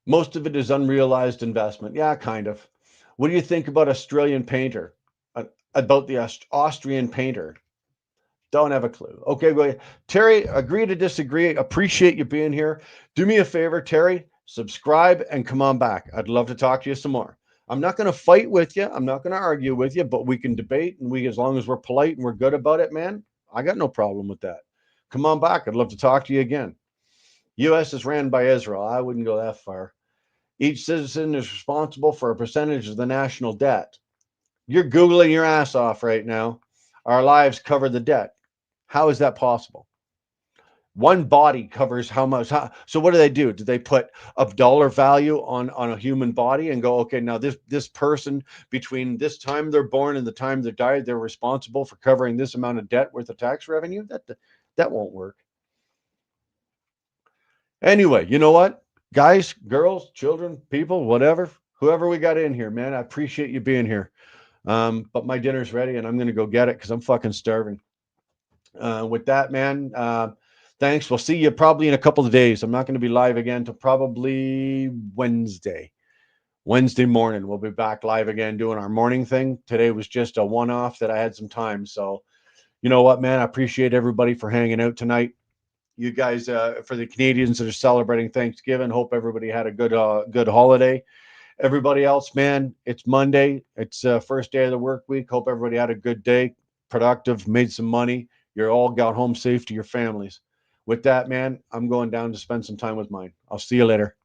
Most of it is unrealized investment. Yeah, kind of. What do you think about Australian painter? About the Austrian painter? Don't have a clue. Okay, well, Terry, agree to disagree. Appreciate you being here. Do me a favor, Terry, subscribe and come on back. I'd love to talk to you some more. I'm not going to fight with you. I'm not going to argue with you, but we can debate, and as long as we're polite and we're good about it, man, I got no problem with that. Come on back. I'd love to talk to you again. U.S. is ran by Israel. I wouldn't go that far. Each citizen is responsible for a percentage of the national debt. You're Googling your ass off right now. Our lives cover the debt. How is that possible? One body covers how much? So what do? Do they put a dollar value on a human body and go, okay, now this person between this time they're born and the time they died, they're responsible for covering this amount of debt worth of tax revenue? That won't work. Anyway, you know what? Guys, girls, children, people, whatever, whoever we got in here, man, I appreciate you being here. But my dinner's ready and I'm going to go get it because I'm fucking starving. With that, man, thanks. We'll see you probably in a couple of days. I'm not going to be live again until probably Wednesday. Wednesday morning, we'll be back live again doing our morning thing. Today was just a one off that I had some time. So, you know what, man? I appreciate everybody for hanging out tonight. You guys, for the Canadians that are celebrating Thanksgiving, hope everybody had a good holiday. Everybody else, man, it's Monday. It's first day of the work week. Hope everybody had a good day, productive, made some money. You're all got home safe to your families. With that, man, I'm going down to spend some time with mine. I'll see you later.